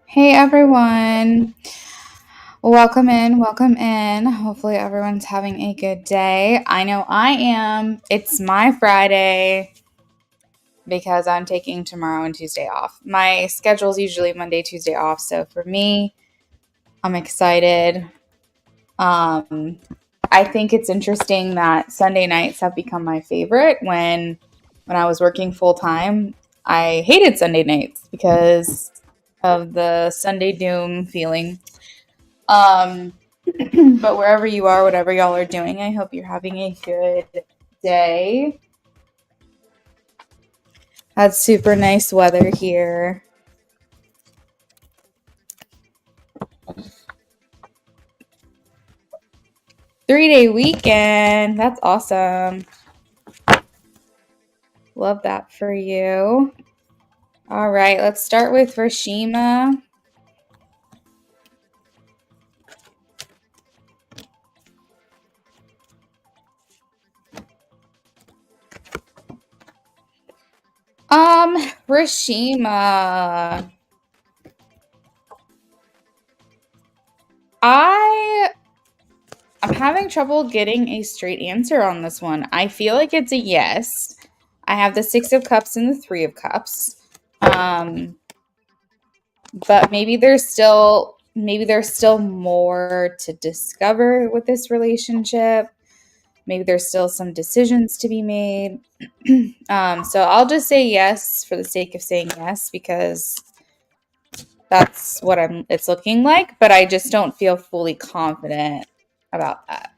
Hey everyone, welcome in, welcome in. Hopefully, everyone's having a good day. I know I am. It's my Friday because I'm taking tomorrow and Tuesday off. My schedule's usually Monday, Tuesday off, so for me, I'm excited. Um, I think it's interesting that Sunday nights have become my favorite. When I was working full time, I hated Sunday nights because of the Sunday doom feeling. Um, but wherever you are, whatever y'all are doing, I hope you're having a good day. Had super nice weather here. 3-day weekend. That's awesome. Love that for you. All right, let's start with Rashima. Rashima. I'm having trouble getting a straight answer on this one. I feel like it's a yes. I have the 6 of Cups and the 3 of Cups. But maybe there's still more to discover with this relationship. Maybe there's still some decisions to be made. So I'll just say yes for the sake of saying yes because that's what it's looking like, but I just don't feel fully confident about that.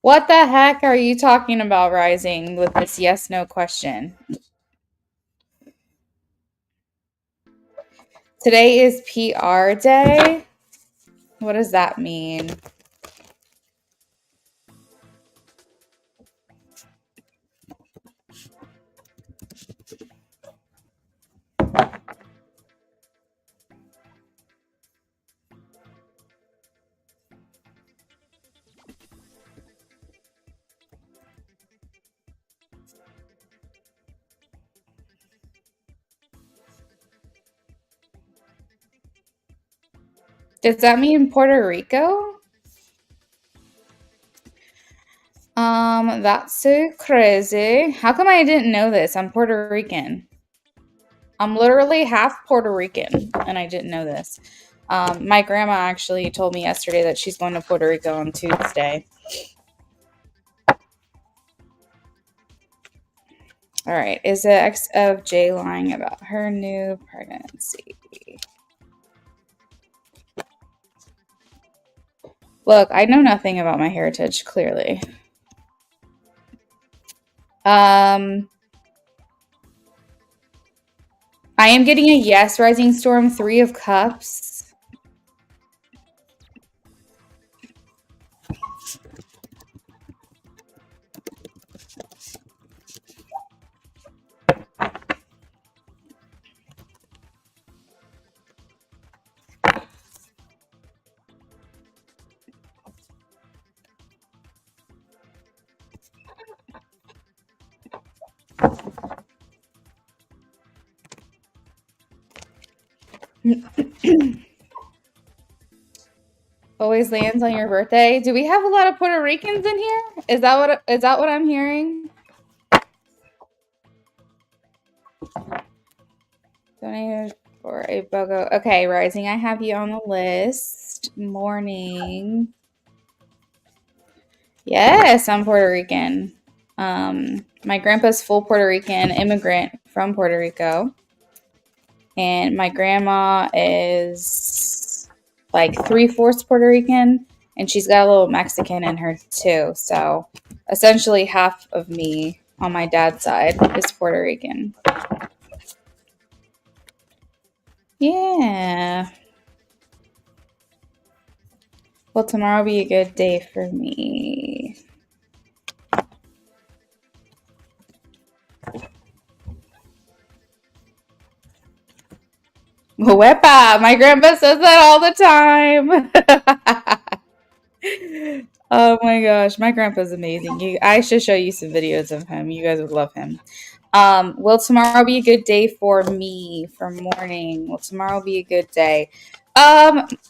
What the heck are you talking about, Rising, with this yes no question? Today is PR day. What does that mean? Does that mean Puerto Rico? That's so crazy. How come I didn't know this? I'm Puerto Rican. I'm literally half Puerto Rican, and I didn't know this. My grandma actually told me yesterday that she's going to Puerto Rico on Tuesday. All right. Is the ex of Jay lying about her new pregnancy? Look, I know nothing about my heritage, clearly. I am getting a yes, Rising Storm, 3 of Cups. Always lands on your birthday. Do we have a lot of Puerto Ricans in here? Is that what I'm hearing? Donated for a BOGO. Okay, Rising, I have you on the list. Morning. Yes, I'm Puerto Rican. My grandpa's full Puerto Rican, immigrant from Puerto Rico. And my grandma is like 3/4 Puerto Rican, and she's got a little Mexican in her too. So essentially half of me on my dad's side is Puerto Rican. Yeah. Well, tomorrow will be a good day for me. Wepa! My grandpa says that all the time. Oh my gosh, my grandpa's amazing. I should show you some videos of him. You guys would love him. Will tomorrow be a good day for me for morning? Will tomorrow be a good day?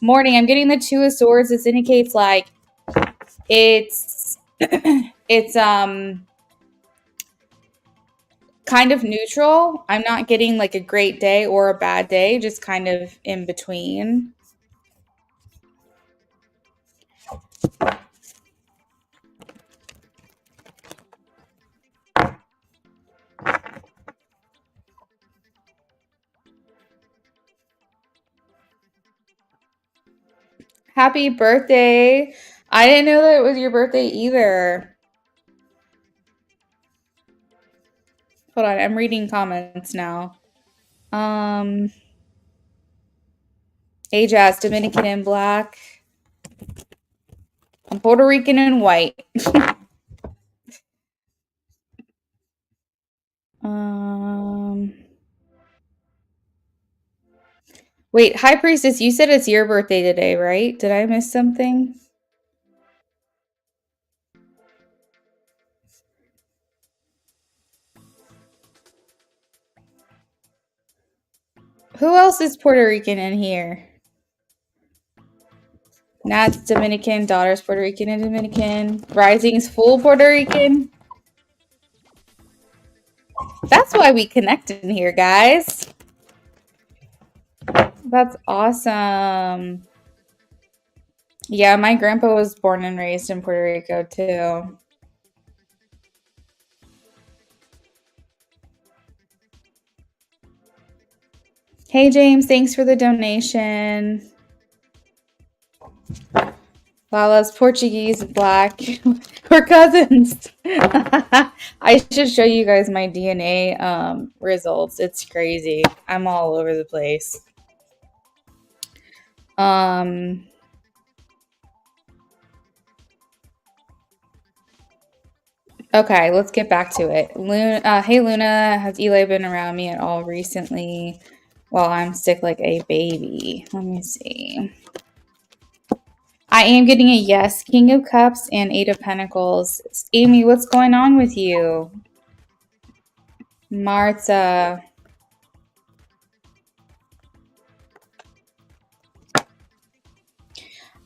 Morning. I'm getting the Two of Swords. This indicates like it's it's kind of neutral. I'm not getting like a great day or a bad day, just kind of in between. Happy birthday. I didn't know that it was your birthday either. Hold on, I'm reading comments now. Ajas, Dominican in black. I'm Puerto Rican in white. Wait, High Priestess, you said it's your birthday today, right? Did I miss something? Who else is Puerto Rican in here? Nat's Dominican, daughter's Puerto Rican and Dominican. Rising's full Puerto Rican. That's why we connect in here, guys. That's awesome. Yeah, my grandpa was born and raised in Puerto Rico too. Hey, James, thanks for the donation. Lala's Portuguese, black. We're cousins. I should show you guys my DNA results. It's crazy. I'm all over the place. Okay, let's get back to it. Hey Luna, has Eli been around me at all recently while I'm sick like a baby? Let me see. I am getting a yes. King of Cups and Eight of Pentacles. Amy, what's going on with you? Marta.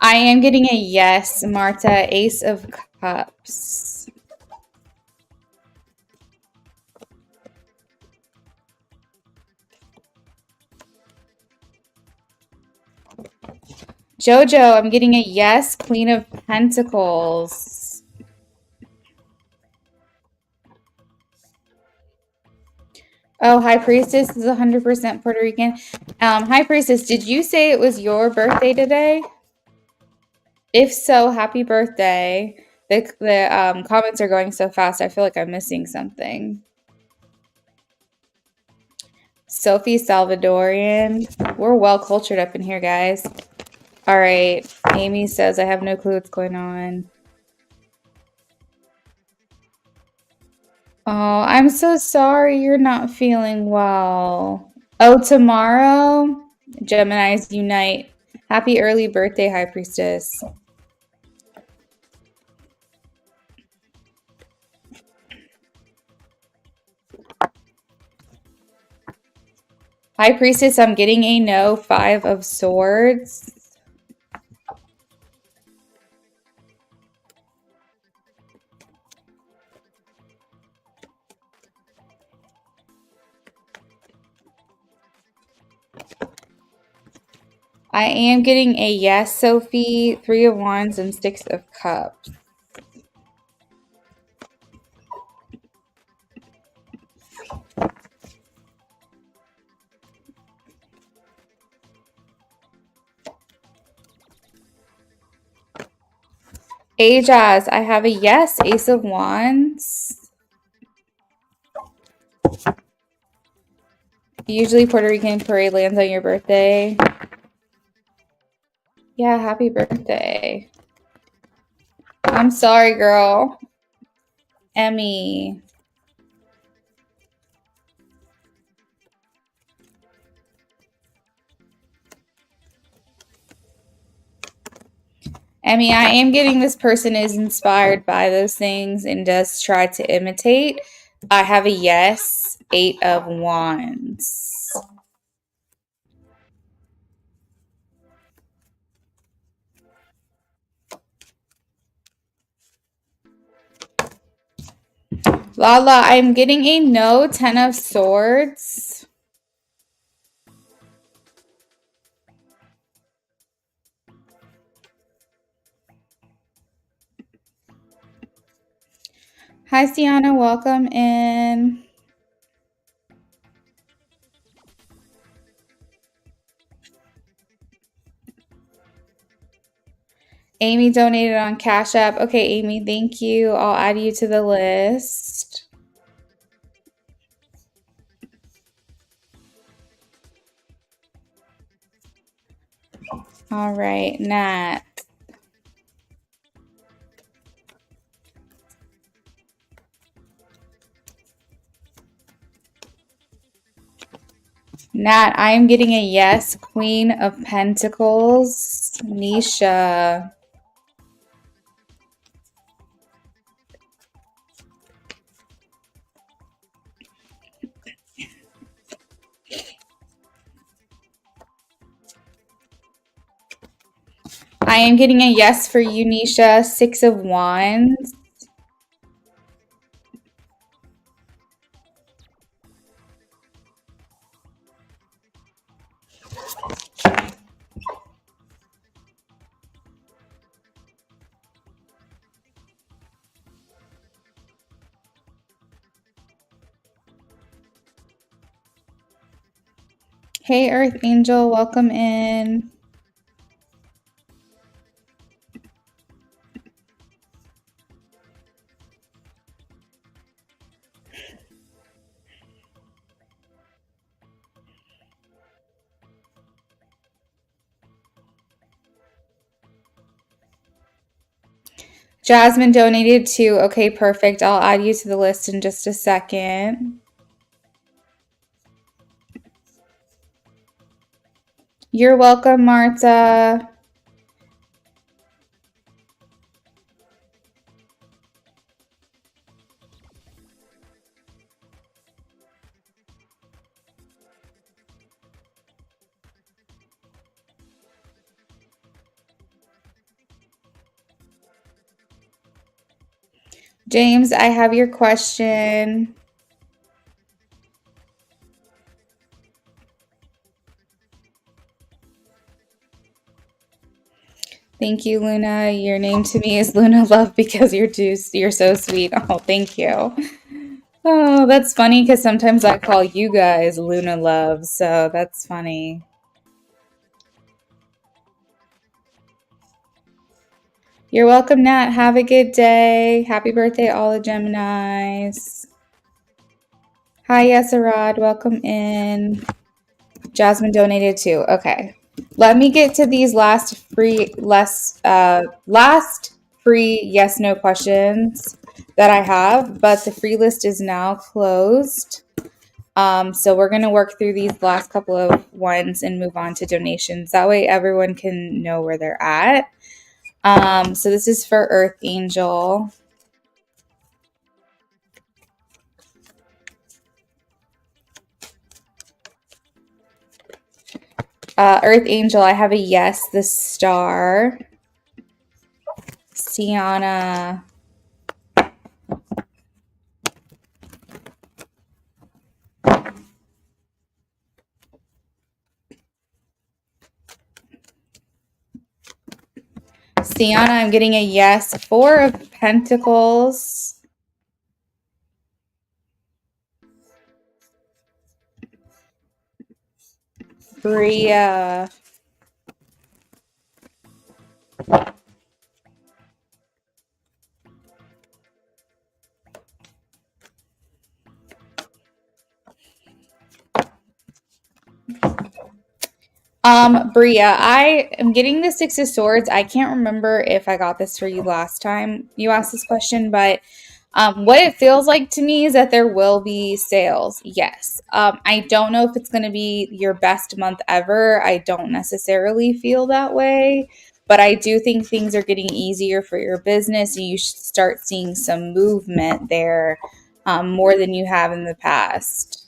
I am getting a yes, Marta. Ace of Cups. Jojo, I'm getting a yes, Queen of Pentacles. Oh, High Priestess is 100% Puerto Rican. High Priestess, did you say it was your birthday today? If so, happy birthday. The comments are going so fast, I feel like I'm missing something. Sophie Salvadorian. We're well cultured up in here, guys. All right. Amy says, I have no clue what's going on. Oh, I'm so sorry you're not feeling well. Oh, tomorrow, Geminis unite. Happy early birthday, High Priestess. High Priestess, I'm getting a no. 5 of Swords. I am getting a yes, Sophie. 3 of Wands and 6 of Cups. Ajas, I have a yes, Ace of Wands. Usually Puerto Rican parade lands on your birthday. Yeah, happy birthday. I'm sorry, girl. Emmy. Emmy, I am getting this person is inspired by those things and does try to imitate. I have a yes, 8 of Wands. Lala, I'm getting a no, 10 of Swords. Hi, Sienna, welcome in. Amy donated on Cash App. Okay, Amy, thank you. I'll add you to the list. All right, Nat. Nat, I am getting a yes. Queen of Pentacles. Nisha. I am getting a yes for you, Nisha. 6 of Wands. Hey, Earth Angel, welcome in. Jasmine donated too. Okay, perfect. I'll add you to the list in just a second. You're welcome, Marta. James, I have your question. Thank you, Luna. Your name to me is Luna Love because you're so sweet. Oh, thank you. Oh, that's funny because sometimes I call you guys Luna Love, so that's funny. You're welcome, Nat. Have a good day. Happy birthday, all the Geminis. Hi, Yesarad. Welcome in. Jasmine donated too. Okay. Let me get to these last free yes no questions that I have, but the free list is now closed. So we're gonna work through these last couple of ones and move on to donations. That way everyone can know where they're at. So this is for Earth Angel. Earth Angel, I have a yes, the star. Sienna. Sienna, I'm getting a yes. 4 of Pentacles. Bria. Bria, I am getting the 6 of Swords. I can't remember if I got this for you last time you asked this question, but what it feels like to me is that there will be sales. Yes. I don't know if it's going to be your best month ever. I don't necessarily feel that way. but I do think things are getting easier for your business, and you should start seeing some movement there, more than you have in the past.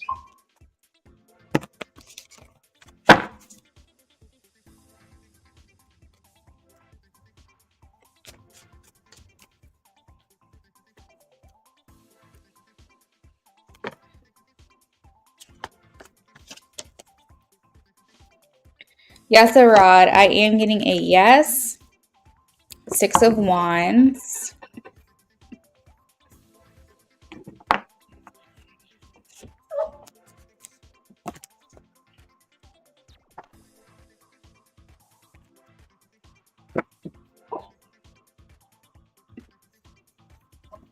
Yes, Arad, I am getting a yes. Six of Wands.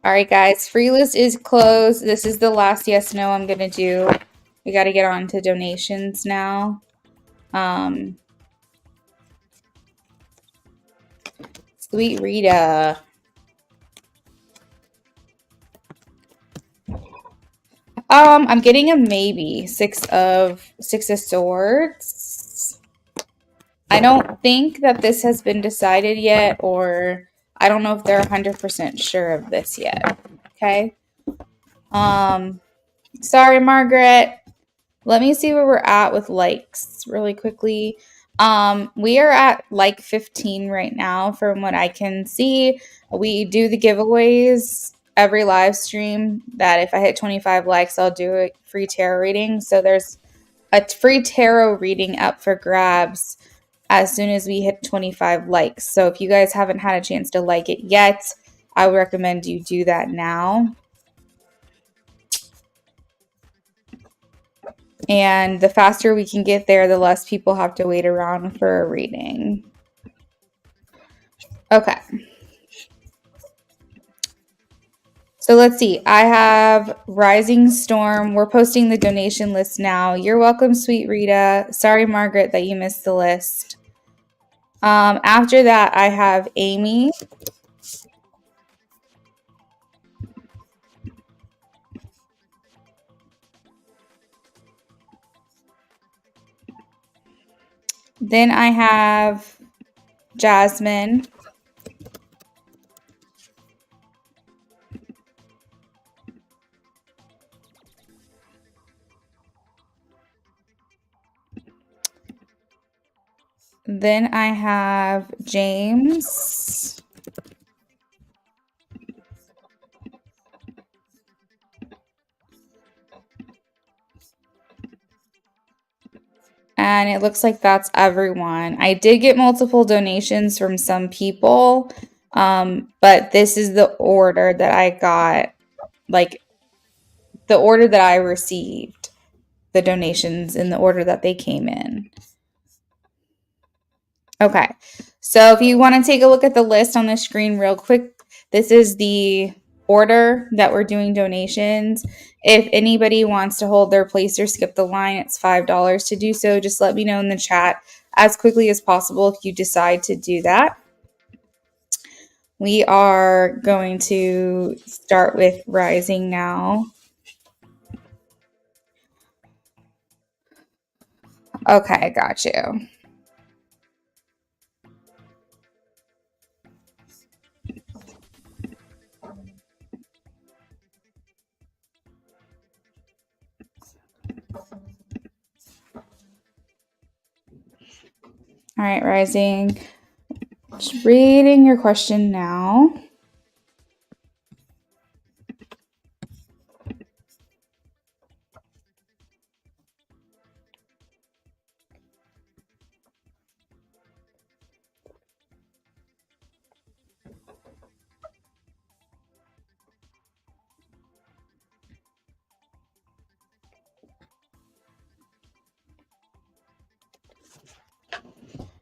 All right, guys, free list is closed. This is the last yes, no I'm going to do. We got to get on to donations now. Sweet Rita. I'm getting a maybe. Six of Swords. I don't think that this has been decided yet, or I don't know if they're 100% sure of this yet. Okay. Sorry, Margaret. Let me see where we're at with likes really quickly. We are at like 15 right now from what I can see. We do the giveaways every live stream that if I hit 25 likes, I'll do a free tarot reading. So there's a free tarot reading up for grabs as soon as we hit 25 likes. So if you guys haven't had a chance to like it yet, I would recommend you do that now. And the faster we can get there, the less people have to wait around for a reading. Okay. So let's see. I have Rising Storm. We're posting the donation list now. You're welcome, Sweet Rita. Sorry, Margaret, that you missed the list. After that, I have Amy. Then I have Jasmine. Then I have James. And it looks like that's everyone. I did get multiple donations from some people, but this is the order that I got, like the order that I received the donations in the order that they came in. Okay, so if you want to take a look at the list on the screen real quick, this is the order that we're doing donations. If anybody wants to hold their place or skip the line, it's $5 to do so. Just let me know in the chat as quickly as possible if you decide to do that. We are going to start with Rising now. Okay, got you. All right, Rising. Just reading your question now.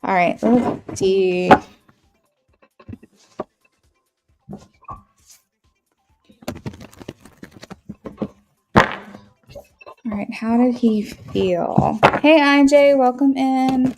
All right, let's see. All right, how did he feel? Hey, IJ, welcome in.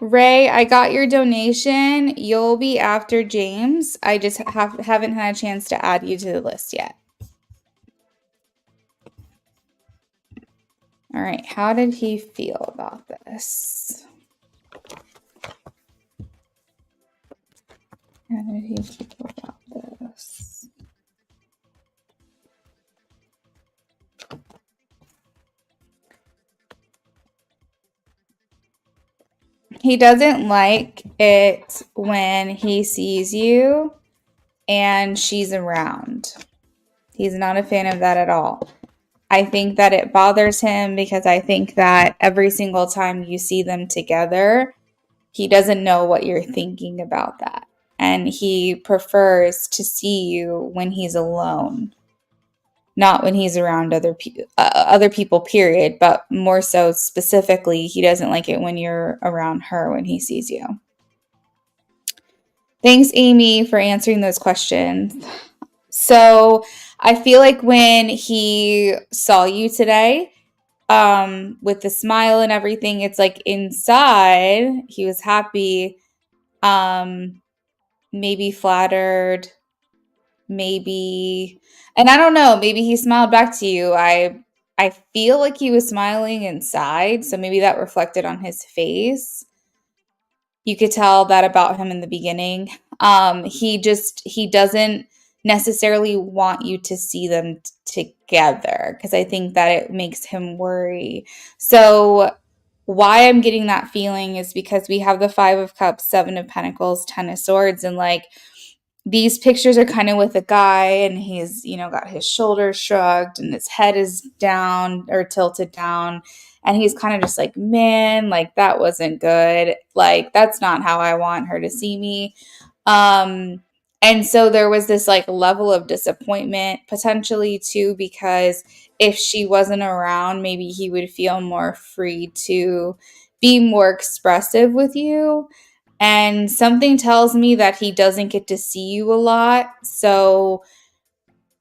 Ray, I got your donation. You'll be after James. I just haven't had a chance to add you to the list yet. All right, how did he feel about this? How did he feel about this? He doesn't like it when he sees you and she's around. He's not a fan of that at all. I think that it bothers him because I think that every single time you see them together, he doesn't know what you're thinking about that. And he prefers to see you when he's alone, not when he's around other people, period, but more so specifically, he doesn't like it when you're around her when he sees you. Thanks, Amy, for answering those questions. So I feel like when he saw you today, with the smile and everything, it's like inside he was happy, maybe flattered, maybe, and I don't know, maybe he smiled back to you. I feel like he was smiling inside, so maybe that reflected on his face. You could tell that about him in the beginning. He doesn't necessarily want you to see them together because I think that it makes him worry. So why I'm getting that feeling is because we have the 5 of Cups, 7 of Pentacles, 10 of Swords, and like these pictures are kind of with a guy and he's, got his shoulders shrugged and his head is down or tilted down. And he's kind of just like, man, like that wasn't good. Like, that's not how I want her to see me. And so there was this like level of disappointment potentially too, because if she wasn't around, maybe he would feel more free to be more expressive with you. And something tells me that he doesn't get to see you a lot. So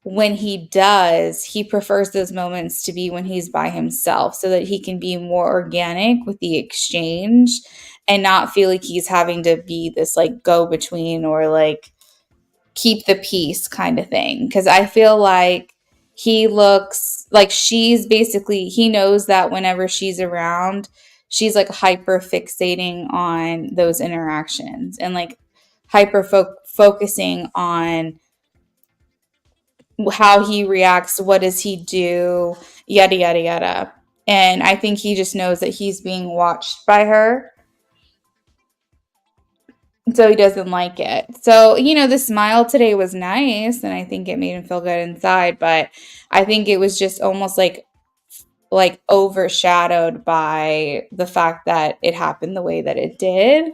when he does, he prefers those moments to be when he's by himself so that he can be more organic with the exchange and not feel like he's having to be this like go between or like keep the peace kind of thing. Because I feel like he looks like he knows that whenever she's around, she's like hyper fixating on those interactions and like hyper focusing on how he reacts, what does he do, yada, yada, yada. And I think he just knows that he's being watched by her. So he doesn't like it. So, the smile today was nice and I think it made him feel good inside, but I think it was just almost like overshadowed by the fact that it happened the way that it did.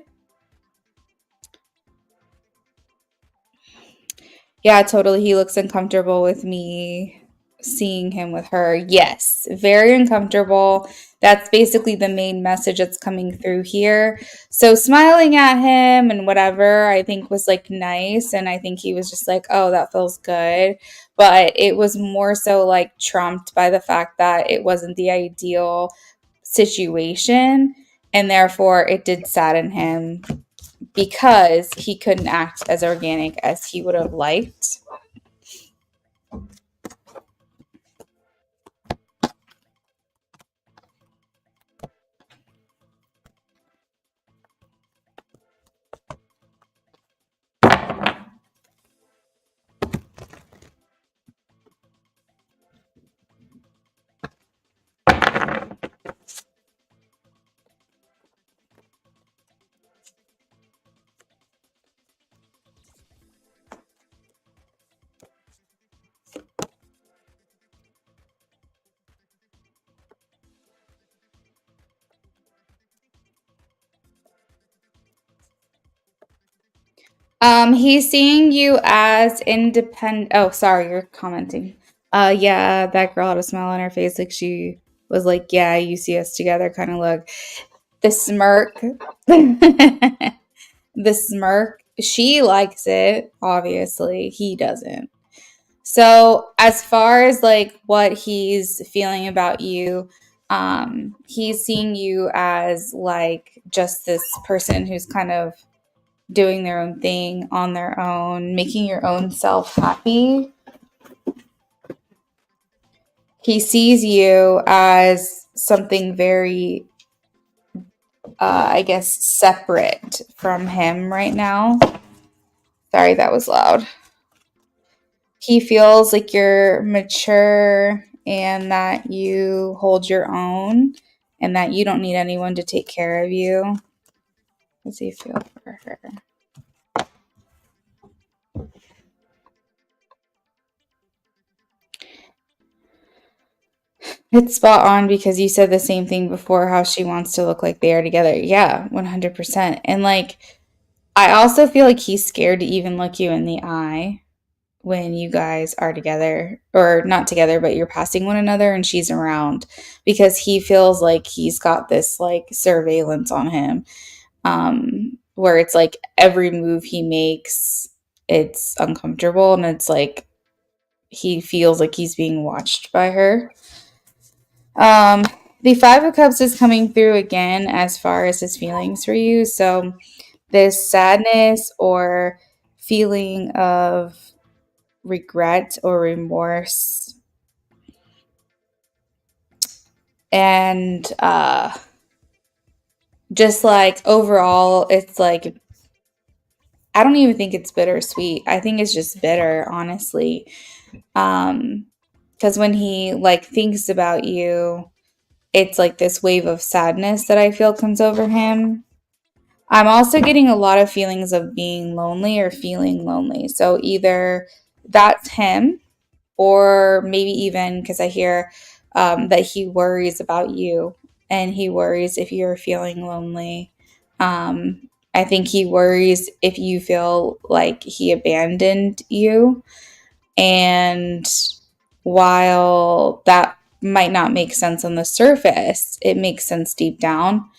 Yeah, totally. He looks uncomfortable with me seeing him with her. Yes, very uncomfortable. That's basically the main message that's coming through here. So smiling at him and whatever, I think was like nice. And I think he was just like, oh, that feels good. But it was more so like trumped by the fact that it wasn't the ideal situation. And therefore, it did sadden him because he couldn't act as organic as he would have liked. He's seeing you as independent. Oh, sorry, you're commenting. Yeah, that girl had a smile on her face, like she was like, "Yeah, you see us together," kind of look. The smirk, the smirk. She likes it. Obviously, he doesn't. So, as far as like what he's feeling about you, He's seeing you as like just this person who's kind of doing their own thing on their own, making your own self happy. He sees you as something very, I guess, separate from him right now. Sorry, that was loud. He feels like you're mature and that you hold your own and that you don't need anyone to take care of you. How does he feel for her? It's spot on because you said the same thing before how she wants to look like they are together. Yeah, 100%. And like, I also feel like he's scared to even look you in the eye when you guys are together or not together, but you're passing one another and she's around because he feels like he's got this like surveillance on him, where it's like every move he makes, it's uncomfortable and it's like he feels like he's being watched by her. Um, the Five of Cups is coming through again as far as his feelings for you. So this sadness or feeling of regret or remorse and just like overall it's like I don't even think it's bittersweet. I think it's just bitter, honestly. Because when he like thinks about you, it's like this wave of sadness that I feel comes over him. I'm also getting a lot of feelings of being lonely or feeling lonely. So either that's him, or maybe even because I hear that he worries about you and he worries if you're feeling lonely. I think he worries if you feel like he abandoned you. And while that might not make sense on the surface, it makes sense deep down,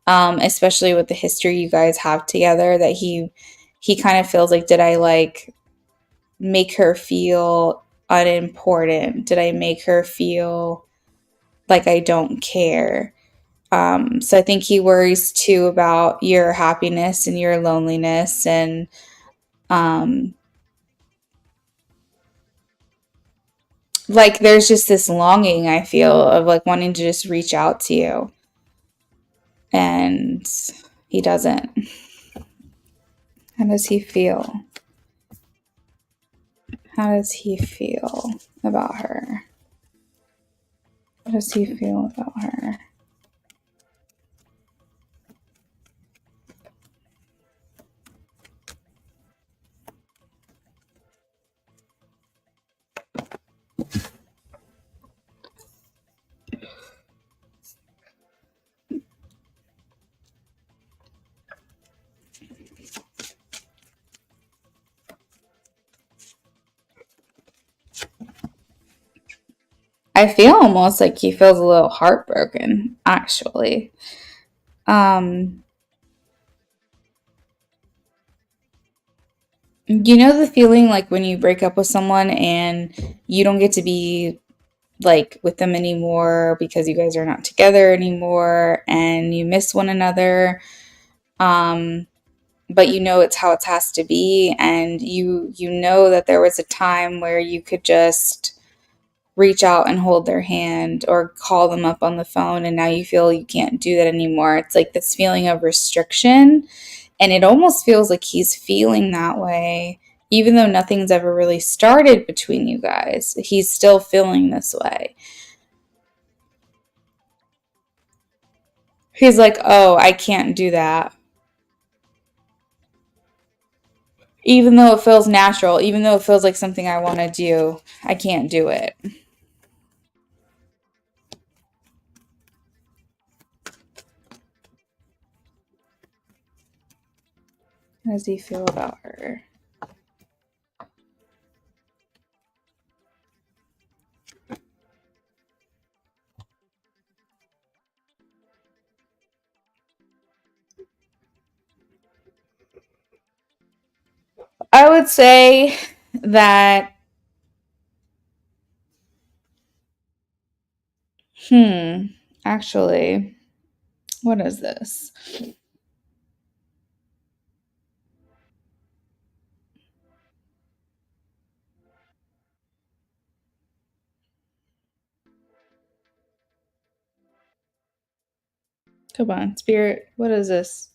especially with the history you guys have together. That he kind of feels like, did I like make her feel unimportant? Did I make her feel like I don't care? So I think he worries too about your happiness and your loneliness, and um, like there's just this longing I feel of like wanting to just reach out to you, and he doesn't. How does he feel? How does he feel about her? How does he feel about her? I feel almost like he feels a little heartbroken, actually. Um, you know the feeling like when you break up with someone and you don't get to be like with them anymore because you guys are not together anymore and you miss one another. Um, but you know it's how it has to be, and you know that there was a time where you could just reach out and hold their hand or call them up on the phone, and now you feel you can't do that anymore. It's like this feeling of restriction, and it almost feels like he's feeling that way even though nothing's ever really started between you guys. He's still feeling this way. He's like, oh, I can't do that. Even though it feels natural, even though it feels like something I want to do, I can't do it. How does he feel about her? I would say that, hmm, Actually, what is this? Come on, spirit. What is this?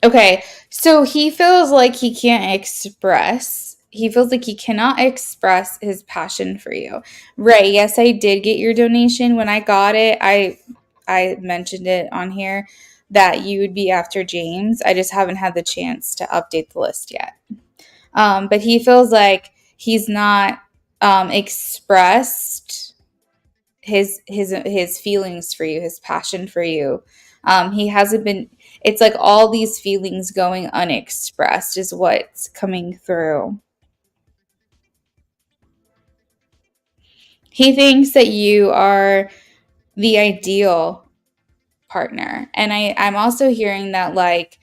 Okay, so he feels like he can't express. He feels like he cannot express his passion for you. Right. Yes, I did get your donation. When I got it, I mentioned it on here that you would be after James. I just haven't had the chance to update the list yet. But he feels like he's not expressed his feelings for you, his passion for you. He hasn't been. It's like all these feelings going unexpressed is what's coming through. He thinks that you are the ideal partner, and I'm also hearing that like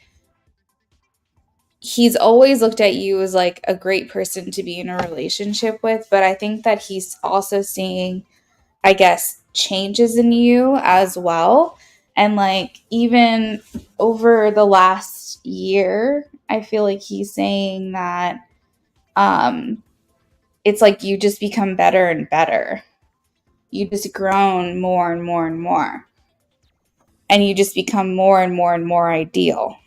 he's always looked at you as like a great person to be in a relationship with, but I think that he's also seeing, I guess, changes in you as well. And like even over the last year, I feel like he's saying that um it's like you just become better and better. You just grown more and more and more. And you just become more and more and more ideal.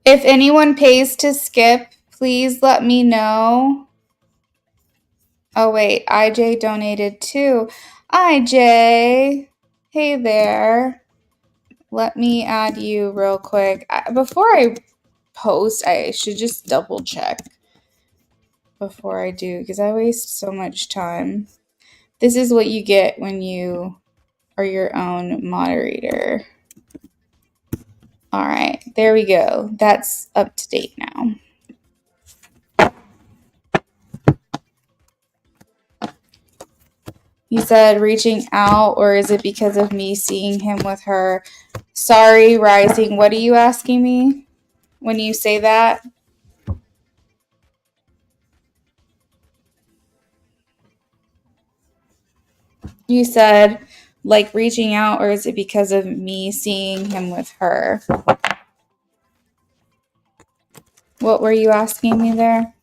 If anyone pays to skip, please let me know. Oh wait, IJ donated too. IJ, hey there. Let me add you real quick. Before I post, I should just double check before I do because I waste so much time. This is what you get when you are your own moderator. All right, there we go. That's up to date now. You said reaching out, or is it because of me seeing him with her? Sorry, Rising. What are you asking me when you say that? You said like reaching out, or is it because of me seeing him with her? What were you asking me there?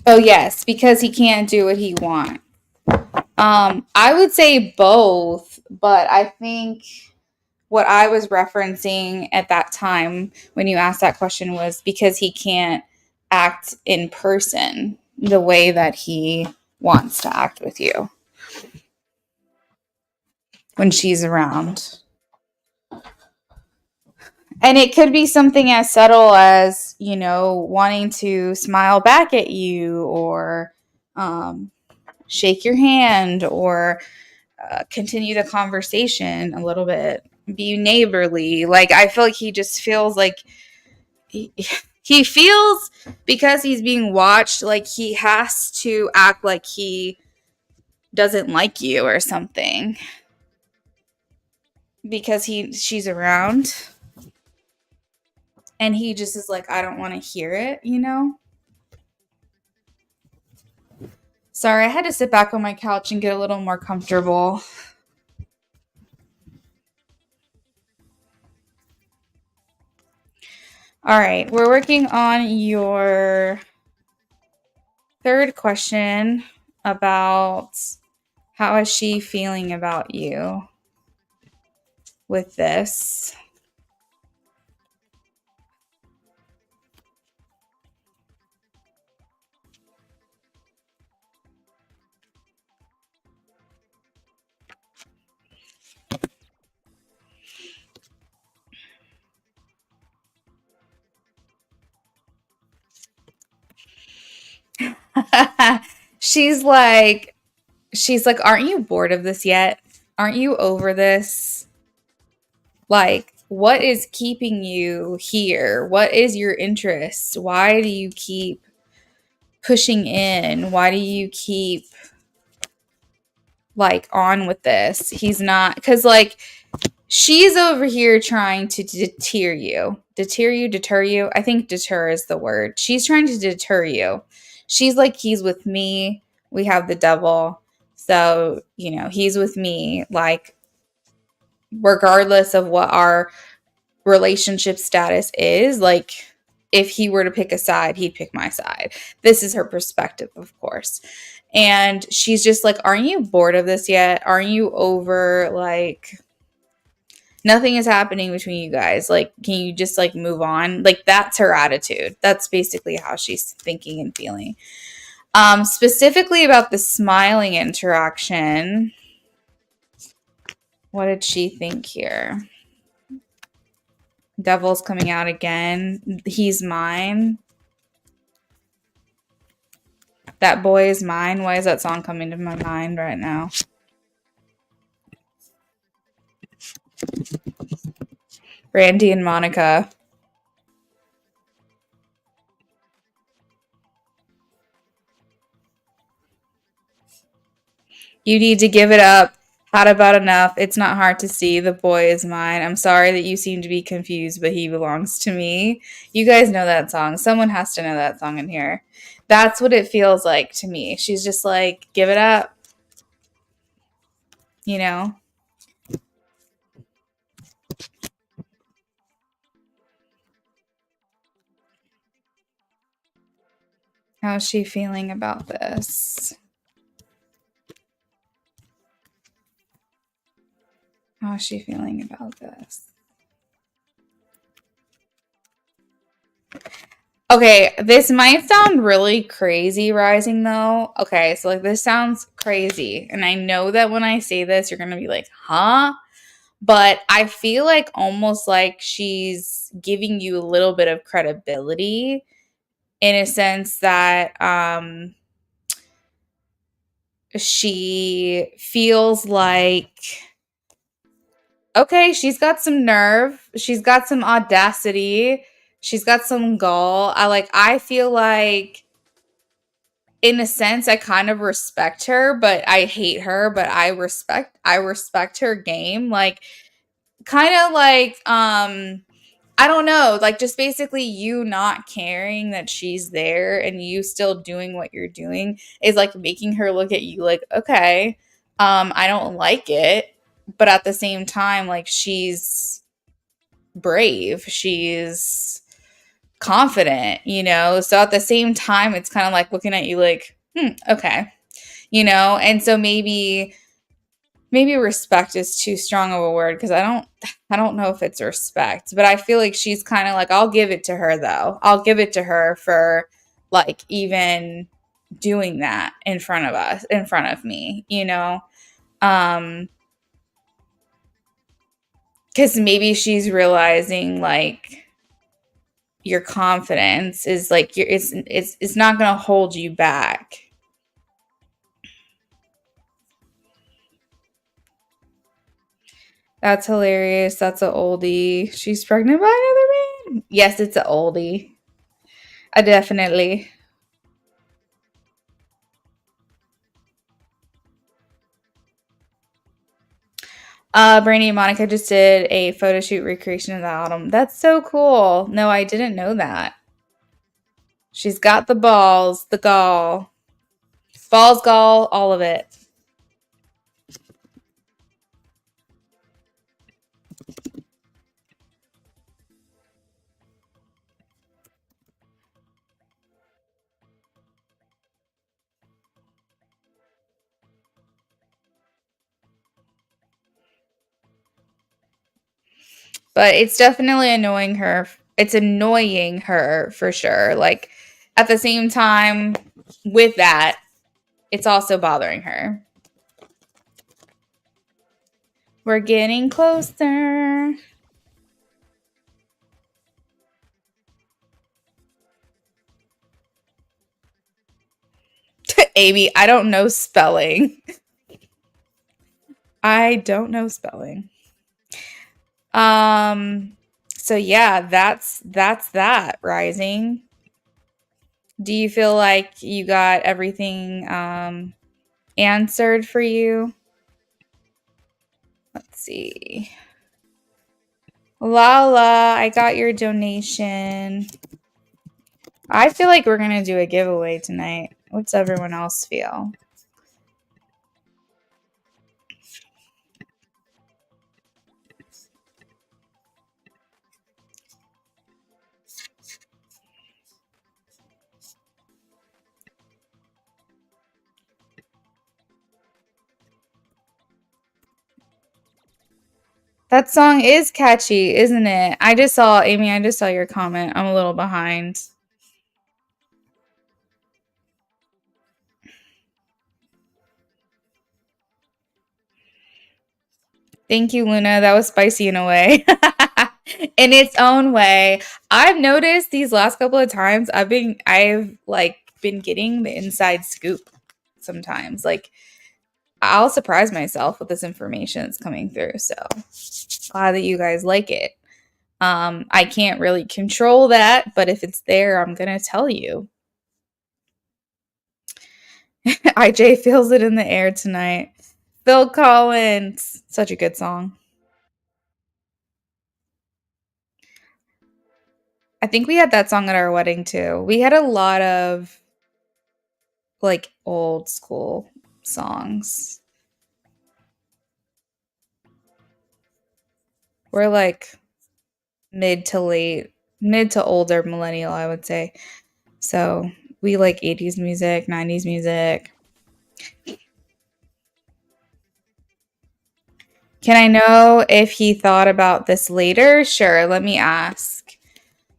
Oh, yes, because he can't do what he wants. I would say both, but I think what I was referencing at that time when you asked that question was because he can't act in person the way that he wants to act with you when she's around. And it could be something as subtle as, wanting to smile back at you or shake your hand or continue the conversation a little bit, be neighborly. Like, I feel like he just feels like he feels because he's being watched, like he has to act like he doesn't like you or something because she's around and he just is like, I don't want to hear it. Sorry, I had to sit back on my couch and get a little more comfortable. All right, we're working on your third question about how is she feeling about you with this. she's like aren't you bored of this yet? Aren't you over this? Like, what is keeping you here? What is your interest? Why do you keep pushing in? Why do you keep like on with this? He's not, because like she's over here trying to deter you. Deter you. I think deter is the word. She's trying to deter you. She's like, he's with me. We have the devil. So, he's with me. Like, regardless of what our relationship status is, like, if he were to pick a side, he'd pick my side. This is her perspective, of course. And she's just like, aren't you bored of this yet? Aren't you over, like, nothing is happening between you guys? Like, can you just like move on? Like, that's her attitude. That's basically how she's thinking and feeling. Specifically about the smiling interaction, what did she think here? Devil's coming out again. He's mine. That boy is mine. Why is that song coming to my mind right now? Randy and Monica. You need to give it up. Had about enough. It's not hard to see. The boy is mine. I'm sorry that you seem to be confused, but he belongs to me. You guys know that song. Someone has to know that song in here. That's what it feels like to me. She's just like, give it up. You know? How's she feeling about this? How's she feeling about this? Okay, this might sound really crazy, Rising, though. Okay, so like this sounds crazy. And I know that when I say this, you're going to be like, huh? But I feel like almost like she's giving you a little bit of credibility in a sense that she feels like, okay, she's got some nerve, she's got some audacity, she's got some gall. I feel like in a sense I kind of respect her, but I hate her, but I respect her game. Like, kind of like I don't know, like just basically you not caring that she's there and you still doing what you're doing is like making her look at you like, okay, I don't like it, but at the same time, like, she's brave, she's confident, so at the same time it's kind of like looking at you like, okay, and so maybe respect is too strong of a word, because I don't know if it's respect, but I feel like she's kind of like, I'll give it to her, though. I'll give it to her for like even doing that in front of me, because maybe she's realizing like your confidence is like it's not going to hold you back. That's hilarious. That's a oldie. She's pregnant by another man? Yes, it's a oldie. Definitely. Brandy and Monica just did a photo shoot recreation of the album. That's so cool. No, I didn't know that. She's got the balls, the gall. Balls, gall, all of it. But it's definitely annoying her. It's annoying her for sure. Like at the same time, with that, it's also bothering her. We're getting closer. Amy, I don't know spelling. I don't know spelling. So yeah, that's that, Rising. Do you feel like you got everything answered for you? Let's see. Lala, I got your donation. I feel like we're gonna do a giveaway tonight. What's everyone else feel? That song is catchy, isn't it? I just saw, Amy, I just saw your comment. I'm a little behind. Thank you, Luna. That was spicy in a way. In its own way. I've noticed these last couple of times I've like been getting the inside scoop sometimes. Like I'll surprise myself with this information that's coming through. So glad that you guys like it. I can't really control that, but if it's there, I'm gonna tell you. IJ feels it in the air tonight. Phil Collins, such a good song. I think we had that song at our wedding too. We had a lot of like old school songs. We're like mid to older millennial, I would say. So we like 80s music, 90s music. Can I know if he thought about this later? Sure, let me ask.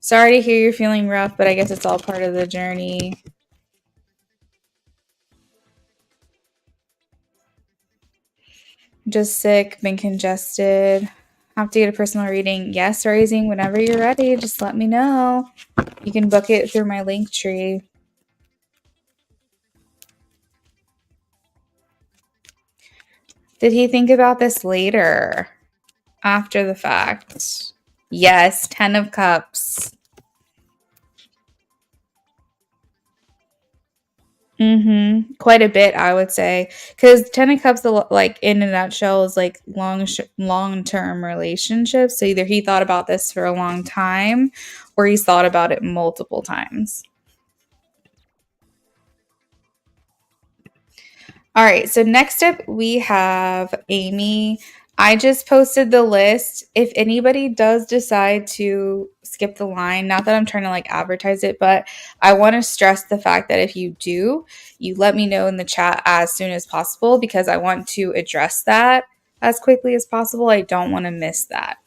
Sorry to hear you're feeling rough, but I guess it's all part of the journey. Just sick, been congested. Have to get a personal reading. Yes, Rising, whenever you're ready, just let me know. You can book it through my link tree. Did he think about this later? After the fact? Yes, 10 of Cups. Quite a bit, I would say, because 10 of Cups, like in a nutshell, is like long-term relationships. So either he thought about this for a long time, or he's thought about it multiple times. All right, so next up we have Amy. I just posted the list. If anybody does decide to skip the line, not that I'm trying to like advertise it, but I want to stress the fact that if you do, you let me know in the chat as soon as possible because I want to address that as quickly as possible. I don't want to miss that.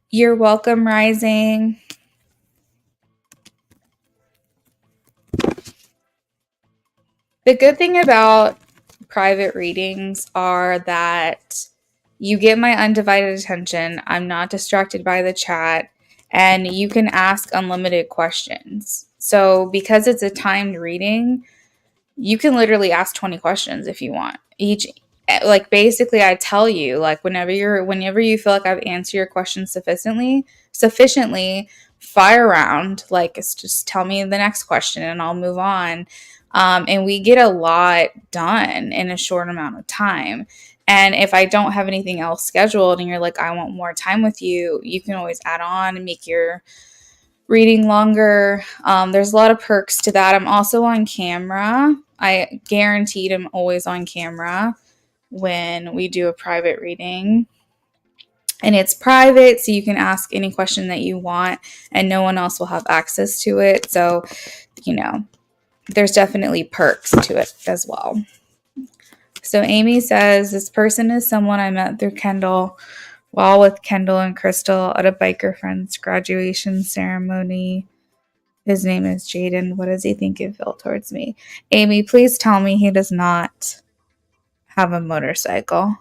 You're welcome, Rising. The good thing about private readings are that you get my undivided attention. I'm not distracted by the chat, and you can ask unlimited questions. So, because it's a timed reading, you can literally ask 20 questions if you want. Each like basically I tell you like whenever you feel like I've answered your question sufficiently fire around like it's just tell me the next question and I'll move on. And we get a lot done in a short amount of time. And if I don't have anything else scheduled and you're like, I want more time with you, you can always add on and make your reading longer. There's a lot of perks to that. I'm also on camera. I guaranteed I'm always on camera when we do a private reading. And it's private, so you can ask any question that you want, and no one else will have access to it. So, there's definitely perks to it as well. So Amy says, this person is someone I met through Kendall while with Kendall and Crystal at a biker friend's graduation ceremony. His name is Jaden. What does he think and feel towards me? Amy, please tell me he does not have a motorcycle.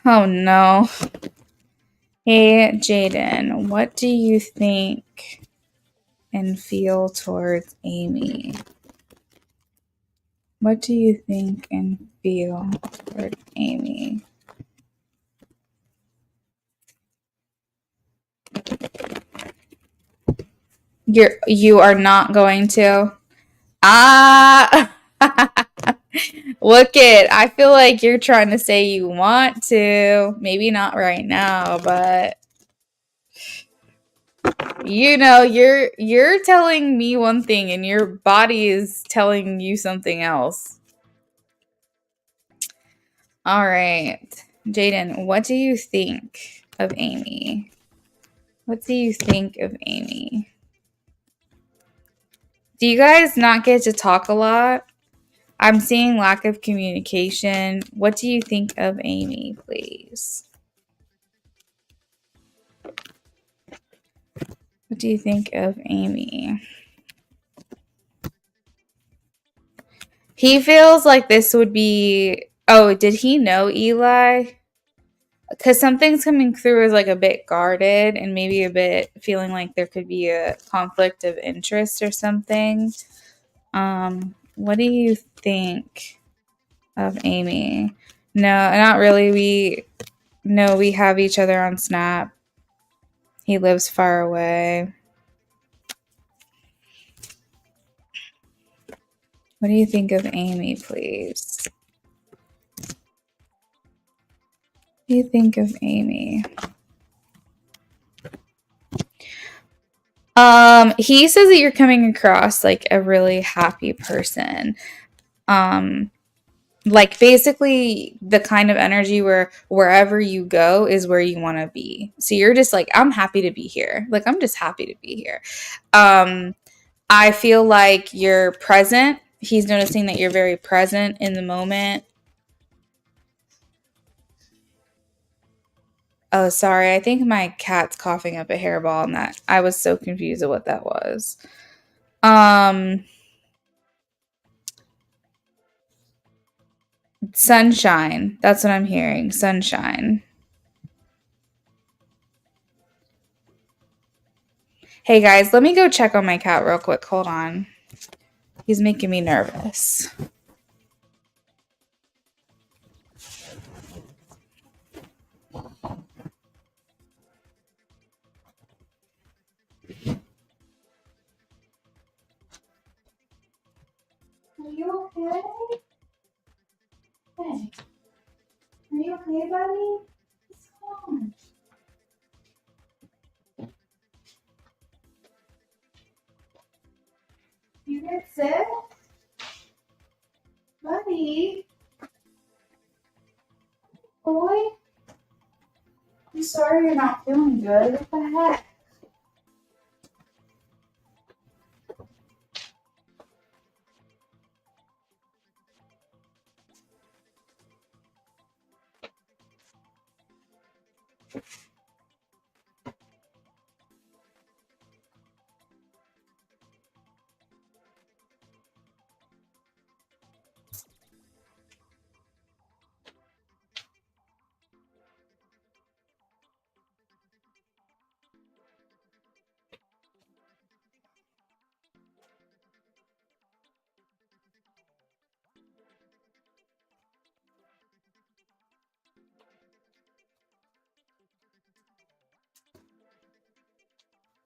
Oh no. Hey, Jaden, what do you think and feel towards Amy? What do you think and feel towards Amy? You are not going to? Ah! Look it. I feel like you're trying to say you want to. Maybe not right now, but you're telling me one thing and your body is telling you something else. All right. Jaden, what do you think of Amy? What do you think of Amy? Do you guys not get to talk a lot? I'm seeing lack of communication. What do you think of Amy, please? What do you think of Amy? He feels like this would be... Oh, did he know Eli? Because something's coming through as like a bit guarded and maybe a bit feeling like there could be a conflict of interest or something. What do you think of Amy? No, not really. We have each other on Snap. He lives far away. What do you think of Amy, please? What do you think of Amy? He says that you're coming across like a really happy person. Like basically the kind of energy where wherever you go is where you want to be. So you're just like, I'm happy to be here. Like, I'm just happy to be here. I feel like you're present. He's noticing that you're very present in the moment. Oh, sorry. I think my cat's coughing up a hairball and that I was so confused at what that was. Sunshine. That's what I'm hearing. Sunshine. Hey guys, let me go check on my cat real quick. Hold on. He's making me nervous. Are you okay? Hey. Are you okay, buddy? What's going on? You get sick? Buddy? Boy? I'm sorry you're not feeling good. What the heck?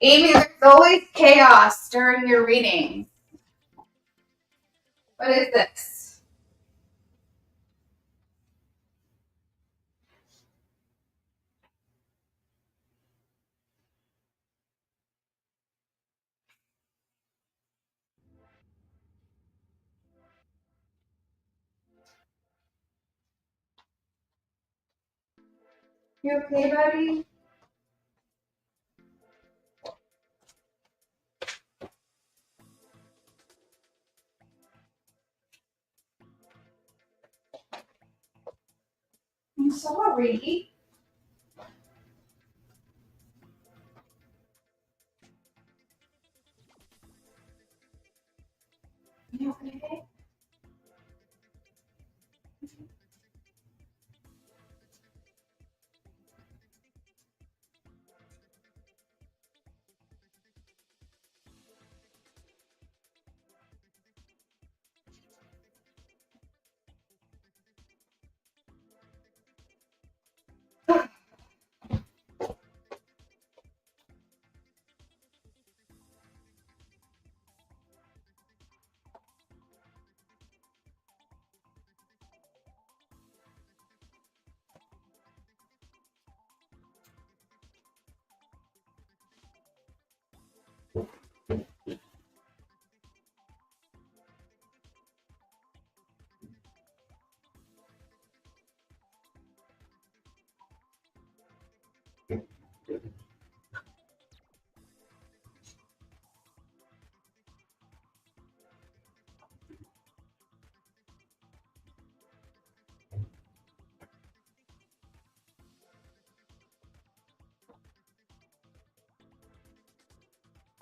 Amy, there's always chaos during your reading. What is this? You okay, buddy? I'm sorry. You okay?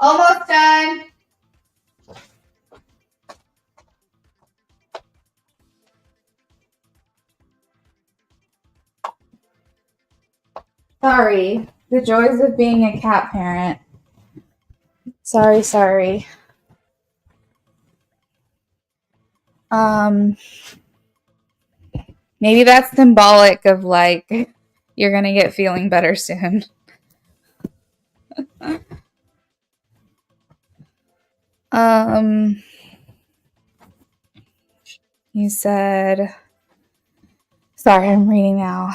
Almost done. Sorry. The joys of being a cat parent. Sorry. Um, Maybe that's symbolic of like you're gonna get feeling better soon. Um, you said, sorry, I'm reading now.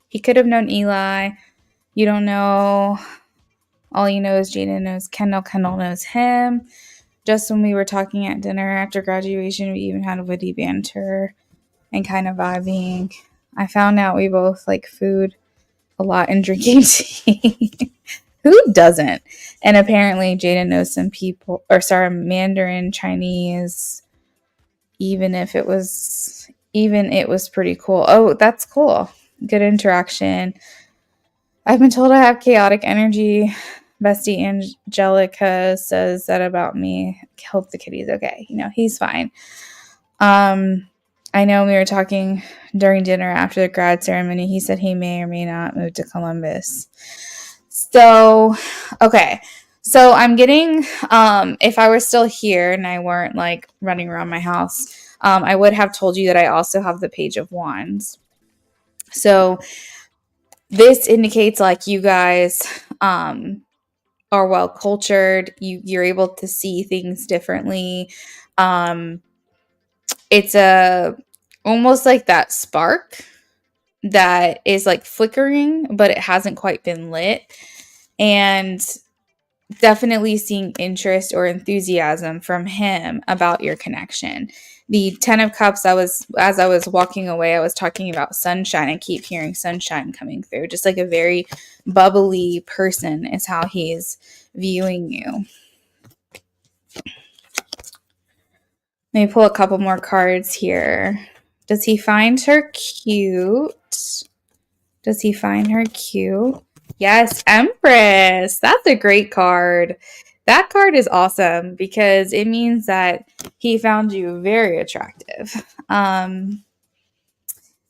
He could have known Eli. You don't know. All you know is Jaden knows Kendall. Kendall knows him. Just when we were talking at dinner after graduation, we even had witty banter and kind of vibing. I found out we both like food a lot and drinking tea. Who doesn't? And apparently Jaden knows some people, or sorry, Mandarin, Chinese, even it was pretty cool. Oh, that's cool. Good interaction. I've been told I have chaotic energy. Bestie Angelica says that about me. Hope the kitty's okay. He's fine. I know we were talking during dinner after the grad ceremony. He said he may or may not move to Columbus. So, okay. So I'm getting, if I were still here and I weren't like running around my house, I would have told you that I also have the Page of Wands. So this indicates like you guys are well cultured. You're able to see things differently. It's almost like that spark that is like flickering, but it hasn't quite been lit. And definitely seeing interest or enthusiasm from him about your connection. The 10 of Cups, as I was walking away, I was talking about sunshine. I keep hearing sunshine coming through. Just like a very bubbly person is how he's viewing you. Let me pull a couple more cards here. Does he find her cute? Does he find her cute? Yes, Empress. That's a great card. That card is awesome because it means that he found you very attractive.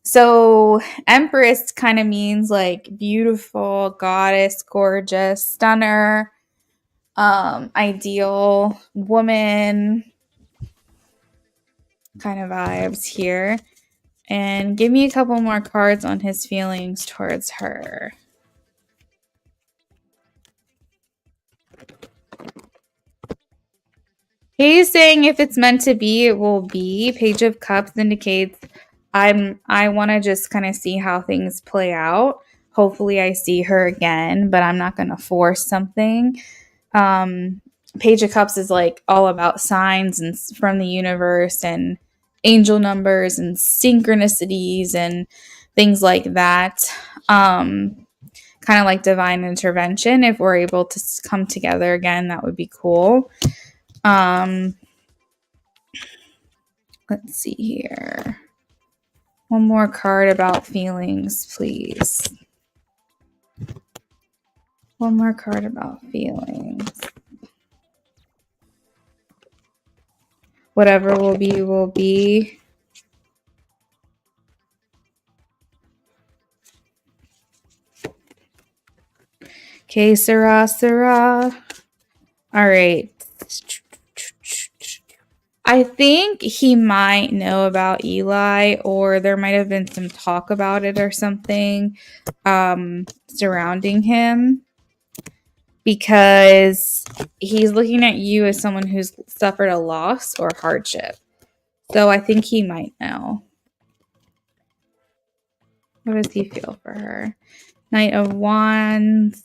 So Empress kind of means like beautiful, goddess, gorgeous, stunner, ideal woman kind of vibes here. And give me a couple more cards on his feelings towards her. He's saying if it's meant to be, it will be. Page of Cups indicates I want to just kind of see how things play out. Hopefully I see her again, but I'm not going to force something. Um Page of Cups is like all about signs and from the universe and angel numbers and synchronicities and things like that. Kind of like divine intervention. If we're able to come together again, that would be cool. Um, let's see here. One more card about feelings, please. One more card about feelings. Whatever will be, will be. Okay, Sarah, Sarah. All right. I think he might know about Eli, or there might have been some talk about it or something surrounding him, because he's looking at you as someone who's suffered a loss or hardship. So I think he might know. What does he feel for her? Knight of Wands.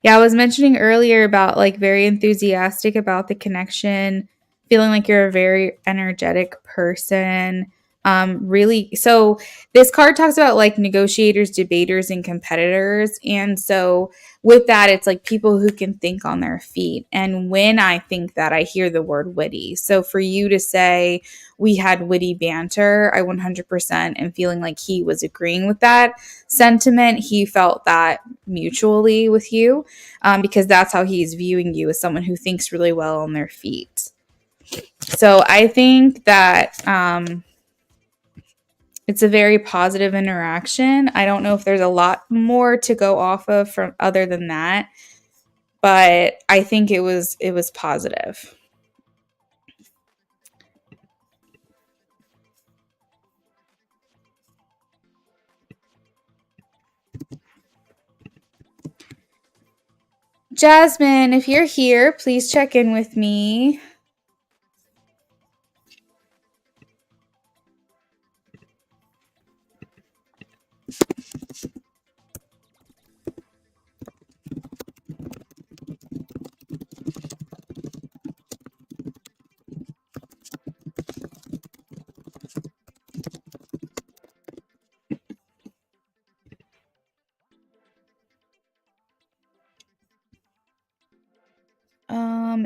Yeah, I was mentioning earlier about like very enthusiastic about the connection, feeling like you're a very energetic person. Really, so this card talks about like negotiators, debaters, and competitors. And so with that, it's like people who can think on their feet. And when I think that, I hear the word witty. So for you to say we had witty banter, I 100% am feeling like he was agreeing with that sentiment. He felt that mutually with you, because that's how he's viewing you, as someone who thinks really well on their feet. So I think that it's a very positive interaction. I don't know if there's a lot more to go off of from other than that, but I think it was positive. Jasmine, if you're here, please check in with me.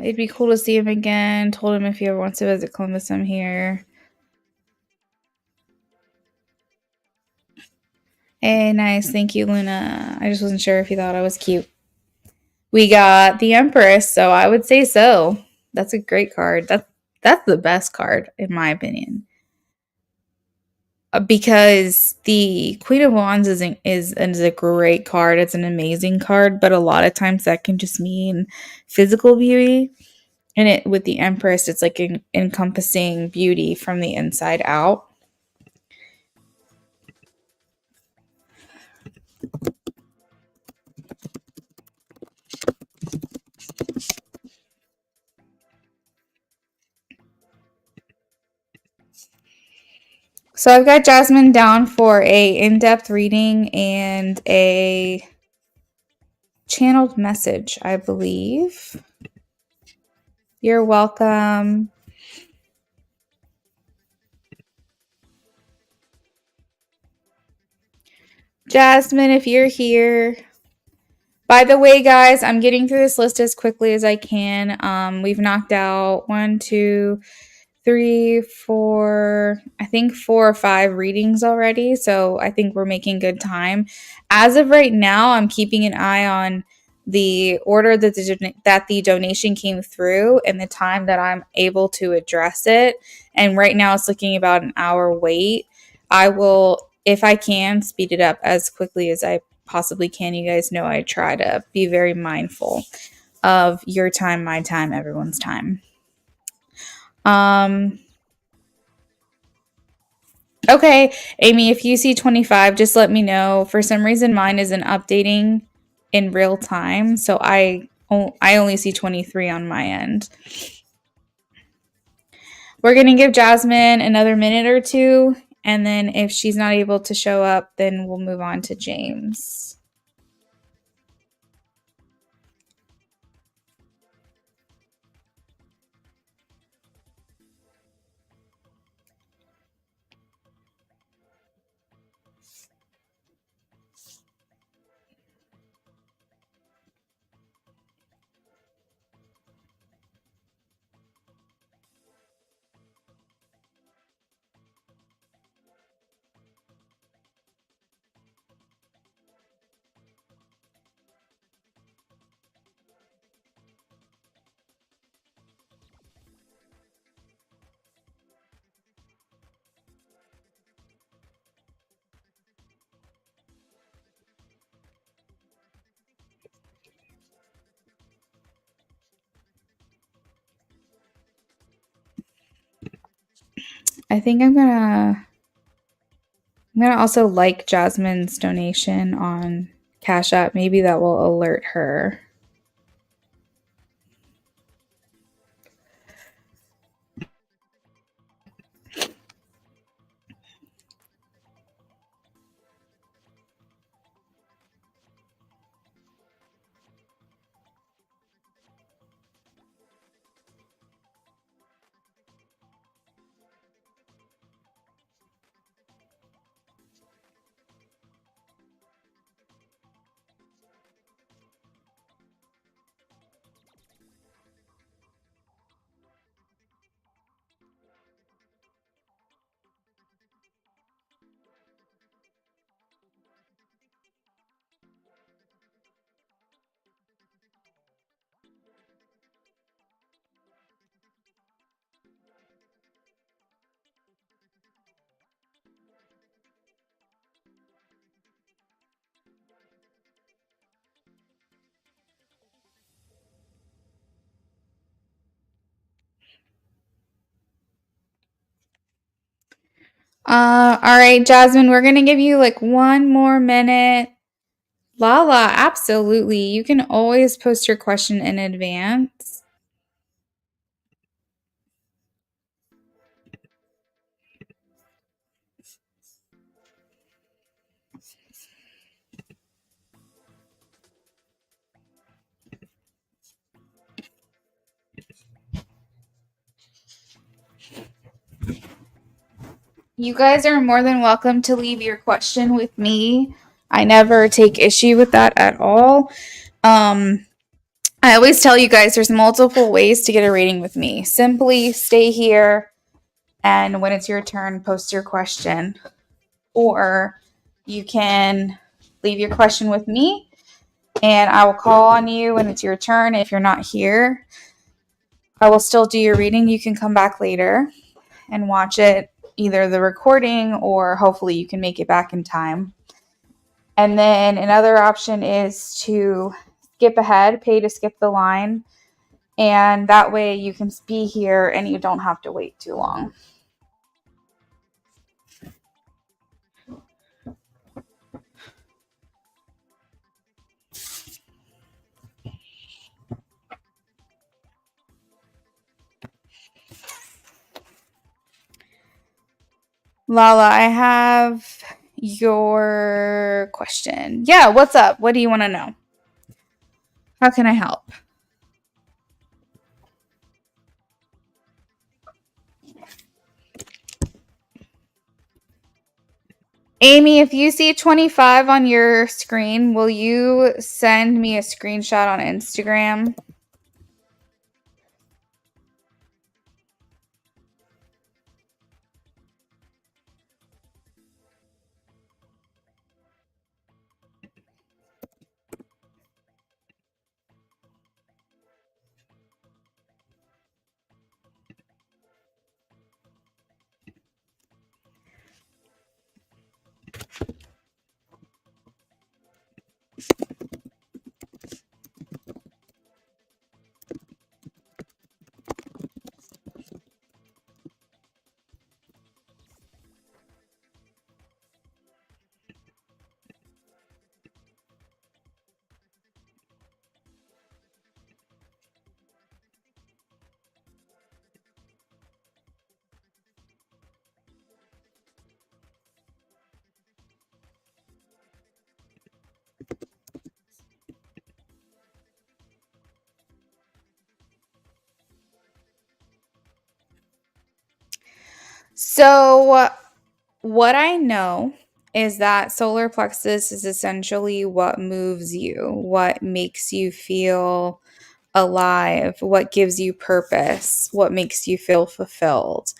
It'd be cool to see him again. Told him if he ever wants to visit Columbus, I'm here. Hey, nice. Thank you, Luna. I just wasn't sure if you thought I was cute. We got the Empress, so I would say so. That's a great card. That's the best card, in my opinion. Because the Queen of Wands is a great card. It's an amazing card, but a lot of times that can just mean physical beauty. And it with the Empress, it's like encompassing beauty from the inside out. So I've got Jasmine down for a in-depth reading and a channeled message, I believe. You're welcome. Jasmine, if you're here. By the way, guys, I'm getting through this list as quickly as I can. We've knocked out 1, 2, 3, 4, I think 4 or 5 readings already. So I think we're making good time. As of right now, I'm keeping an eye on the order that the donation came through and the time that I'm able to address it. And right now it's looking about an hour wait. I will, if I can, speed it up as quickly as I possibly can. You guys know I try to be very mindful of your time, my time, everyone's time. Okay, Amy, if you see 25, just let me know. For some reason, mine isn't updating in real time, so I only see 23 on my end. We're going to give Jasmine another minute or two, and then if she's not able to show up, then we'll move on to James. I think I'm gonna also like Jasmine's donation on Cash App. Maybe that will alert her. All right, Jasmine, we're gonna give you like one more minute. Lala, absolutely. You can always post your question in advance. You guys are more than welcome to leave your question with me. I never take issue with that at all. I always tell you guys there's multiple ways to get a reading with me. Simply stay here, and when it's your turn, post your question. Or you can leave your question with me, and I will call on you when it's your turn. If you're not here, I will still do your reading. You can come back later and watch it, either the recording or hopefully you can make it back in time. And then another option is to skip ahead, pay to skip the line. And that way you can be here and you don't have to wait too long. Lala, I have your question. Yeah, what's up? What do you want to know? How can I help? Amy, if you see 25 on your screen, will you send me a screenshot on Instagram? So, what I know is that solar plexus is essentially what moves you, what makes you feel alive, what gives you purpose, what makes you feel fulfilled.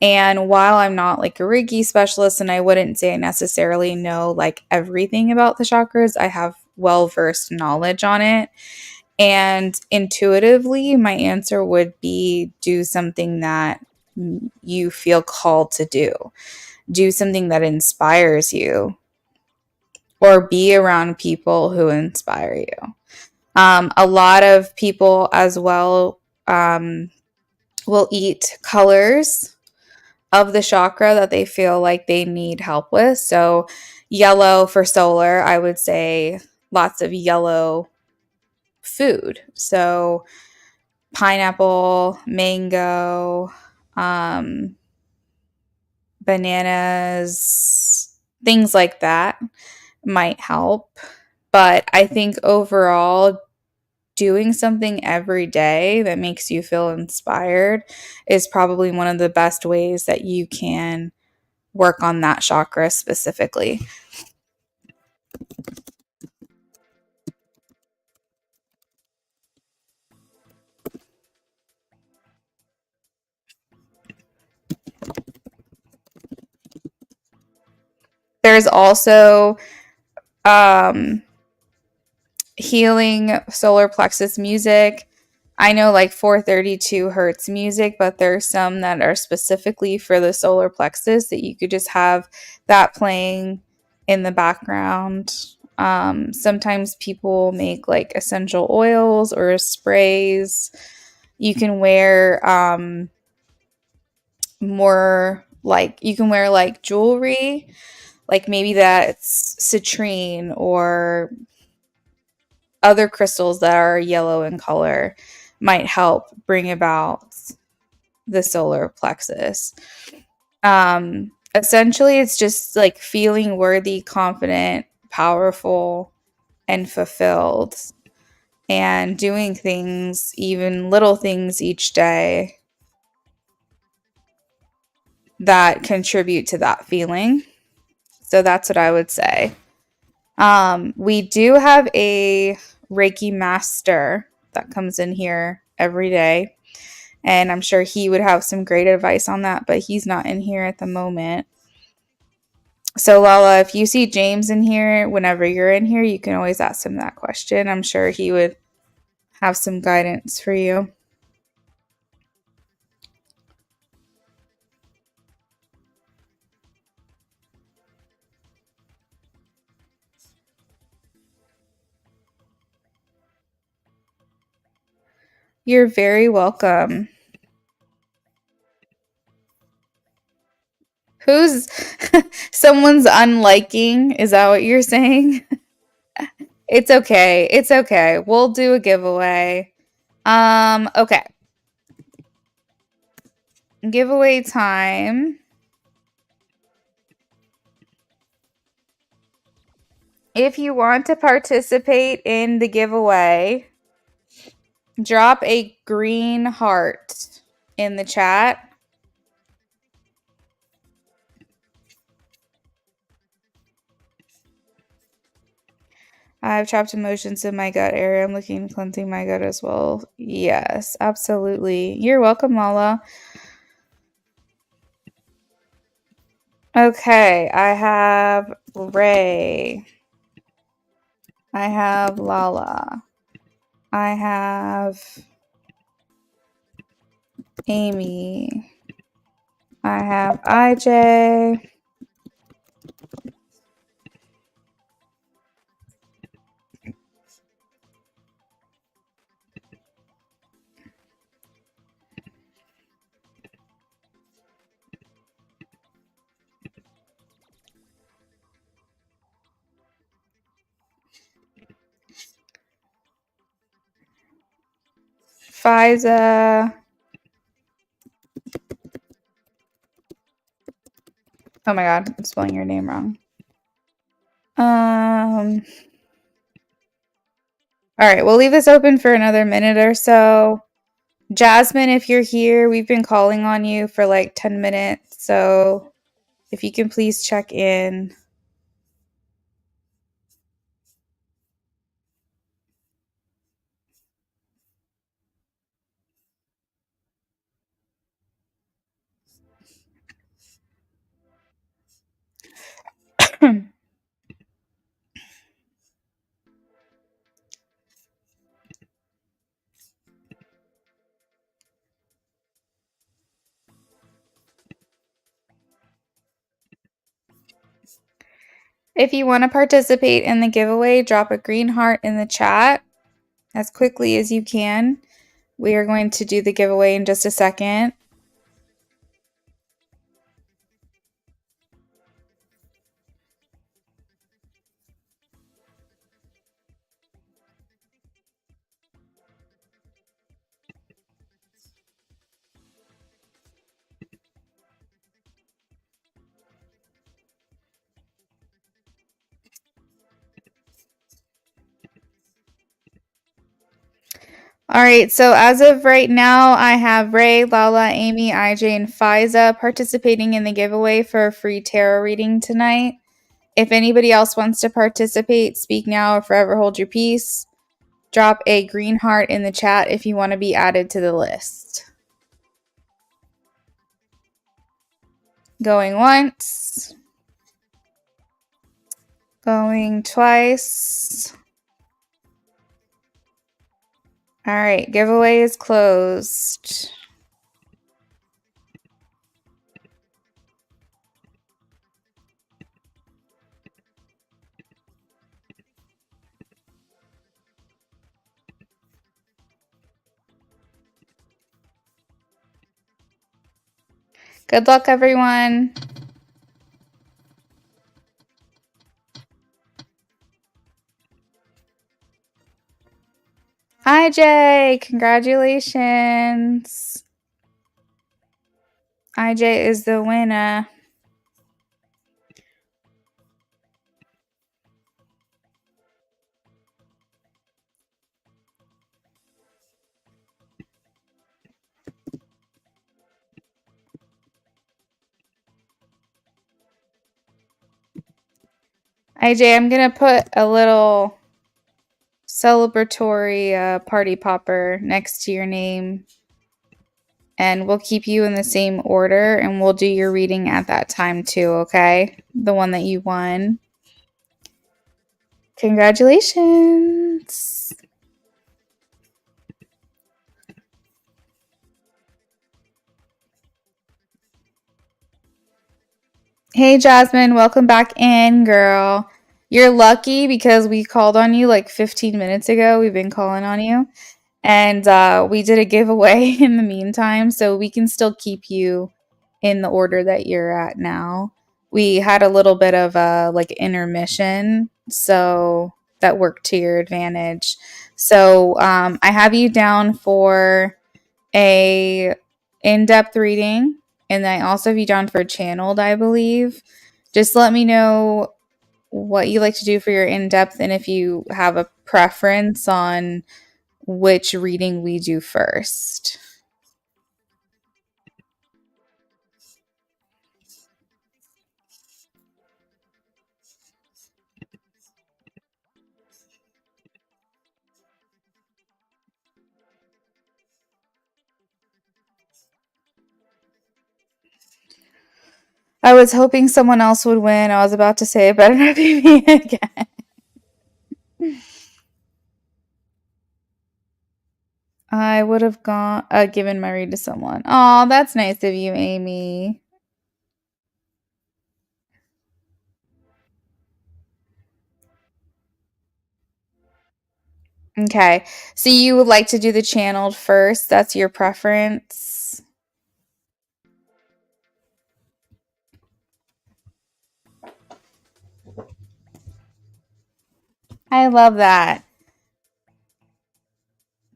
And while I'm not like a Reiki specialist and I wouldn't say I necessarily know like everything about the chakras, I have well-versed knowledge on it. And intuitively, my answer would be do something that you feel called to do. Do something that inspires you or be around people who inspire you. A lot of people as well will eat colors of the chakra that they feel like they need help with. So, yellow for solar, I would say lots of yellow food. So, pineapple, mango, um, bananas, things like that might help. But I think overall, doing something every day that makes you feel inspired is probably one of the best ways that you can work on that chakra specifically. There's also um, healing solar plexus music. I know like 432 hertz music, but there's some that are specifically for the solar plexus that you could just have that playing in the background. Sometimes people make like essential oils or sprays. You can wear more like you can wear like jewelry, like maybe that's citrine or other crystals that are yellow in color might help bring about the solar plexus. Essentially, it's just like feeling worthy, confident, powerful, and fulfilled, and doing things, even little things each day that contribute to that feeling. So that's what I would say. We do have a Reiki master that comes in here every day. And I'm sure he would have some great advice on that, but he's not in here at the moment. So, Lala, if you see James in here, whenever you're in here, you can always ask him that question. I'm sure he would have some guidance for you. You're very welcome. Who's someone's unliking? Is that what you're saying? It's okay. It's okay. We'll do a giveaway. Okay. Giveaway time. If you want to participate in the giveaway, drop a green heart in the chat. I have trapped emotions in my gut area. I'm looking at cleansing my gut as well. Yes, absolutely. You're welcome, Lala. Okay, I have Ray. I have Lala. I have Amy. I have IJ. Fiza. Oh my god, I'm spelling your name wrong. All right, we'll leave this open for another minute or so. Jasmine, if you're here, we've been calling on you for like 10 minutes. So if you can please check in. If you want to participate in the giveaway, drop a green heart in the chat as quickly as you can. We are going to do the giveaway in just a second. All right, so as of right now, I have Ray, Lala, Amy, IJ, and Fiza participating in the giveaway for a free tarot reading tonight. If anybody else wants to participate, speak now or forever hold your peace. Drop a green heart in the chat if you want to be added to the list. Going once. Going twice. All right, giveaway is closed. Good luck, everyone. Hi, Jay. Congratulations. IJ is the winner. IJ, I'm going to put a little celebratory party popper next to your name. And we'll keep you in the same order and we'll do your reading at that time too, okay? The one that you won. Congratulations. Hey, Jasmine, welcome back in, girl. You're lucky because we called on you like 15 minutes ago. We've been calling on you. And we did a giveaway in the meantime, so we can still keep you in the order that you're at now. We had a little bit of a like intermission, so that worked to your advantage. So I have you down for a in-depth reading, and I also have you down for channeled, I believe. Just let me know what you like to do for your in-depth and if you have a preference on which reading we do first. I was hoping someone else would win. I was about to say it better not be me again. I would have given my read to someone. Oh, that's nice of you, Amy. Okay, so you would like to do the channeled first? That's your preference? I love that.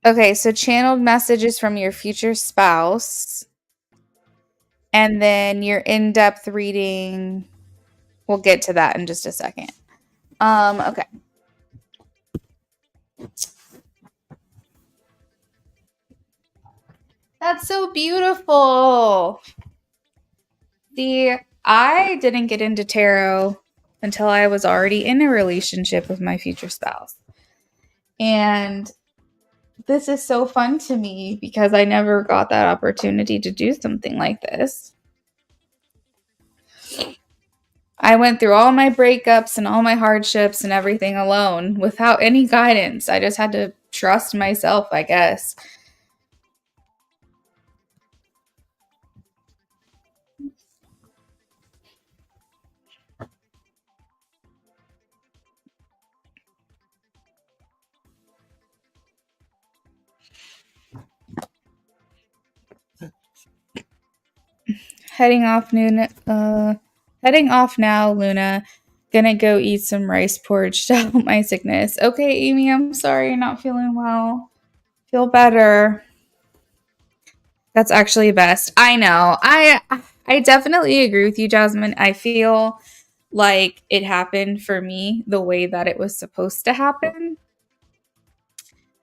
Okay, so channeled messages from your future spouse. And then your in-depth reading, we'll get to that in just a second. Okay. that's so beautiful. See, I didn't get into tarot until I was already in a relationship with my future spouse. And this is so fun to me because I never got that opportunity to do something like this. I went through all my breakups and all my hardships and everything alone without any guidance. I just had to trust myself, I guess. Heading off noon. Heading off now, Luna. Gonna go eat some rice porridge to help my sickness. Okay, Amy, I'm sorry you're not feeling well. Feel better. That's actually best. I know. I definitely agree with you, Jasmine. I feel like it happened for me the way that it was supposed to happen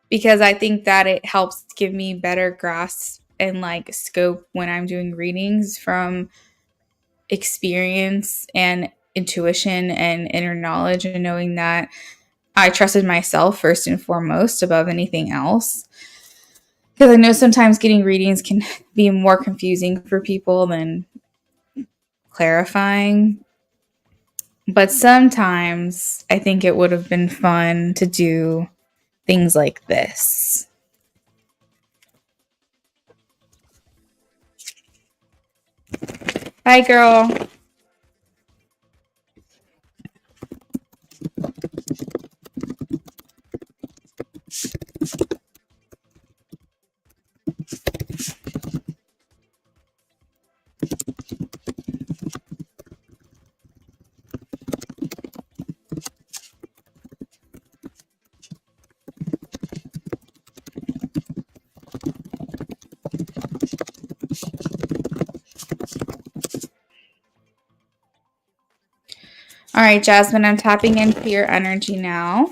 because I think that it helps give me better grasp and like scope when I'm doing readings from experience and intuition and inner knowledge and knowing that I trusted myself first and foremost above anything else. Because I know sometimes getting readings can be more confusing for people than clarifying. But sometimes I think it would have been fun to do things like this. Bye, girl. All right, Jasmine, I'm tapping into your energy now.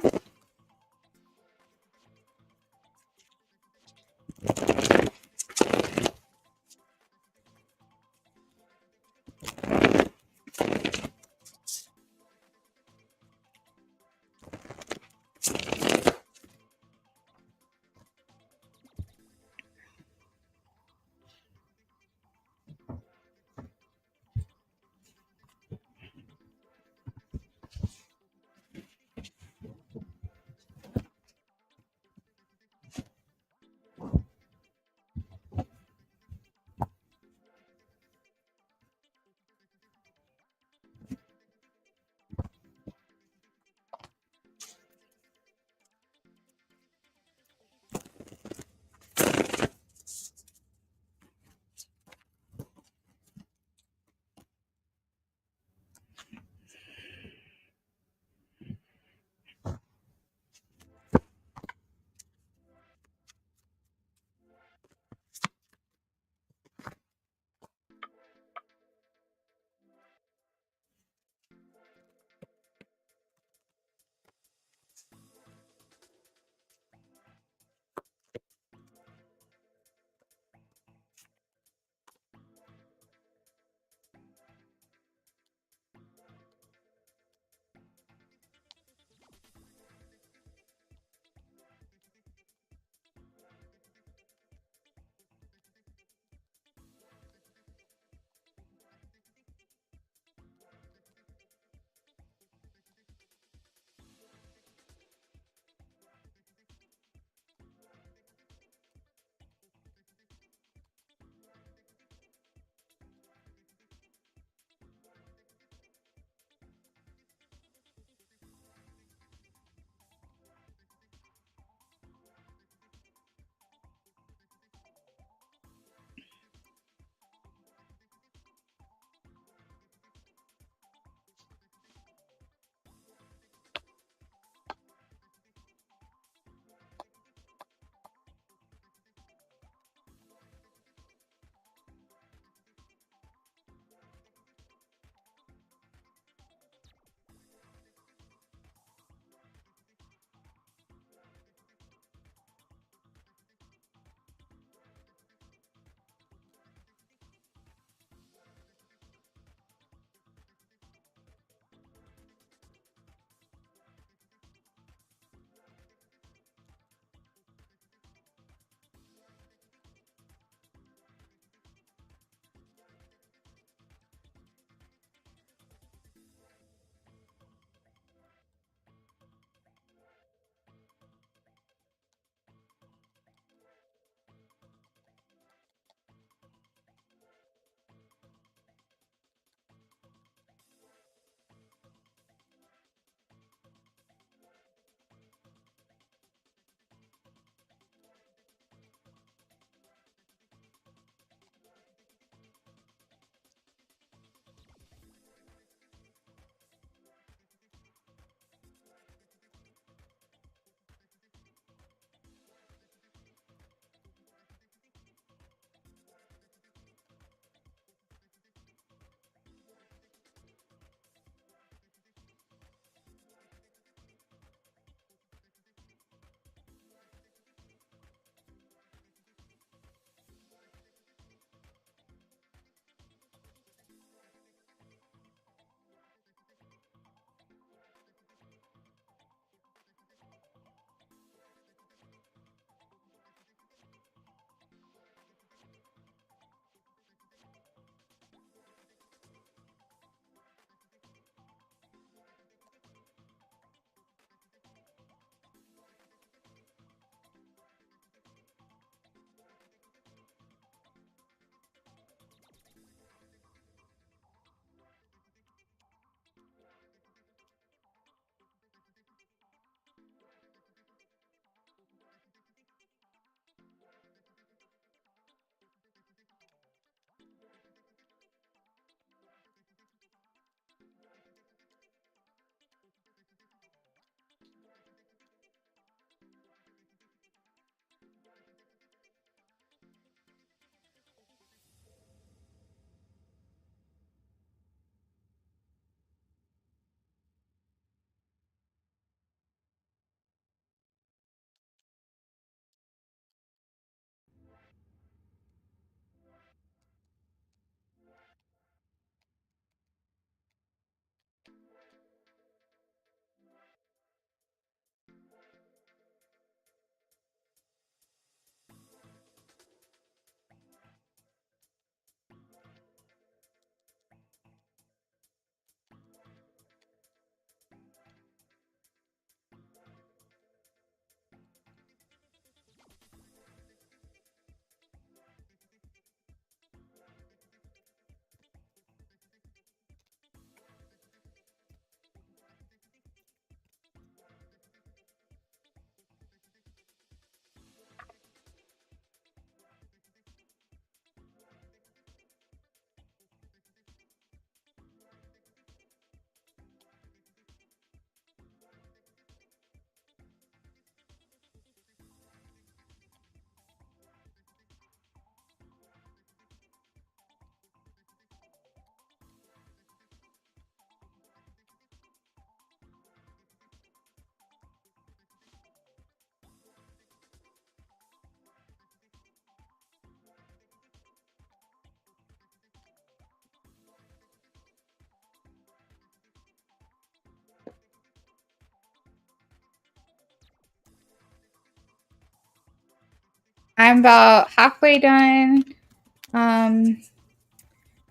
I'm about halfway done.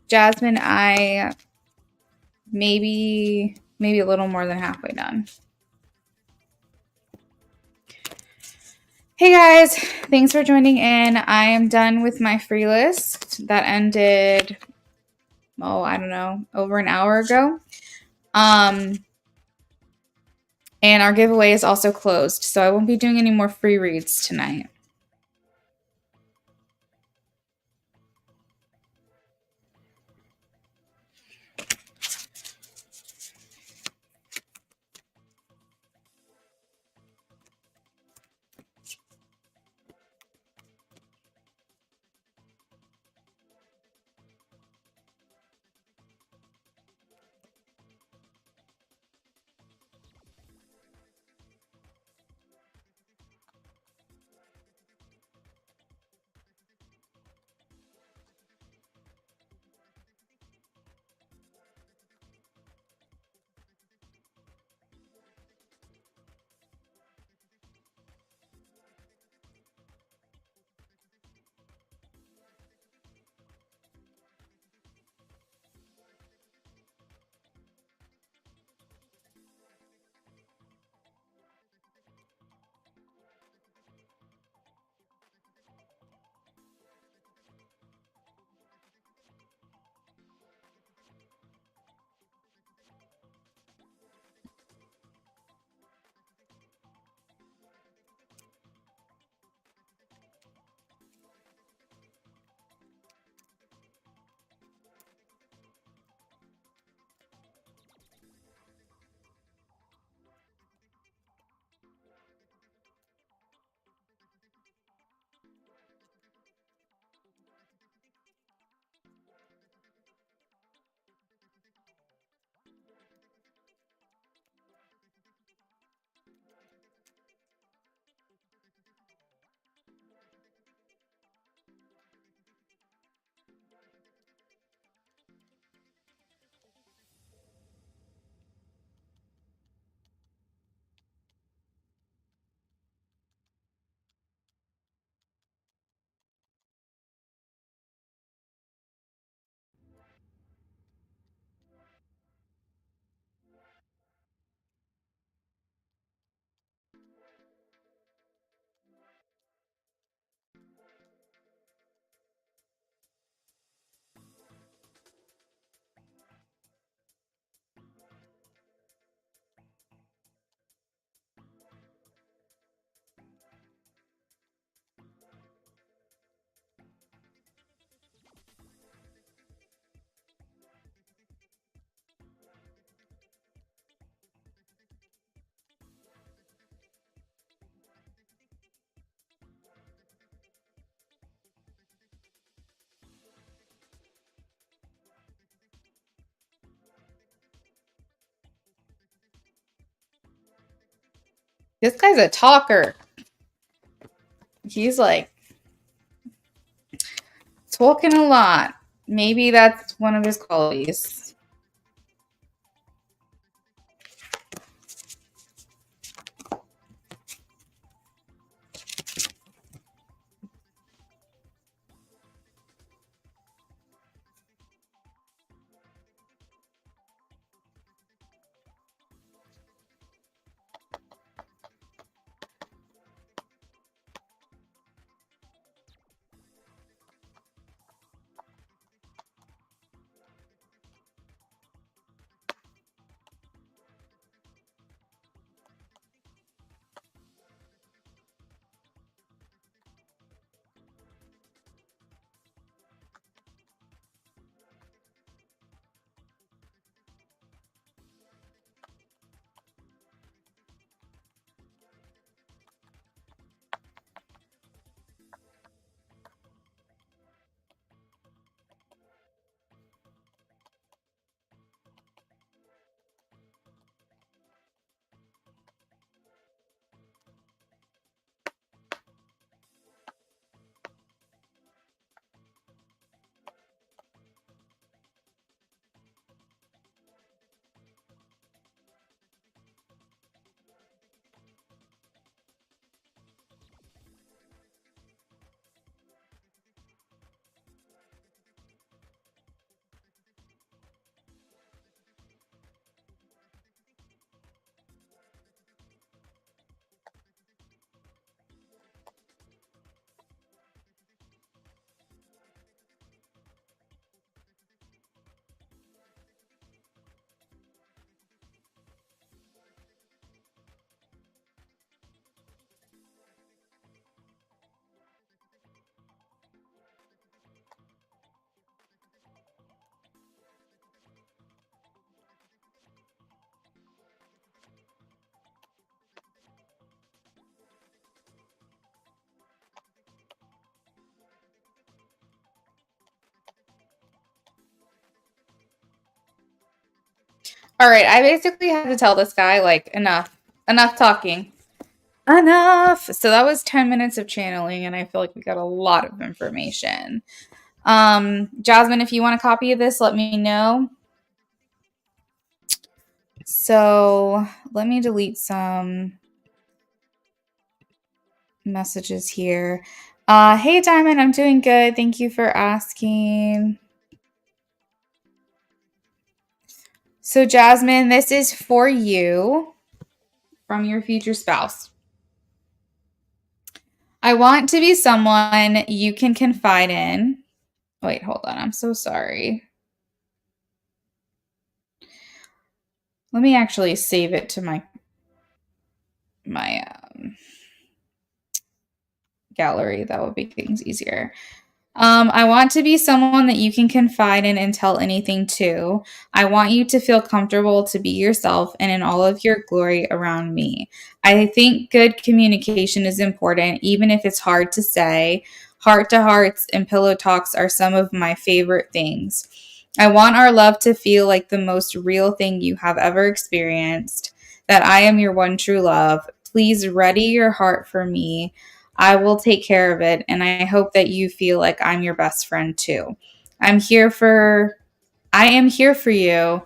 Jasmine, I maybe a little more than halfway done. Hey guys, thanks for joining in. I am done with my free list that ended, I don't know, over an hour ago. And our giveaway is also closed, so I won't be doing any more free reads tonight. This guy's a talker. He's like talking a lot. Maybe that's one of his qualities. All right, I basically had to tell this guy like enough talking. Enough. So that was 10 minutes of channeling and I feel like we got a lot of information. Jasmine, if you want a copy of this, let me know. So let me delete some messages here. Hey Diamond, I'm doing good. Thank you for asking. So Jasmine, this is for you from your future spouse. I want to be someone you can confide in. Wait, hold on. I'm so sorry. Let me actually save it to my gallery. That would make things easier. I want to be someone that you can confide in and tell anything to. I want you to feel comfortable to be yourself and in all of your glory around me. I think good communication is important, even if it's hard to say. Heart to hearts and pillow talks are some of my favorite things. I want our love to feel like the most real thing you have ever experienced, that I am your one true love. Please ready your heart for me. I will take care of it, and I hope that you feel like I'm your best friend too. I'm here for I am here for you.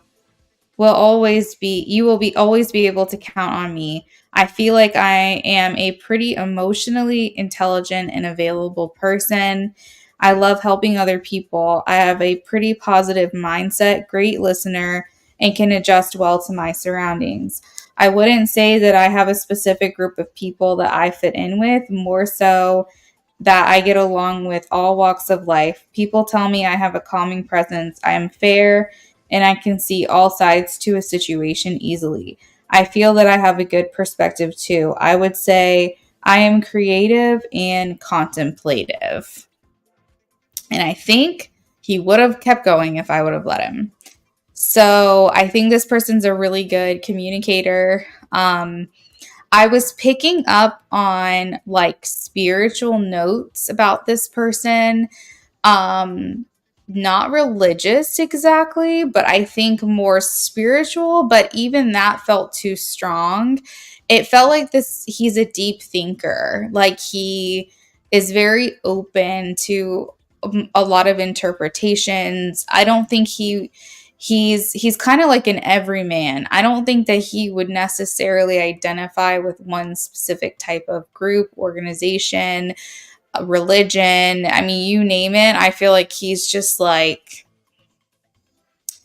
You will be always be able to count on me. I feel like I am a pretty emotionally intelligent and available person. I love helping other people. I have a pretty positive mindset, great listener, and can adjust well to my surroundings. I wouldn't say that I have a specific group of people that I fit in with, more so that I get along with all walks of life. People tell me I have a calming presence. I am fair and I can see all sides to a situation easily. I feel that I have a good perspective too. I would say I am creative and contemplative. And I think he would have kept going if I would have let him. So I think this person's a really good communicator. I was picking up on like spiritual notes about this person. Um, Not religious exactly, but I think more spiritual, but even that felt too strong. It felt like he's a deep thinker. Like he is very open to a lot of interpretations. I don't think he's kind of like an everyman. I don't think that he would necessarily identify with one specific type of group, organization, religion. I mean, you name it. I feel like he's just like,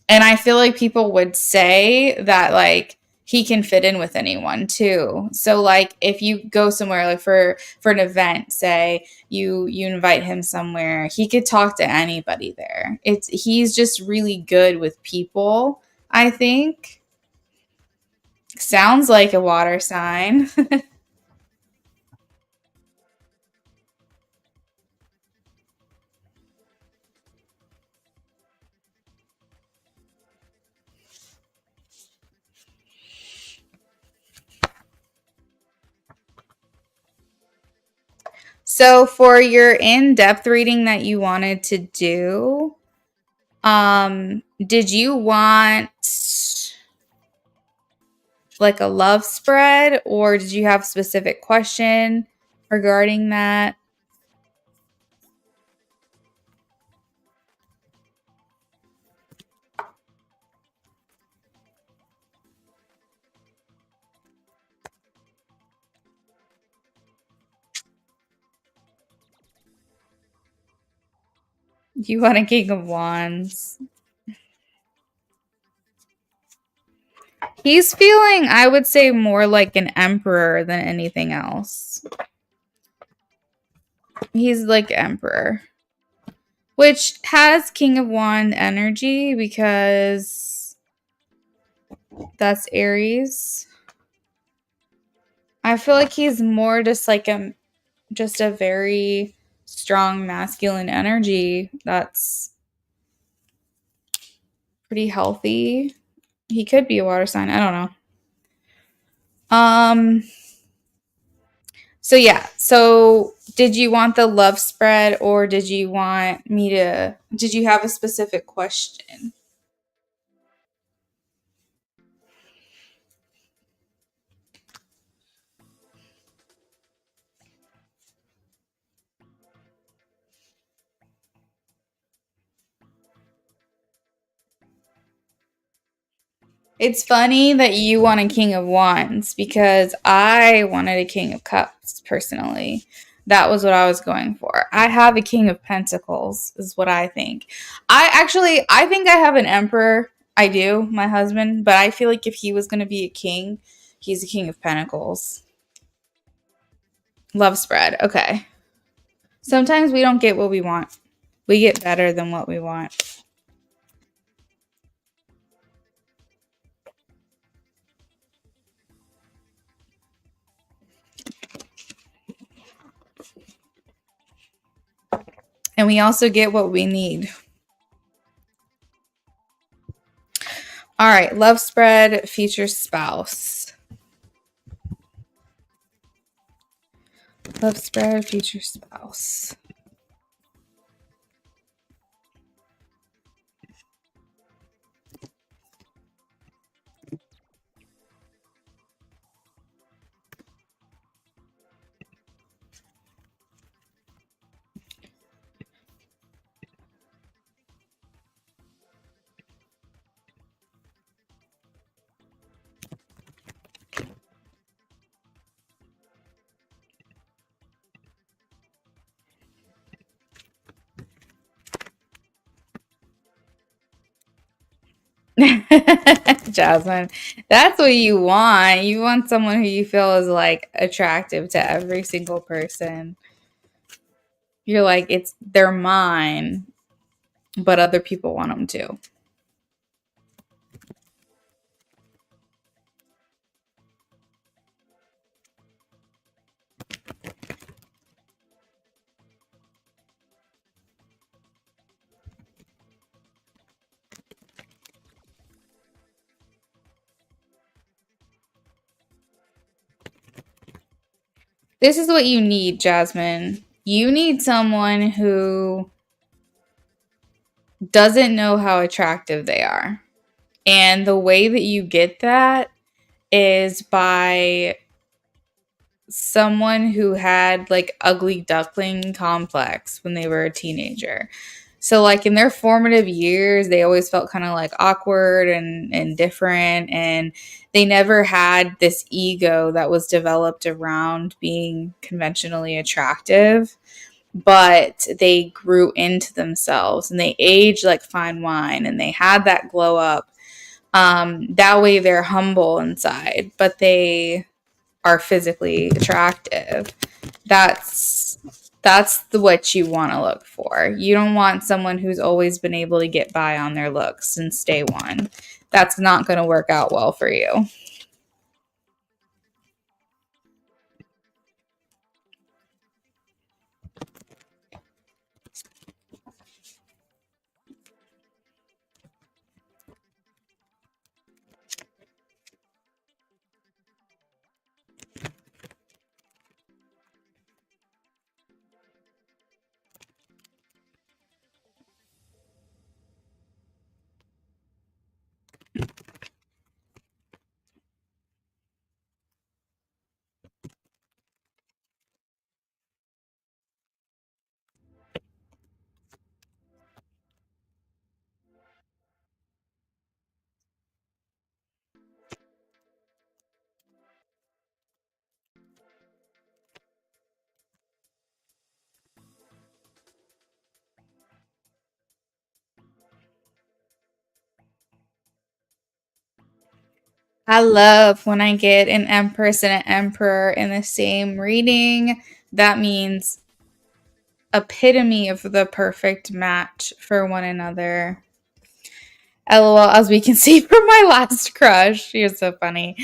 and I feel like people would say that like he can fit in with anyone too. So like if you go somewhere like for an event, say you invite him somewhere, he could talk to anybody there. He's just really good with people, I think. Sounds like a water sign. So for your in-depth reading that you wanted to do, did you want like a love spread or did you have a specific question regarding that? You want a King of Wands. He's feeling, I would say, more like an emperor than anything else. He's like emperor, which has King of Wand energy because that's Aries. I feel like he's more just a very strong masculine energy that's pretty healthy. He could be a water sign. I don't know. So yeah. So did you want the love spread or did you want me to did you have a specific question? It's funny that you want a King of Wands because I wanted a King of Cups personally. That was what I was going for. I have a King of Pentacles, is what I think. I think I have an Emperor. I do, my husband, but I feel like if he was going to be a king, he's a King of Pentacles. Love spread. Okay. Sometimes we don't get what we want. We get better than what we want. And we also get what we need. All right, love spread, future spouse. Love spread, future spouse. Jasmine, that's what you want. You want someone who you feel is like attractive to every single person. You're like, they're mine, but other people want them too. This is what you need, Jasmine. You need someone who doesn't know how attractive they are. And the way that you get that is by someone who had like ugly duckling complex when they were a teenager. So like in their formative years, they always felt kind of like awkward and different, and they never had this ego that was developed around being conventionally attractive, but they grew into themselves and they aged like fine wine and they had that glow up. That way they're humble inside, but they are physically attractive. That's what you want to look for. You don't want someone who's always been able to get by on their looks since day one. That's not going to work out well for you. I love when I get an Empress and an Emperor in the same reading. That means epitome of the perfect match for one another. LOL, as we can see from my last crush. She is so funny.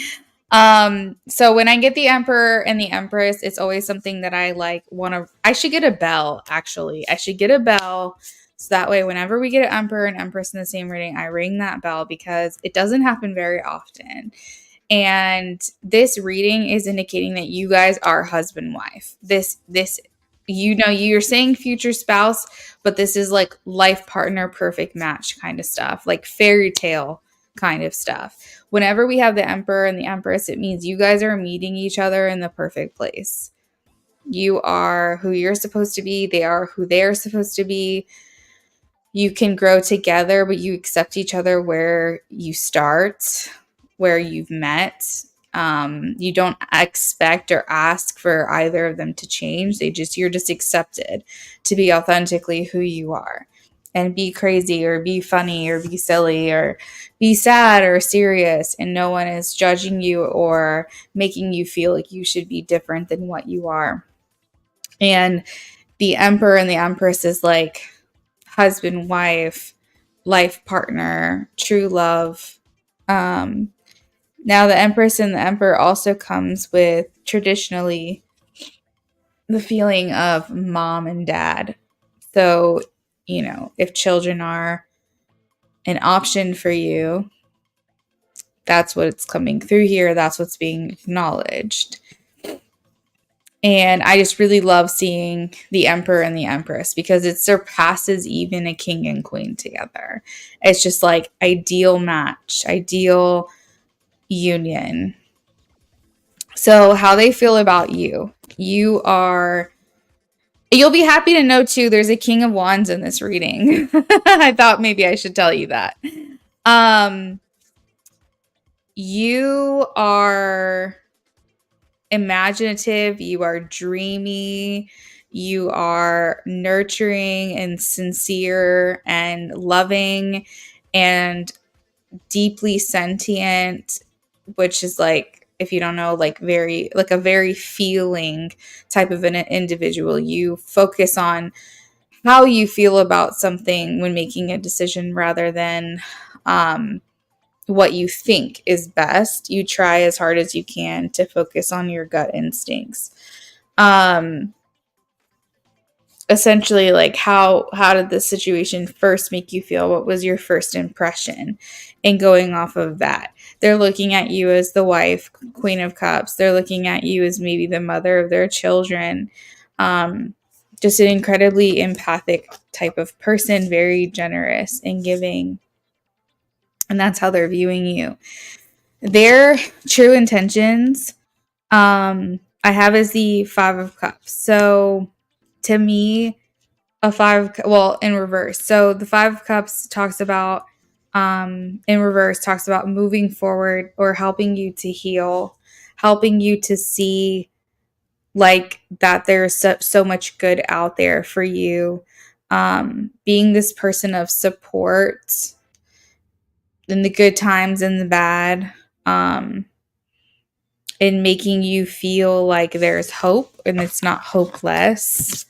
So when I get the Emperor and the Empress, it's always something that I like I should get a bell, actually. I should get a bell. So that way, whenever we get an Emperor and Empress in the same reading, I ring that bell because it doesn't happen very often. And this reading is indicating that you guys are husband wife. This you're saying future spouse, but this is like life partner perfect match kind of stuff, like fairy tale kind of stuff. Whenever we have the Emperor and the Empress, it means you guys are meeting each other in the perfect place. You are who you're supposed to be, they are who they're supposed to be. You can grow together, but you accept each other where you start. where you've met. You don't expect or ask for either of them to change. You're just accepted to be authentically who you are and be crazy or be funny or be silly or be sad or serious. And no one is judging you or making you feel like you should be different than what you are. And the Emperor and the Empress is like husband, wife, life partner, true love. Now, the Empress and the Emperor also comes with traditionally the feeling of mom and dad. So, if children are an option for you, that's what's coming through here. That's what's being acknowledged. And I just really love seeing the Emperor and the Empress because it surpasses even a king and queen together. It's just like ideal match, ideal union. So how they feel about you. You'll be happy to know too, there's a King of Wands in this reading. I thought maybe I should tell you that. You are imaginative, you are dreamy, you are nurturing and sincere and loving and deeply sentient, which is like, if you don't know, like a very feeling type of an individual. You focus on how you feel about something when making a decision rather than what you think is best. You try as hard as you can to focus on your gut instincts. Essentially, like how did the situation first make you feel? What was your first impression? And going off of that, they're looking at you as the wife, Queen of Cups. They're looking at you as maybe the mother of their children. Just an incredibly empathic type of person, very generous and giving. And that's how they're viewing you. Their true intentions, I have as the Five of Cups. So to me, in reverse. So the Five of Cups talks about, in reverse, talks about moving forward or helping you to heal, helping you to see like that there's so much good out there for you. Being this person of support in the good times and the bad, and making you feel like there's hope and it's not hopeless.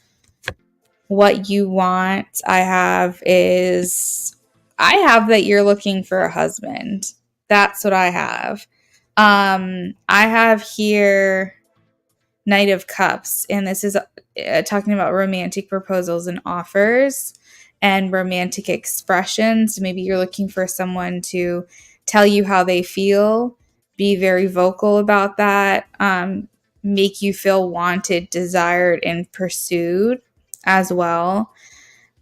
What you want, I have that you're looking for a husband. That's what I have. I have here Knight of Cups, and this is talking about romantic proposals and offers and romantic expressions. Maybe you're looking for someone to tell you how they feel, be very vocal about that, make you feel wanted, desired, and pursued as well.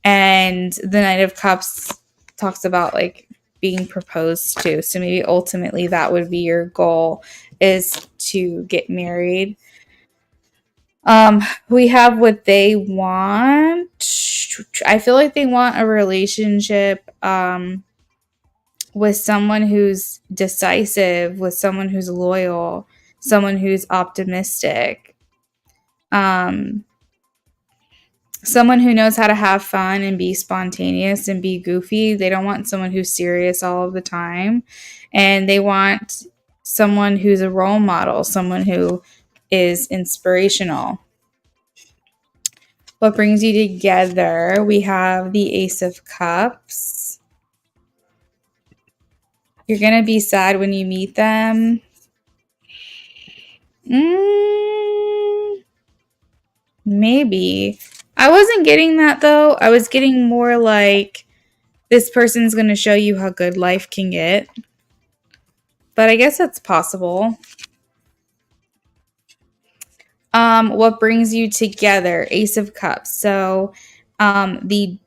And the Knight of Cups talks about like being proposed to. So maybe ultimately that would be your goal, is to get married. We have what they want. I feel like they want a relationship with someone who's decisive, with someone who's loyal, someone who's optimistic. Someone who knows how to have fun and be spontaneous and be goofy. They don't want someone who's serious all of the time. And they want someone who's a role model, someone who is inspirational. What brings you together? We have the Ace of Cups. You're going to be sad when you meet them. Maybe. I wasn't getting that though. I was getting more like this person's going to show you how good life can get. But I guess that's possible. What brings you together? Ace of Cups. So, the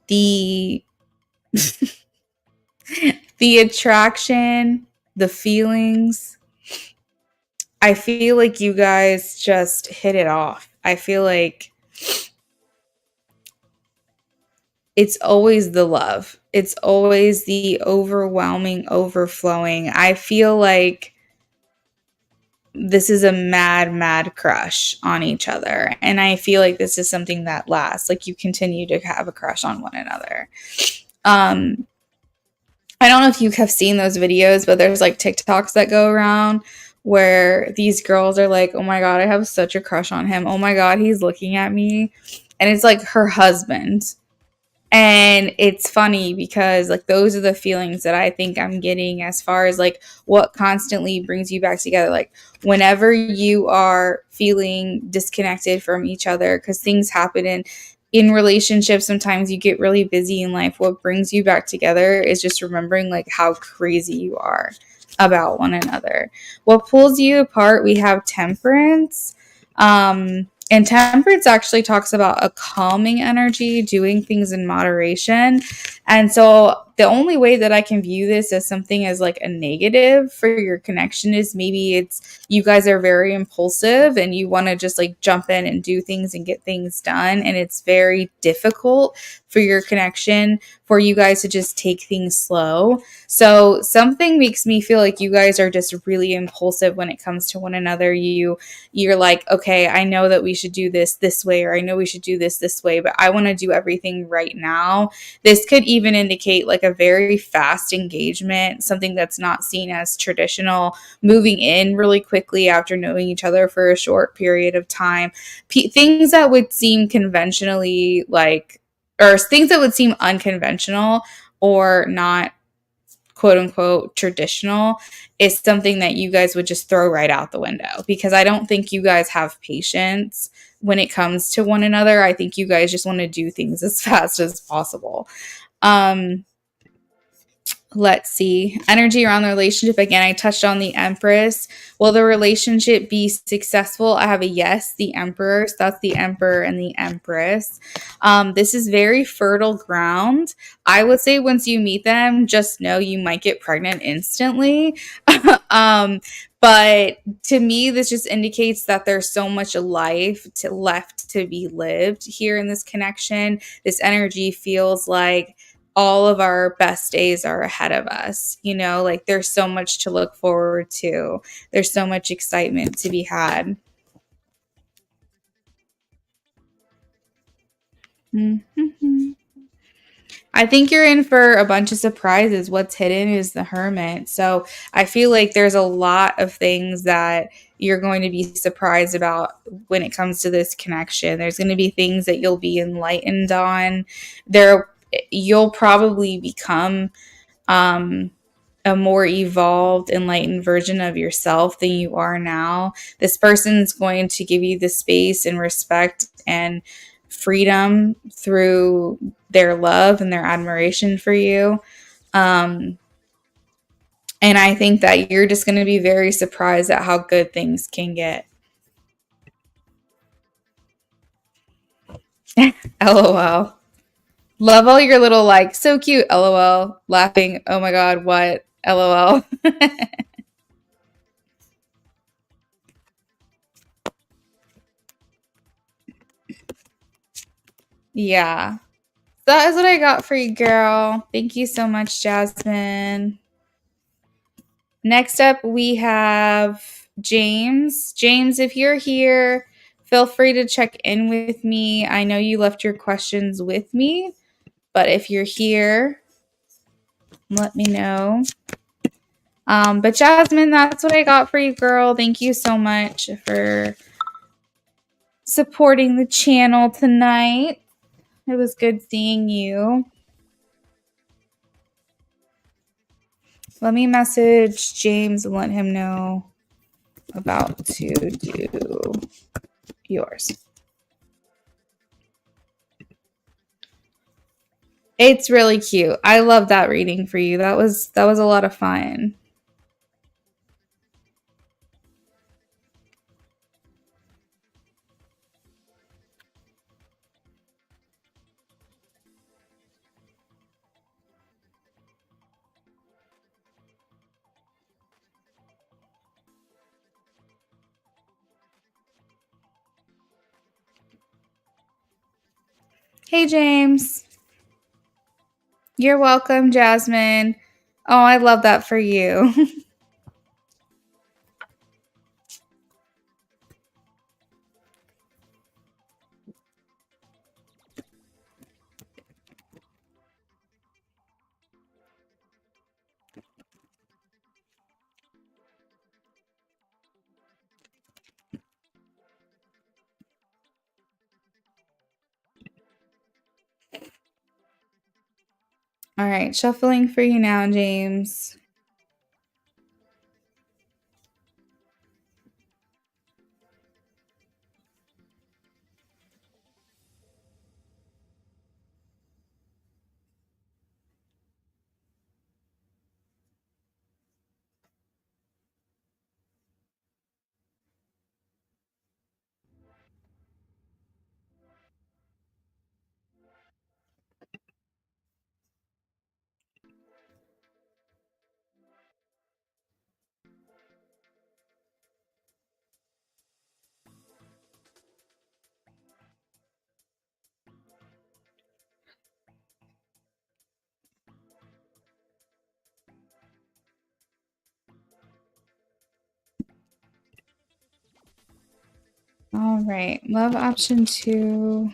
the attraction, the feelings. I feel like you guys just hit it off. I feel like it's always the love. It's always the overwhelming, overflowing. I feel like this is a mad, mad crush on each other. And I feel like this is something that lasts. Like you continue to have a crush on one another. Um, I don't know if you have seen those videos, but there's like TikToks that go around where these girls are like, oh my God, I have such a crush on him. Oh my God, he's looking at me. And it's like her husband. And it's funny because like those are the feelings that I think I'm getting as far as like what constantly brings you back together. Like whenever you are feeling disconnected from each other because things happen in relationships, sometimes you get really busy in life. What brings you back together is just remembering like how crazy you are about one another. What pulls you apart, we have temperance. And temperance actually talks about a calming energy, doing things in moderation. And so the only way that I can view this as something as like a negative for your connection is maybe it's you guys are very impulsive and you want to just like jump in and do things and get things done. And it's very difficult for your connection for you guys to just take things slow. So something makes me feel like you guys are just really impulsive when it comes to one another. You're like, okay, I know that we should do this way, or I know we should do this way, but I want to do everything right now. This could even indicate like a very fast engagement, something that's not seen as traditional, moving in really quickly after knowing each other for a short period of time. Things that would seem conventionally like, or things that would seem unconventional or not quote unquote traditional is something that you guys would just throw right out the window because I don't think you guys have patience when it comes to one another. I think you guys just want to do things as fast as possible. Um, let's see. Energy around the relationship. Again, I touched on the Empress. Will the relationship be successful? I have a yes, the Emperor. So that's the Emperor and the Empress. This is very fertile ground. I would say once you meet them, just know you might get pregnant instantly. um, but to me, this just indicates that there's so much life left to be lived here in this connection. This energy feels like all of our best days are ahead of us. You know, like there's so much to look forward to. There's so much excitement to be had. Mm-hmm. I think you're in for a bunch of surprises. What's hidden is the Hermit. So I feel like there's a lot of things that you're going to be surprised about when it comes to this connection. There's going to be things that you'll be enlightened on. There, you'll probably become um, a more evolved, enlightened version of yourself than you are now. This person's going to give you the space and respect and freedom through their love and their admiration for you. Um, and I think that you're just going to be very surprised at how good things can get. LOL. Love all your little like, so cute, LOL, laughing, oh my God, what, LOL. Yeah. That is what I got for you, girl. Thank you so much, Jasmine. Next up, we have James. James, if you're here, feel free to check in with me. I know you left your questions with me, but if you're here, let me know. But Jasmine, that's what I got for you, girl. Thank you so much for supporting the channel tonight. It was good seeing you. Let me message James and let him know about to do yours. It's really cute. I love that reading for you. That was a lot of fun. Hey James. You're welcome, Jasmine. Oh, I love that for you. All right, shuffling for you now, James. All right, love option 2.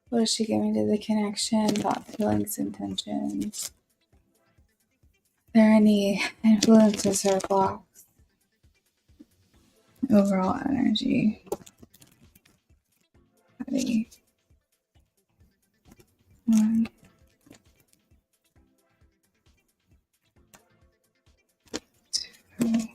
What does she give me to the connection? Thought, feelings, intentions. Are there any influences or blocks? Overall energy. Body. 1, 2.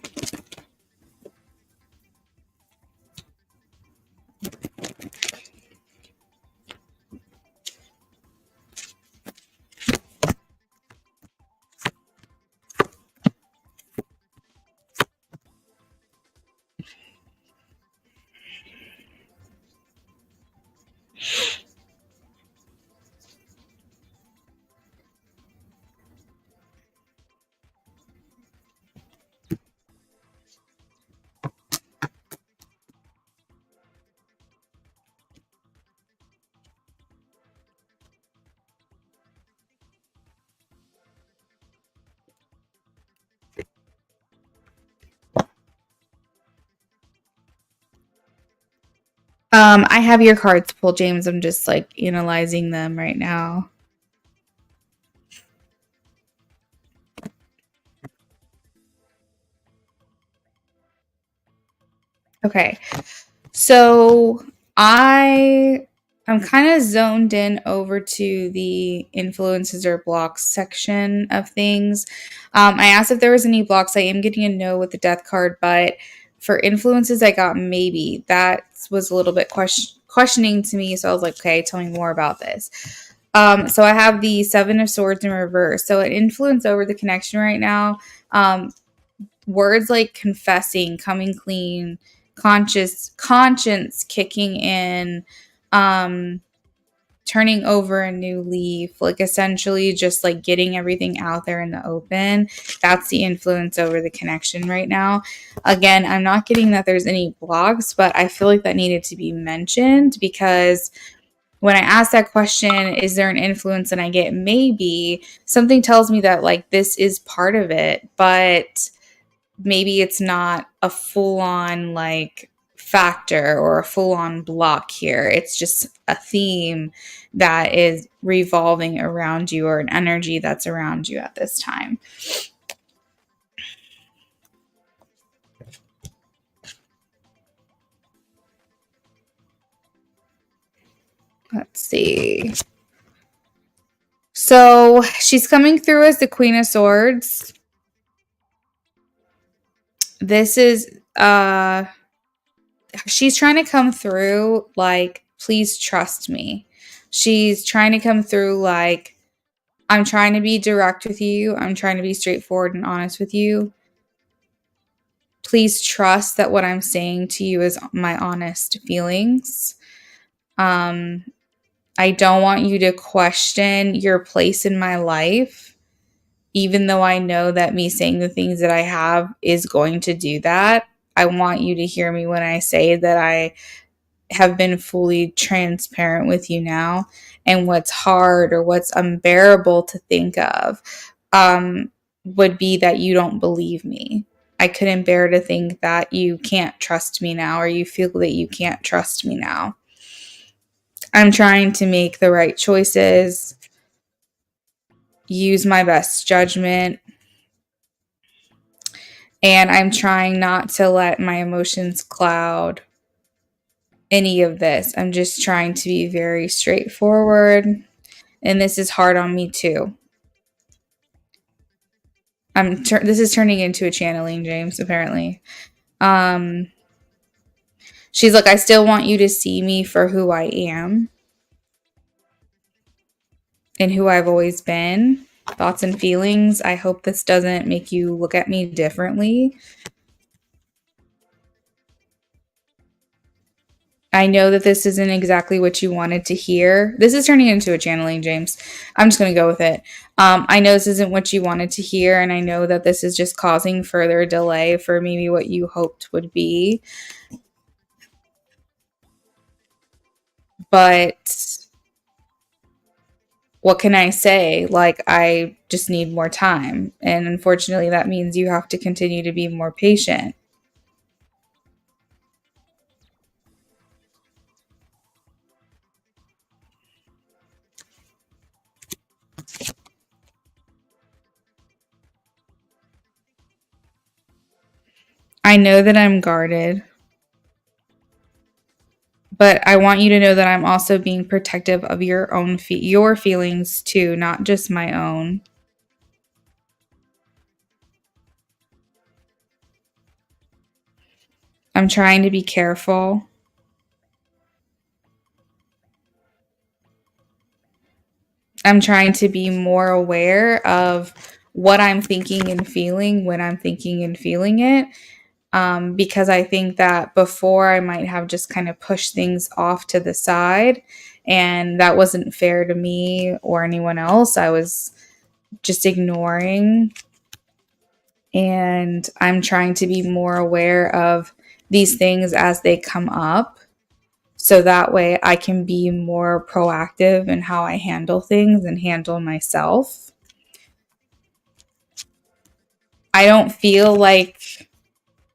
I have your cards pulled, James. I'm just like analyzing them right now. Okay. So I'm kind of zoned in over to the influences or blocks section of things. I asked if there was any blocks. I am getting a no with the death card, but for influences, I got maybe. That was a little bit questioning to me. So I was like, okay, tell me more about this. So I have the Seven of Swords in reverse. So an influence over the connection right now. Words like confessing, coming clean, conscience kicking in, um turning over a new leaf, like essentially just like getting everything out there in the open. That's the influence over the connection right now. Again, I'm not getting that there's any blocks, but I feel like that needed to be mentioned because when I ask that question, is there an influence, and I get maybe, something tells me that like this is part of it, but maybe it's not a full on like factor or a full on block here. It's just a theme that is revolving around you, or an energy that's around you at this time. Let's see. So she's coming through as the Queen of Swords. This is she's trying to come through like, please trust me. She's trying to come through like, I'm trying to be direct with you. I'm trying to be straightforward and honest with you. Please trust that what I'm saying to you is my honest feelings. I don't want you to question your place in my life, even though I know that me saying the things that I have is going to do that. I want you to hear me when I say that have been fully transparent with you now. And what's hard or what's unbearable to think of would be that you don't believe me. I couldn't bear to think that you can't trust me now, or you feel that you can't trust me now. I'm trying to make the right choices, use my best judgment, and I'm trying not to let my emotions cloud any of this. I'm just trying to be very straightforward, and this is hard on me too. This is turning into a channeling, James, apparently. Um she's like, I still want you to see me for who I am and who I've always been. Thoughts and feelings. I hope this doesn't make you look at me differently. I know that this isn't exactly what you wanted to hear. This is turning into a channeling, James. I'm just going to go with it. I know this isn't what you wanted to hear, and I know that this is just causing further delay for maybe what you hoped would be. But what can I say? Like, I just need more time. And unfortunately, that means you have to continue to be more patient. I know that I'm guarded, but I want you to know that I'm also being protective of your own your feelings too, not just my own. I'm trying to be careful. I'm trying to be more aware of what I'm thinking and feeling when I'm thinking and feeling it. Because I think that before I might have just kind of pushed things off to the side, and that wasn't fair to me or anyone else. I was just ignoring, and I'm trying to be more aware of these things as they come up, so that way I can be more proactive in how I handle things and handle myself. I don't feel like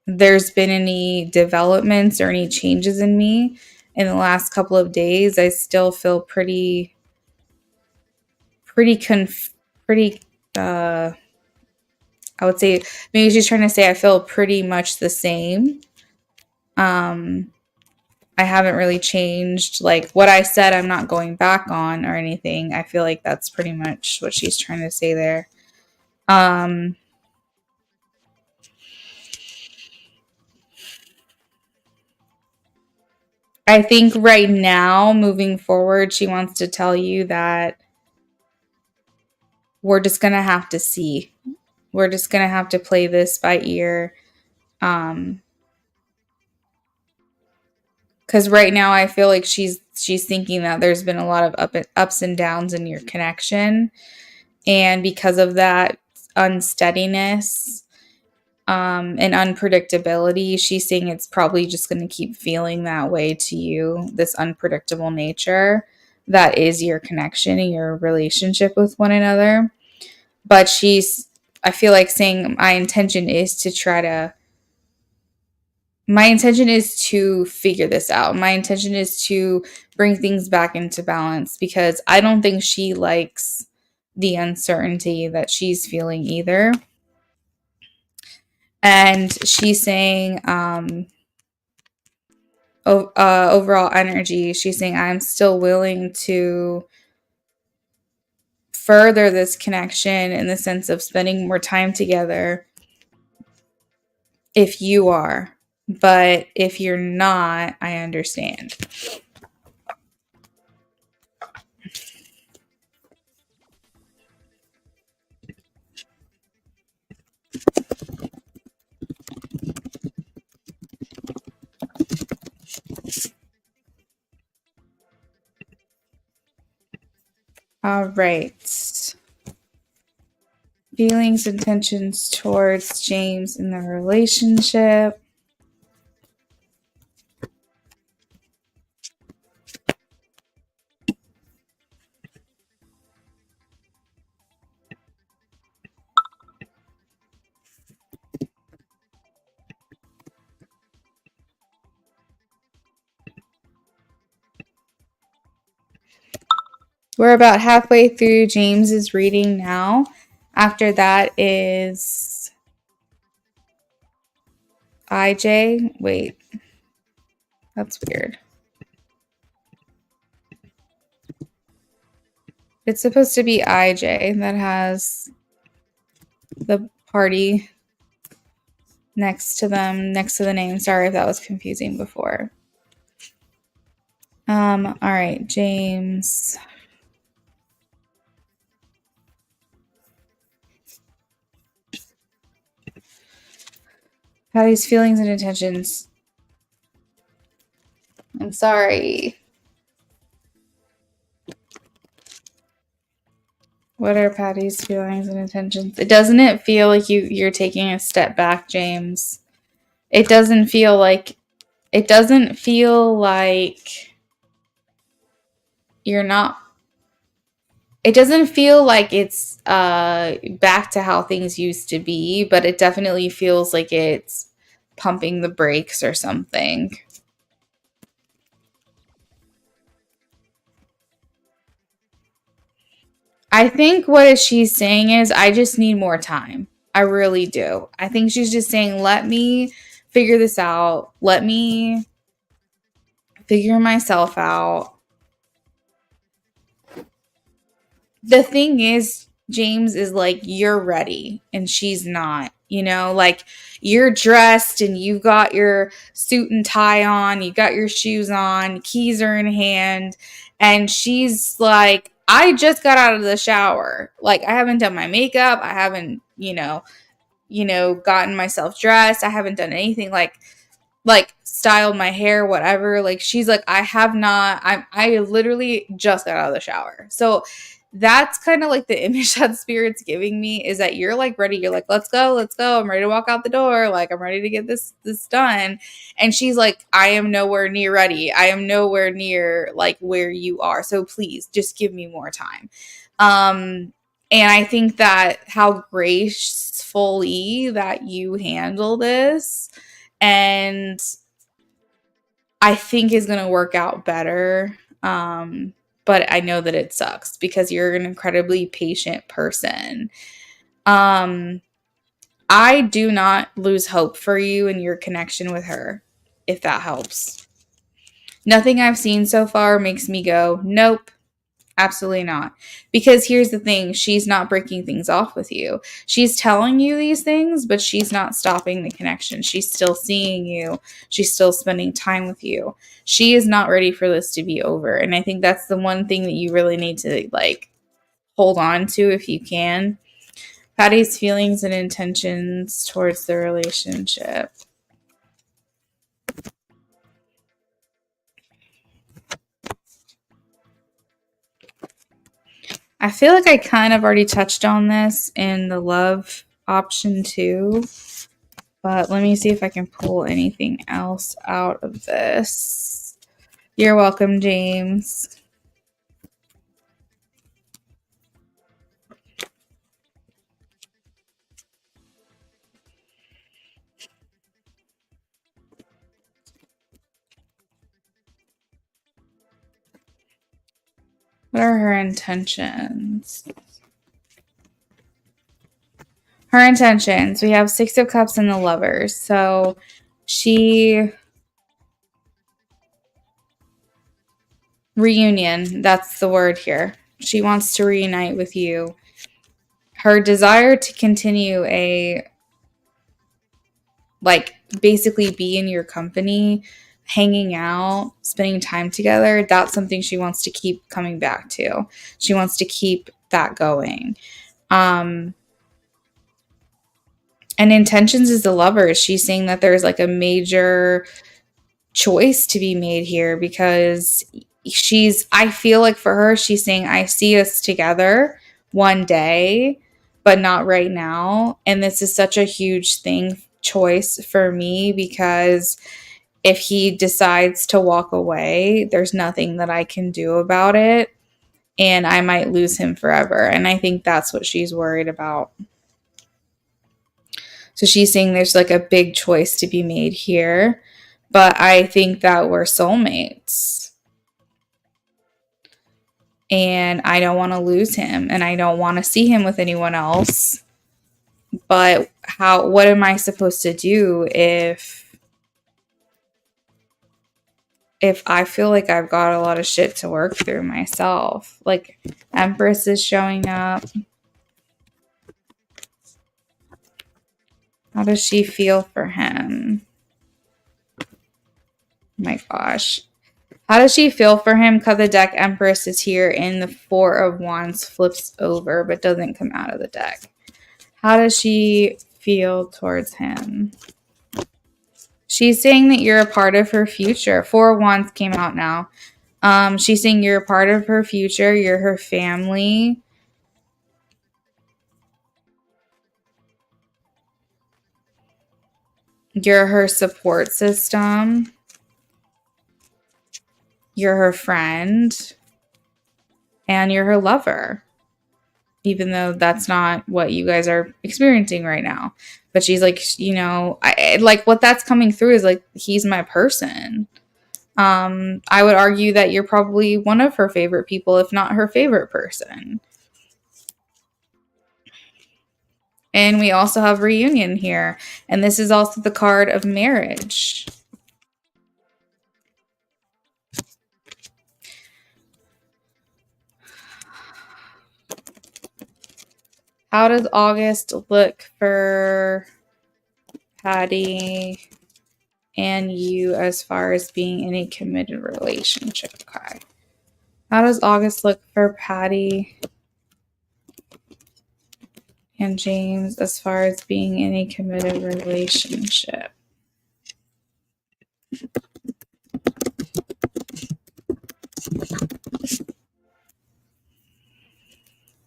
there's been any developments or any changes in me in the last couple of days. I still feel pretty pretty I would say, maybe she's trying to say I feel pretty much the same. um I haven't really changed. Like, what I said, I'm not going back on or anything. I feel like that's pretty much what she's trying to say there. um I think right now, moving forward, she wants to tell you that we're just gonna have to see. We're just gonna have to play this by ear. Um, because right now I feel like she's thinking that there's been a lot of ups and downs in your connection, and because of that unsteadiness and unpredictability, she's saying it's probably just going to keep feeling that way to you. This unpredictable nature that is your connection and your relationship with one another. But I feel like saying my intention is to figure this out. My intention is to bring things back into balance, because I don't think she likes the uncertainty that she's feeling either. And she's saying, overall energy, she's saying, I'm still willing to further this connection in the sense of spending more time together if you are. But if you're not, I understand. All right. Feelings, intentions towards James in the relationship. We're about halfway through James's reading now. After that is IJ. Wait, that's weird. It's supposed to be IJ that has the party next to them, next to the name. Sorry if that was confusing before. All right, James. Patty's feelings and intentions. I'm sorry. What are Patty's feelings and intentions? Doesn't it feel like you're taking a step back, James? It doesn't feel like you're not. It doesn't feel like it's back to how things used to be, but it definitely feels like it's pumping the brakes or something. I think what she's saying is, I just need more time. I really do. I think she's just saying, let me figure this out. Let me figure myself out. The thing is, James is like, you're ready and she's not, like you're dressed and you've got your suit and tie on, you got your shoes on, keys are in hand, and she's like, I just got out of the shower. Like, I haven't done my makeup. I haven't, gotten myself dressed. I haven't done anything like styled my hair, whatever. Like, she's like, I literally just got out of the shower. So that's kind of like the image that Spirit's giving me, is that you're like ready. You're like, let's go. I'm ready to walk out the door. Like, I'm ready to get this done. And she's like, I am nowhere near ready. I am nowhere near like where you are. So please just give me more time. And I think that how gracefully that you handle this, and I think is going to work out better. But I know that it sucks because you're an incredibly patient person. I do not lose hope for you and your connection with her, if that helps. Nothing I've seen so far makes me go, nope. Absolutely not. Because here's the thing, she's not breaking things off with you. She's telling you these things, but she's not stopping the connection. She's still seeing you. She's still spending time with you. She is not ready for this to be over. And I think that's the one thing that you really need to like hold on to if you can. Patty's feelings and intentions towards the relationship. I feel like I kind of already touched on this in the love option too, but let me see if I can pull anything else out of this. You're welcome, James. What are her intentions? Her intentions. We have Six of Cups and the Lovers. So reunion, that's the word here. She wants to reunite with you. Her desire to continue basically be in your company, hanging out, spending time together, that's something she wants to keep coming back to. She wants to keep that going. And intentions is the Lovers. She's saying that there's like a major choice to be made here, because I feel like for her, she's saying, I see us together one day, but not right now. And this is such a huge choice for me, because if he decides to walk away, there's nothing that I can do about it, and I might lose him forever. And I think that's what she's worried about. So she's saying there's like a big choice to be made here, but I think that we're soulmates. and I don't want to lose him, and I don't want to see him with anyone else. But what am I supposed to do if I feel like I've got a lot of shit to work through myself? Like, Empress is showing up. How does she feel for him? Oh my gosh. How does she feel for him? Cut the deck. Empress is here, and the Four of Wands flips over but doesn't come out of the deck. How does she feel towards him? She's saying that you're a part of her future. Four of Wands came out now. She's saying you're a part of her future. You're her family. You're her support system. You're her friend. And you're her lover. Even though that's not what you guys are experiencing right now. But she's like, like what that's coming through is like, he's my person. I would argue that you're probably one of her favorite people, if not her favorite person. And we also have reunion here. And this is also the card of marriage. How does August look for Patty and you as far as being in a committed relationship? Okay. How does August look for Patty and James as far as being in a committed relationship?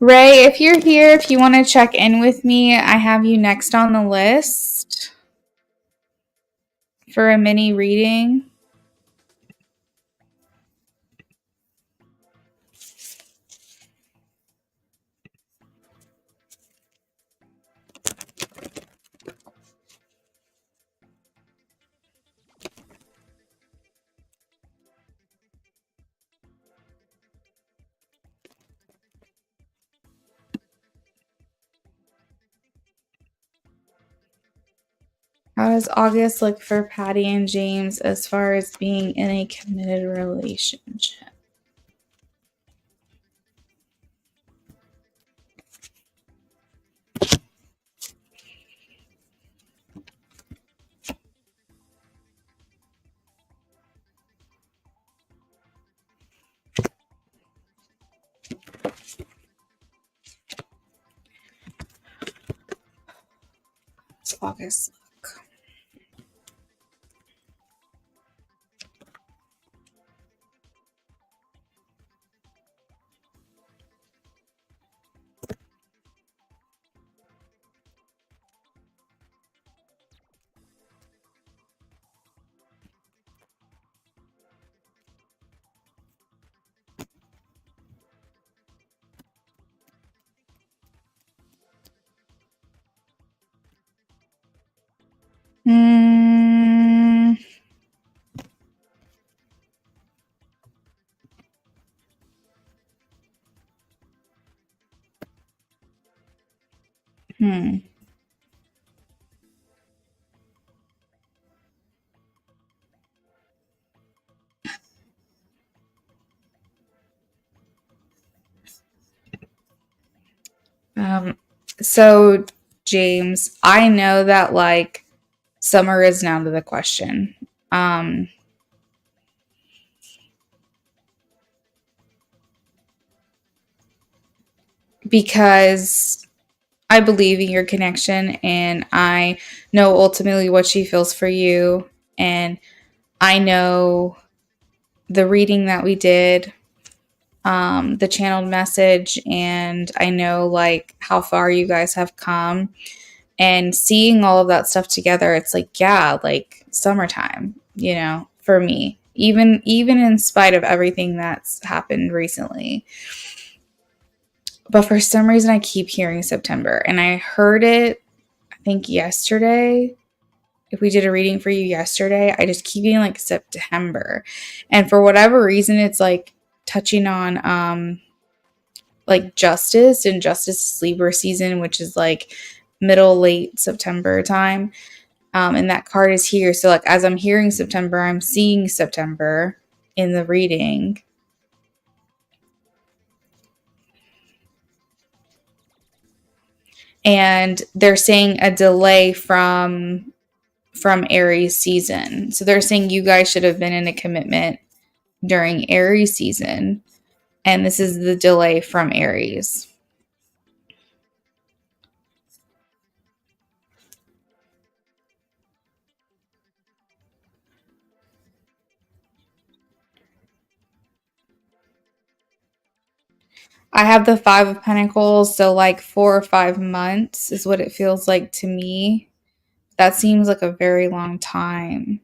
Ray, if you're here, if you want to check in with me, I have you next on the list for a mini reading. How does August look for Patty and James as far as being in a committed relationship? It's August. Hmm. So James, I know that like summer is now to the question. Because I believe in your connection and I know ultimately what she feels for you. And I know the reading that we did, the channeled message, and I know like how far you guys have come. And seeing all of that stuff together, it's like, yeah, like summertime, for me. Even in spite of everything that's happened recently. But for some reason, I keep hearing September. And I heard it, I think, yesterday. If we did a reading for you yesterday, I just keep being like September. And for whatever reason, it's like touching on like Justice, and Justice is Libra season, which is like middle, late September time. And that card is here. So, like, as I'm hearing September, I'm seeing September in the reading. And they're saying a delay from Aries season. So they're saying you guys should have been in a commitment during Aries season. And this is the delay from Aries. I have the 5 of Pentacles, so like 4 or 5 months is what it feels like to me. That seems like a very long time.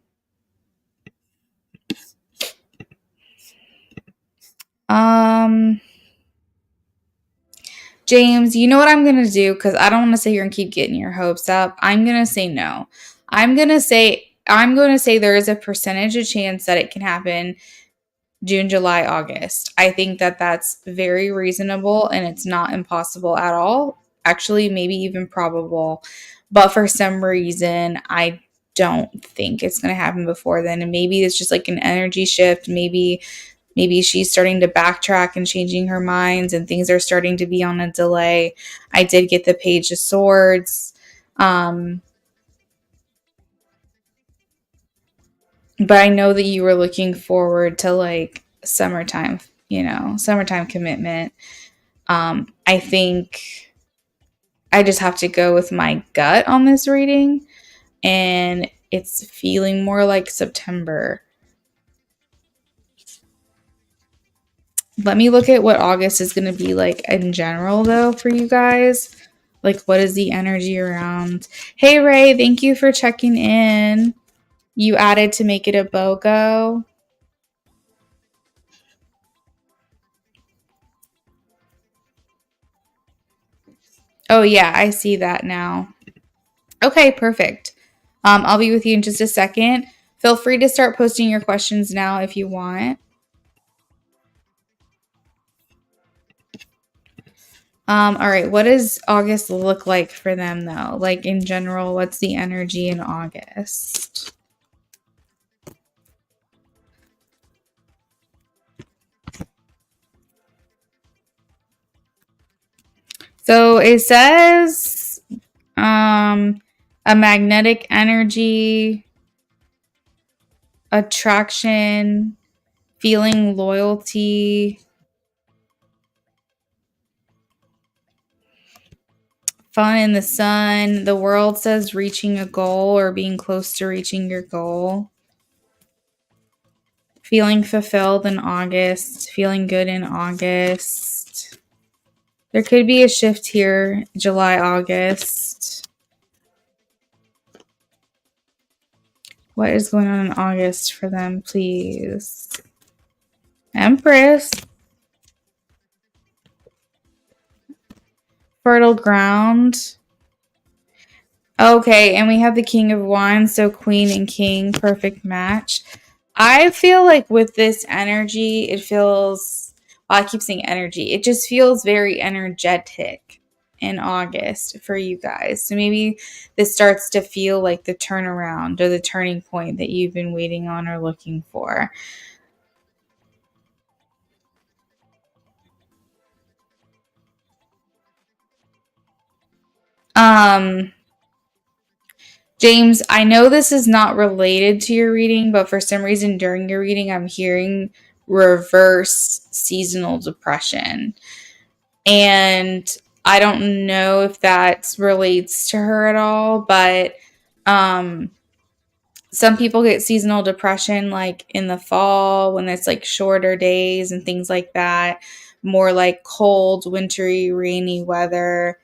James, you know what I'm going to do? Because I don't want to sit here and keep getting your hopes up. I'm going to say no. I'm going to say there is a percentage of chance that it can happen June, July, August. I think that that's very reasonable and it's not impossible at all. Actually, maybe even probable. But for some reason, I don't think it's going to happen before then. And maybe it's just like an energy shift. Maybe she's starting to backtrack and changing her minds and things are starting to be on a delay. I did get the Page of Swords. But I know that you were looking forward to like summertime, summertime commitment. I think I just have to go with my gut on this reading, and it's feeling more like September. Let me look at what August is going to be like in general, though, for you guys. Like, what is the energy around? Hey, Ray, thank you for checking in. You added to make it a BOGO. Oh, yeah, I see that now. Okay, perfect. I'll be with you in just a second. Feel free to start posting your questions now if you want. All right, what does August look like for them though? Like in general, what's the energy in August? So it says a magnetic energy, attraction, feeling loyalty, fun in the sun. The world says reaching a goal or being close to reaching your goal. Feeling fulfilled in August, feeling good in August. There could be a shift here, July, August. What is going on in August for them, please? Empress. Fertile ground. Okay, and we have the King of Wands, so Queen and King, perfect match. I feel like with this energy, it feels, well, I keep saying energy, it just feels very energetic in August for you guys. So maybe this starts to feel like the turnaround or the turning point that you've been waiting on or looking for. James, I know this is not related to your reading, but for some reason during your reading, I'm hearing reverse seasonal depression. And I don't know if that relates to her at all, but some people get seasonal depression like in the fall when it's like shorter days and things like that, more like cold, wintry, rainy weather.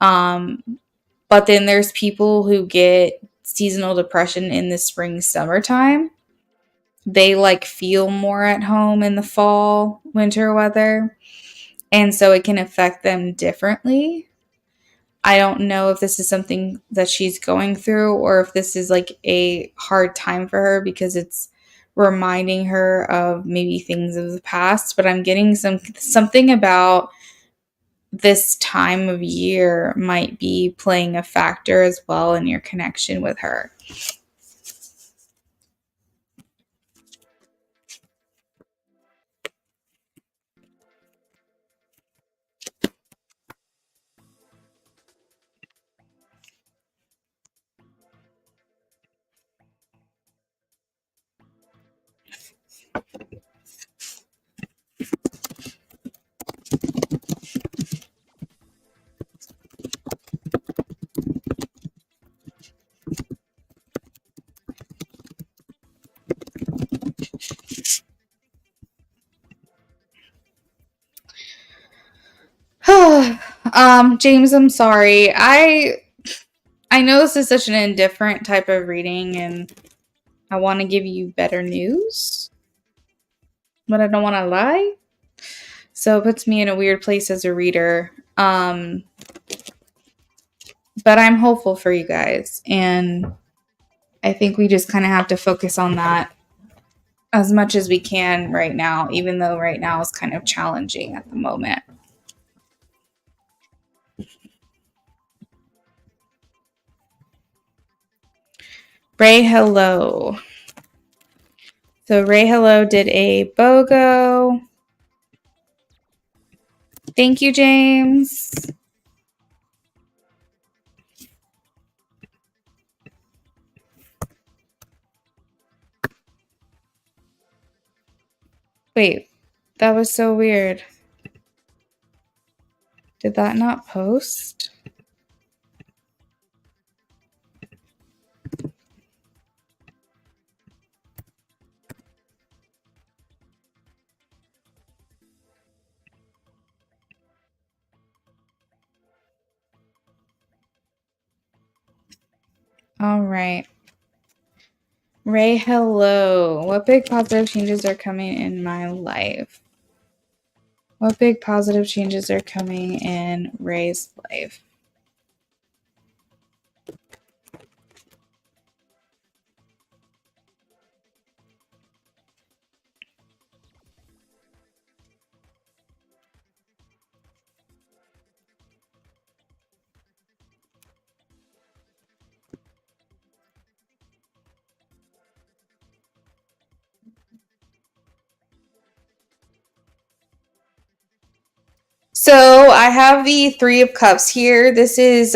Um, but then there's people who get seasonal depression in the spring, summertime. They like feel more at home in the fall, winter weather. And so it can affect them differently. I don't know if this is something that she's going through or if this is like a hard time for her because it's reminding her of maybe things of the past. But I'm getting something about this time of year might be playing a factor as well in your connection with her. James, I'm sorry. I know this is such an indifferent type of reading, and I want to give you better news, but I don't want to lie. So it puts me in a weird place as a reader. But I'm hopeful for you guys, and I think we just kind of have to focus on that as much as we can right now, even though right now is kind of challenging at the moment. Ray Hello. So Ray Hello did a BOGO. Thank you, James. Wait, that was so weird. Did that not post? All right. Ray, hello. What big positive changes are coming in my life? What big positive changes are coming in Ray's life? So I have the Three of Cups here. This is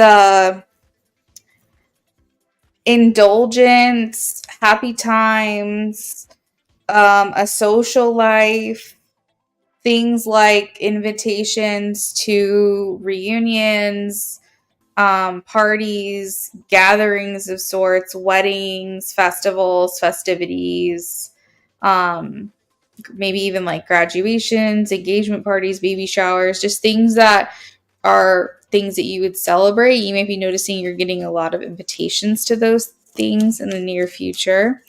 indulgence, happy times, a social life, things like invitations to reunions, parties, gatherings of sorts, weddings, festivals, festivities, maybe even like graduations, engagement parties, baby showers, just things that are things that you would celebrate. You may be noticing you're getting a lot of invitations to those things in the near future.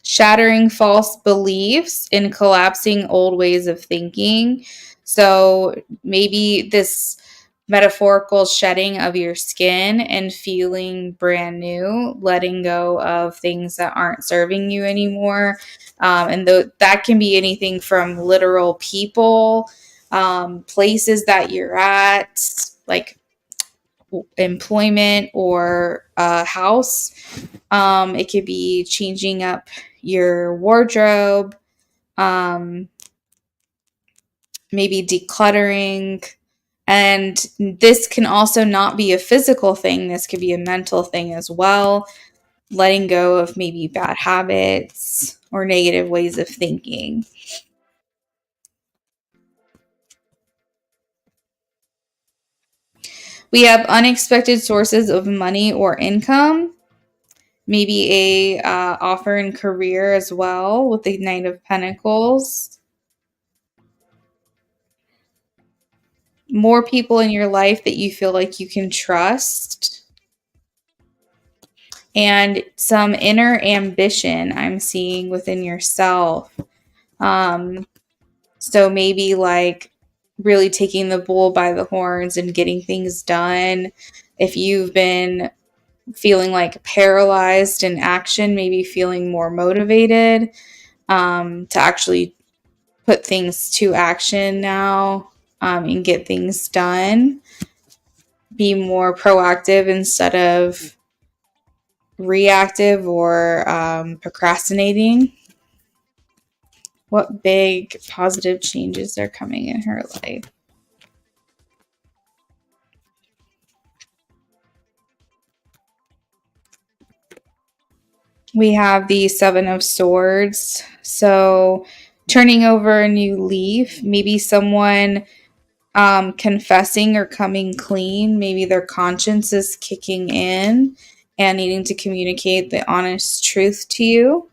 Shattering false beliefs and collapsing old ways of thinking. So maybe this metaphorical shedding of your skin and feeling brand new, letting go of things that aren't serving you anymore. That can be anything from literal people, places that you're at, like employment or a house. It could be changing up your wardrobe, maybe decluttering. And this can also not be a physical thing. This could be a mental thing as well. Letting go of maybe bad habits or negative ways of thinking. We have unexpected sources of money or income. Maybe a offer in career as well with the Knight of Pentacles. More people in your life that you feel like you can trust. And some inner ambition I'm seeing within yourself. So maybe like really taking the bull by the horns and getting things done. If you've been feeling like paralyzed in action, maybe feeling more motivated to actually put things to action now, and get things done. Be more proactive instead of reactive or procrastinating. What big positive changes are coming in her life? We have the Seven of Swords. So turning over a new leaf, maybe someone confessing or coming clean. Maybe their conscience is kicking in and needing to communicate the honest truth to you.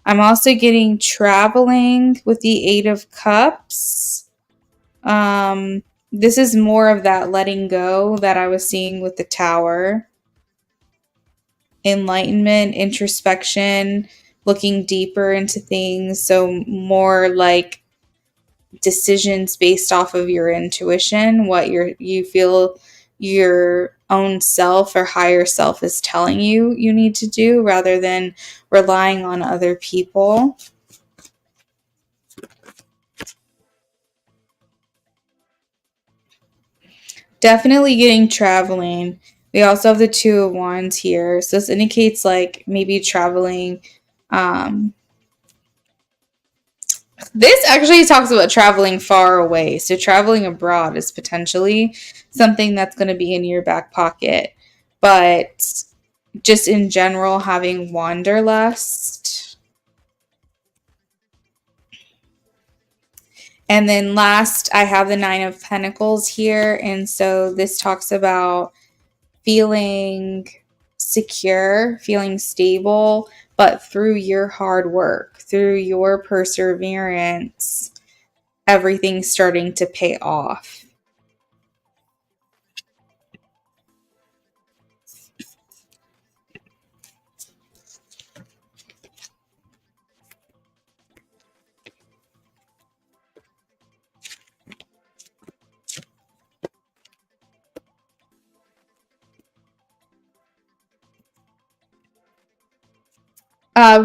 I'm also getting traveling with the Eight of Cups. This is more of that letting go that I was seeing with the Tower. Enlightenment, introspection, looking deeper into things. So more like decisions based off of your intuition, what you feel your own self or higher self is telling you need to do, rather than relying on other people. Definitely getting traveling. We also have the Two of Wands here. So this indicates like maybe traveling. Um, this actually talks about traveling far away. So traveling abroad is potentially something that's going to be in your back pocket. But just in general, having wanderlust. And then last, I have the Nine of Pentacles here. And so this talks about feeling secure, feeling stable, but through your hard work, through your perseverance, everything's starting to pay off.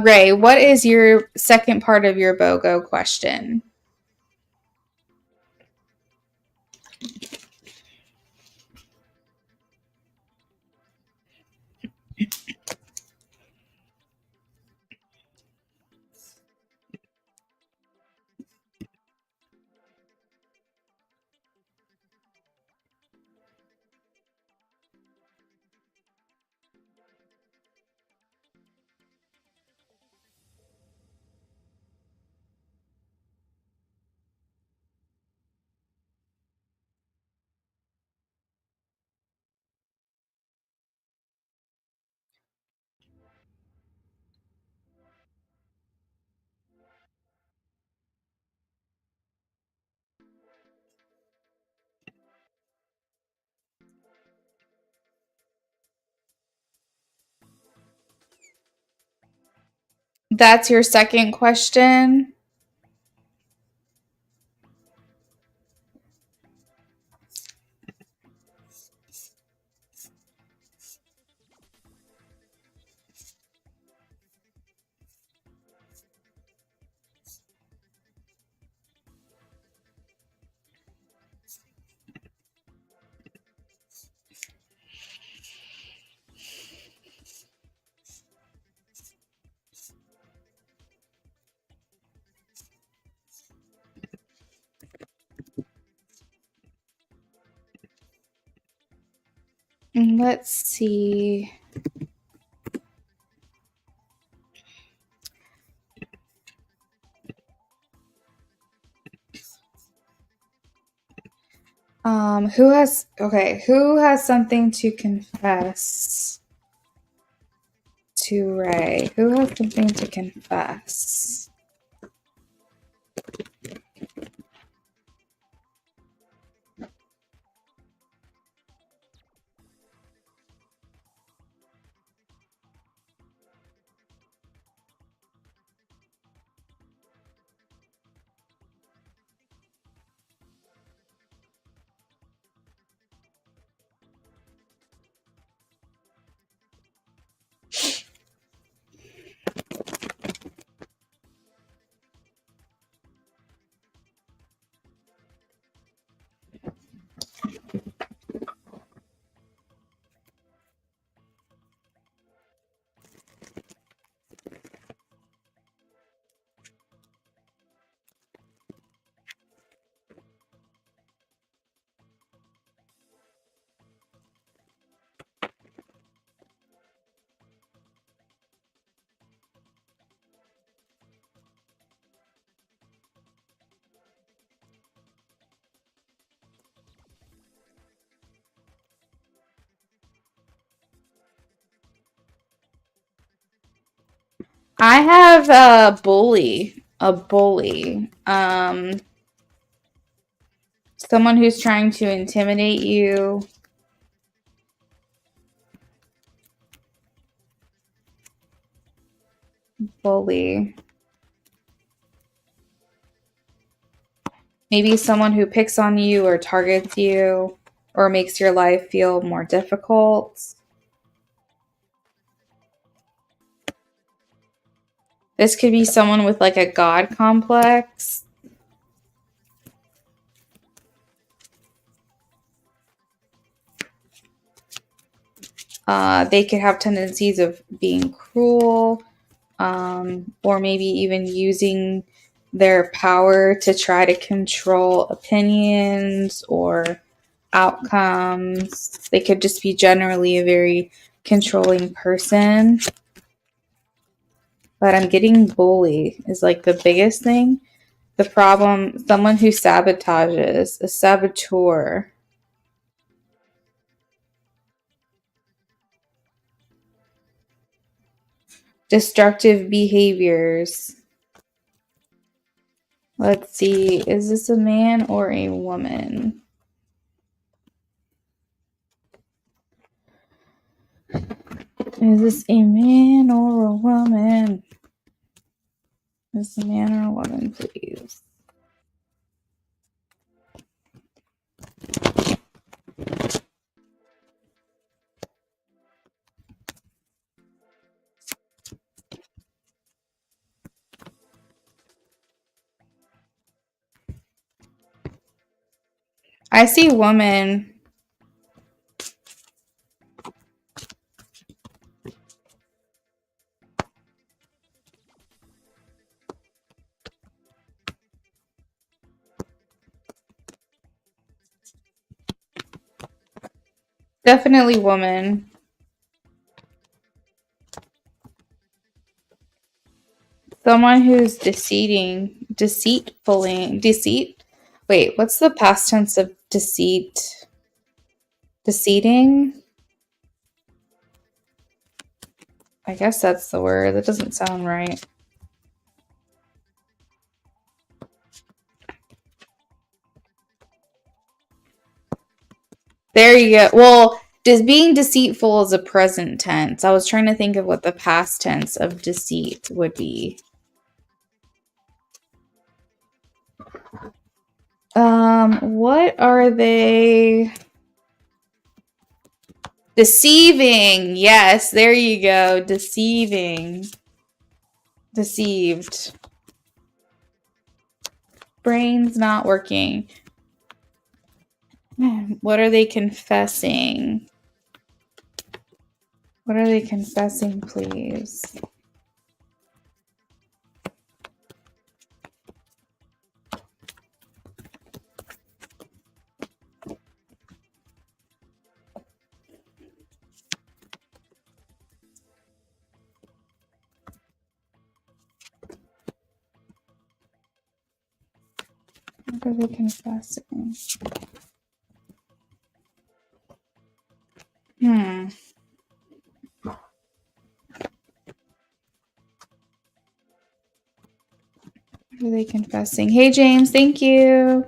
Ray, what is your second part of your BOGO question? That's your second question. Let's see. Who has something to confess to Ray? Who has something to confess? I have a bully. A bully. Someone who's trying to intimidate you. Bully. Maybe someone who picks on you or targets you or makes your life feel more difficult. This could be someone with like a God complex. They could have tendencies of being cruel, or maybe even using their power to try to control opinions or outcomes. They could just be generally a very controlling person. But I'm getting bully is like the biggest thing. The problem, someone who sabotages, a saboteur. Destructive behaviors. Let's see, is this a man or a woman? Is this a man or a woman? Is this a man or a woman, please? I see woman. Definitely woman. Someone who's deceit. Wait, what's the past tense of deceit? Deceiving? I guess that's the word. That doesn't sound right. There you go. Well, does being deceitful is a present tense. I was trying to think of what the past tense of deceit would be. What are they? Deceiving. Yes, there you go. Deceiving. Deceived. Brain's not working. What are they confessing? What are they confessing, please? What are they confessing? What are they confessing? Hey, James, thank you.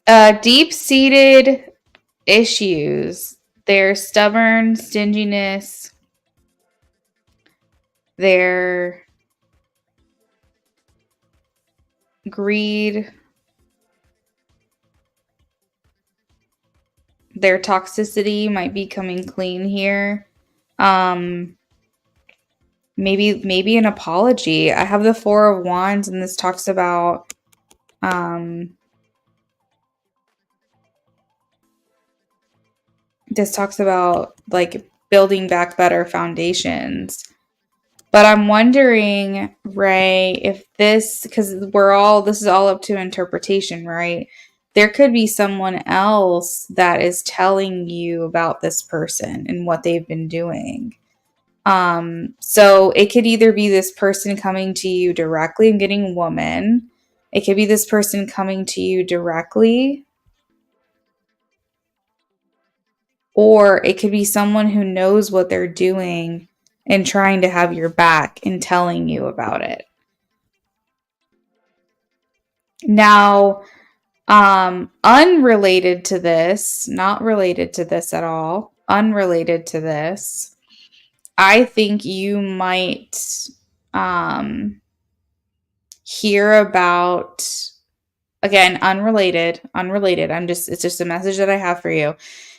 Deep-seated issues. Their stubborn stinginess, their greed, their toxicity might be coming clean here. Maybe an apology. I have the Four of Wands, and this talks about like building back better foundations. But I'm wondering, Ray, if this, because this is all up to interpretation, right? There could be someone else that is telling you about this person and what they've been doing. So it could either be this person coming to you directly and getting woman, It could be this person coming to you directly, or it could be someone who knows what they're doing and trying to have your back and telling you about it. Now, unrelated to this, not related to this at all, unrelated to this, I think you might hear about, again, unrelated. It's just a message that I have for you.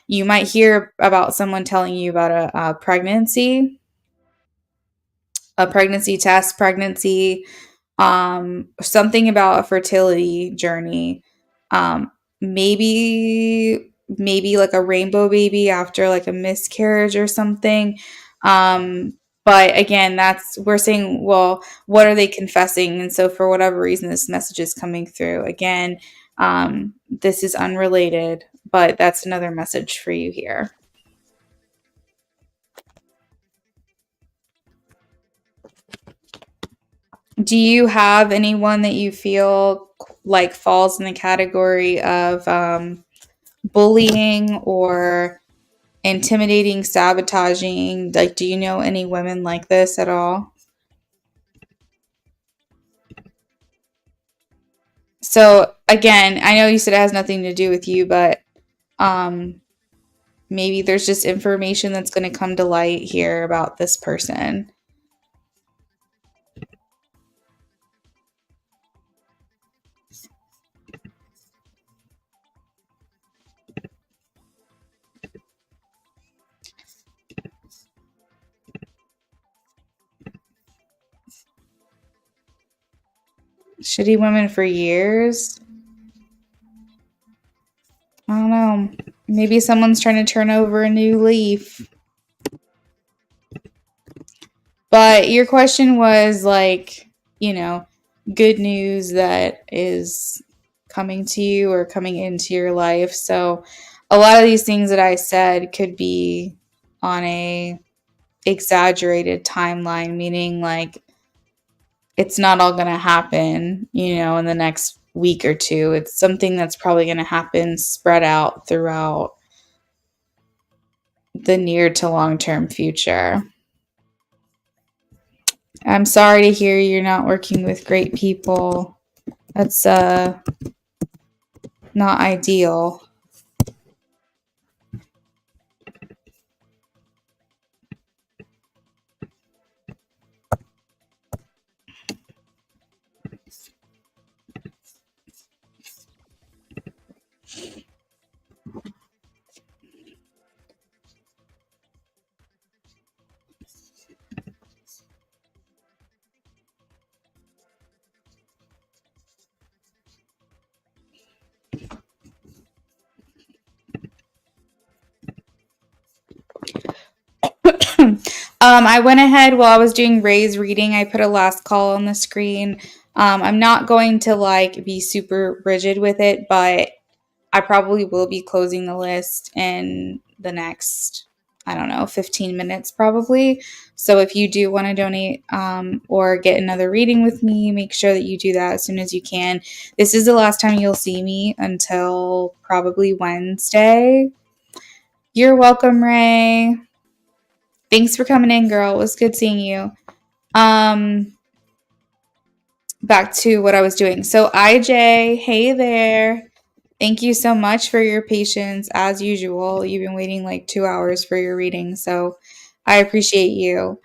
You might hear about someone telling you about a pregnancy, a pregnancy test, pregnancy, something about a fertility journey. Um, maybe like a rainbow baby after like a miscarriage or something. But again, we're saying, well, what are they confessing? And so for whatever reason, this message is coming through. Again, this is unrelated, but that's another message for you here. Do you have anyone that you feel like falls in the category of bullying or intimidating, sabotaging? Like, do you know any women like this at all? So, again, I know you said it has nothing to do with you, but um, maybe there's just information that's going to come to light here about this person. Shitty women for years? I don't know. Maybe someone's trying to turn over a new leaf. But your question was like, good news that is coming to you or coming into your life. So a lot of these things that I said could be on a exaggerated timeline, meaning like it's not all going to happen, in the next week or two. It's something that's probably going to happen spread out throughout the near to long-term future. I'm sorry to hear you're not working with great people. That's not ideal. I went ahead while I was doing Ray's reading. I put a last call on the screen. I'm not going to like be super rigid with it, but I probably will be closing the list in the next, 15 minutes probably. So if you do want to donate or get another reading with me, make sure that you do that as soon as you can. This is the last time you'll see me until probably Wednesday. You're welcome, Ray. Thanks for coming in, girl. It was good seeing you. Back to what I was doing. So IJ, hey there. Thank you so much for your patience as usual. You've been waiting like 2 hours for your reading, so I appreciate you.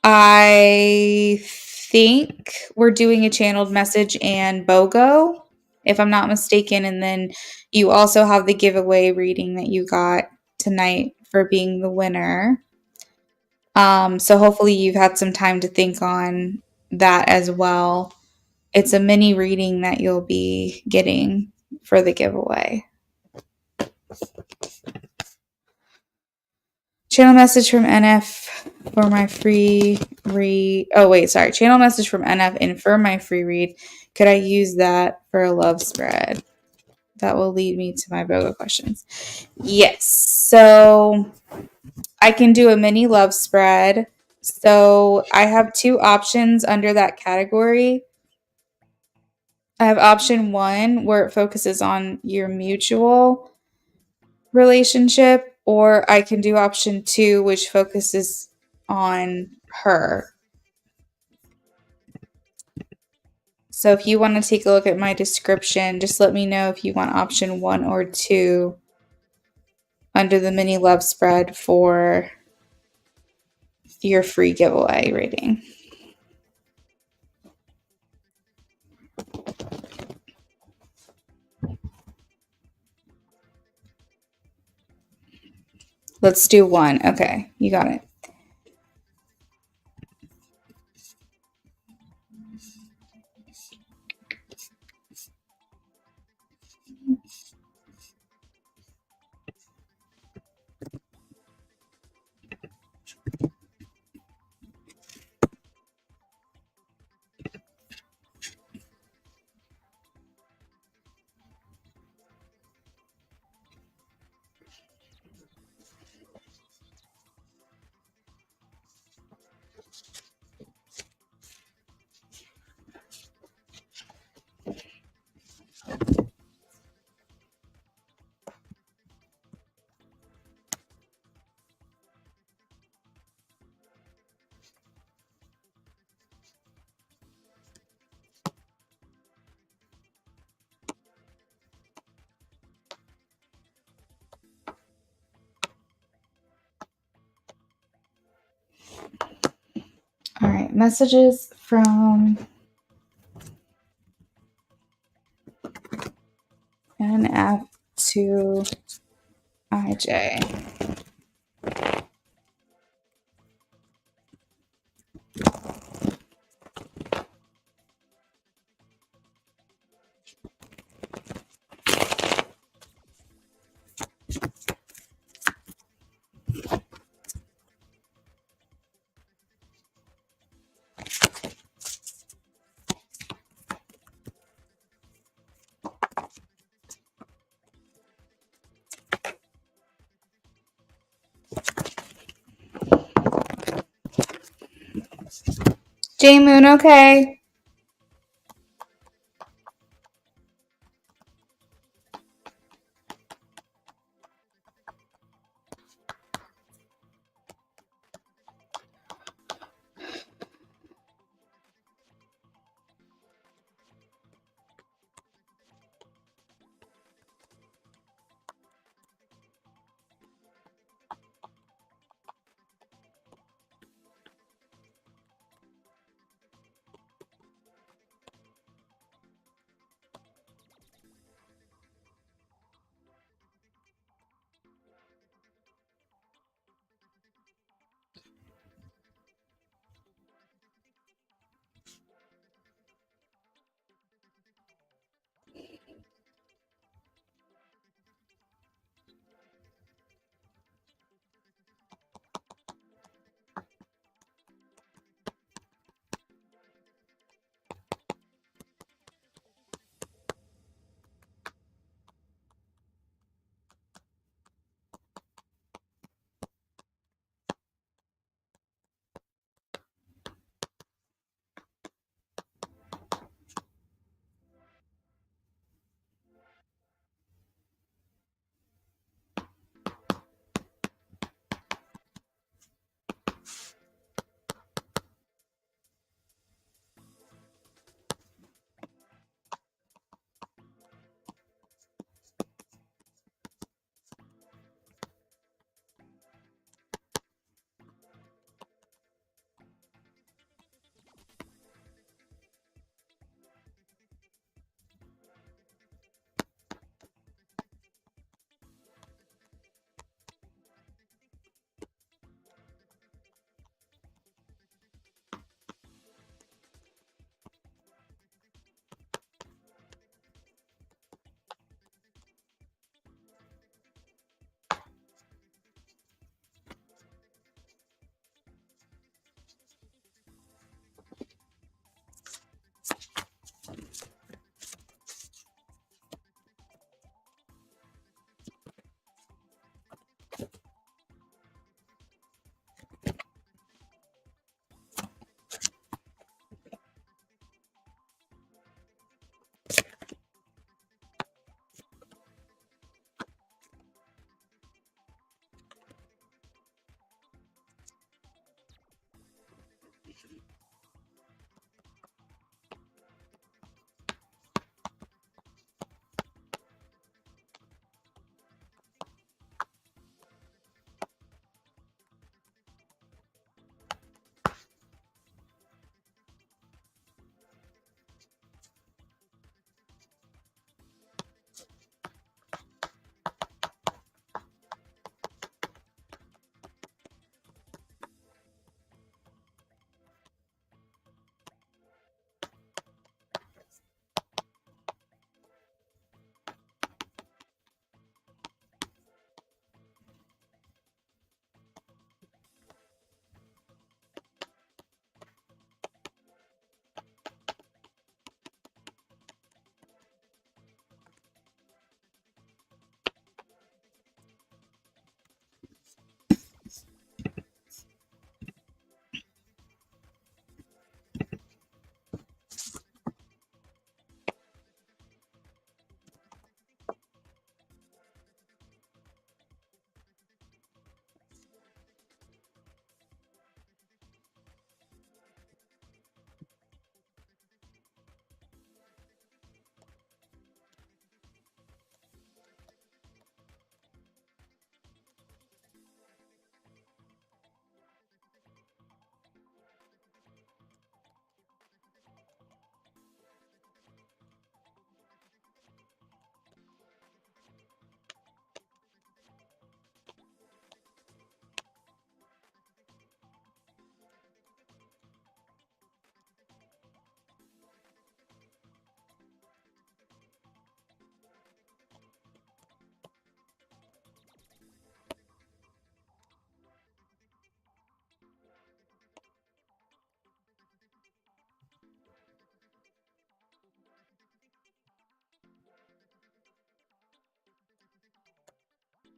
I think we're doing a channeled message and BOGO, if I'm not mistaken, and then you also have the giveaway reading that you got tonight for being the winner. So hopefully you've had some time to think on that as well. It's a mini reading that you'll be getting for the giveaway. Channel message from NF for my free read. Oh, wait, sorry. Channel message from NF and for my free read. Could I use that for a love spread? That will lead me to my BOGO questions. Yes. So I can do a mini love spread. So I have two options under that category. I have option one where it focuses on your mutual relationship, or I can do option two, which focuses on her. So if you want to take a look at my description, just let me know if you want option one or two under the mini love spread for your free giveaway rating. Let's do one. Okay, you got it. All right, messages from NF to IJ. J Moon, okay.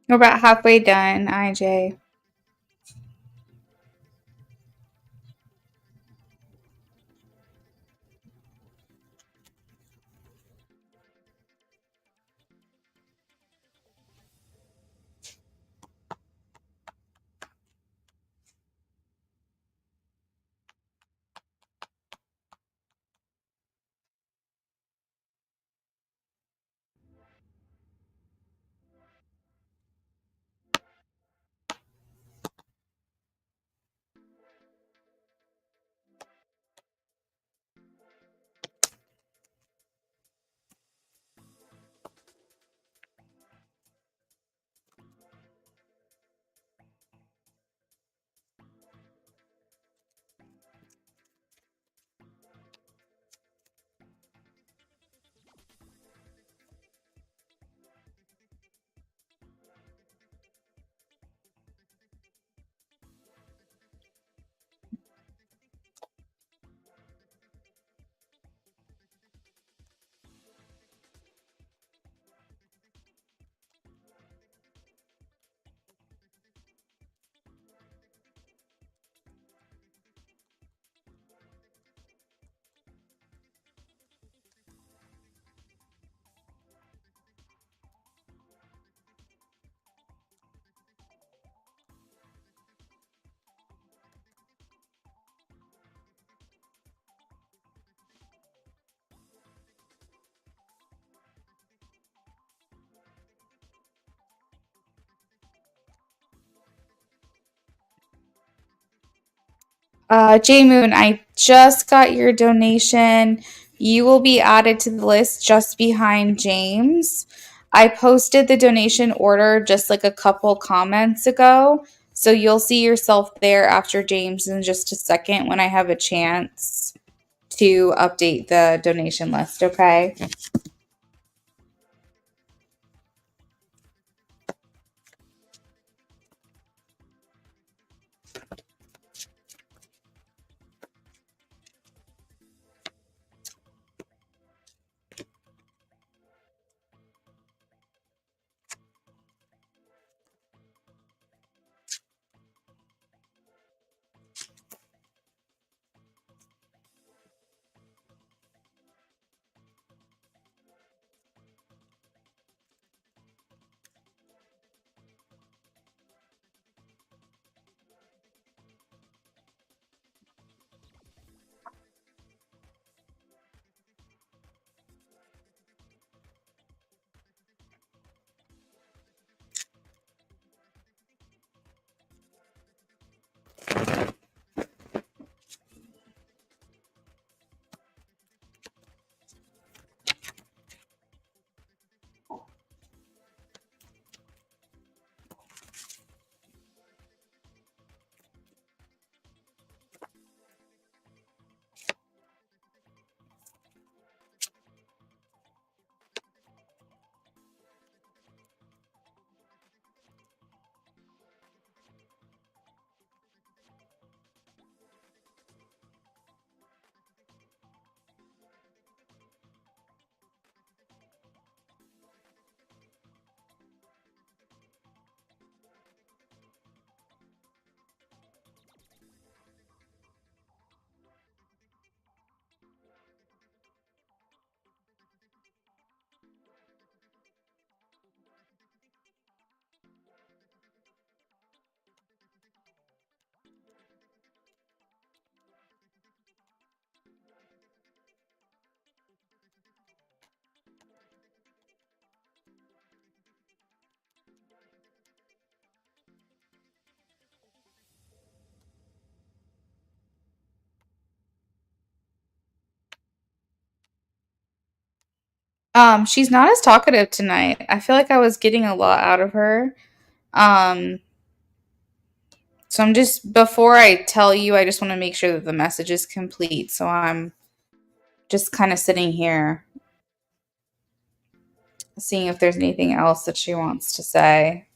We're about halfway done, IJ. J Moon, I just got your donation. You will be added to the list just behind James. I posted the donation order just like a couple comments ago. So you'll see yourself there after James in just a second when I have a chance to update the donation list, okay? She's not as talkative tonight. I feel like I was getting a lot out of her. Um, so I'm just before I tell you, I just want to make sure that the message is complete. So I'm just kind of sitting here seeing if there's anything else that she wants to say.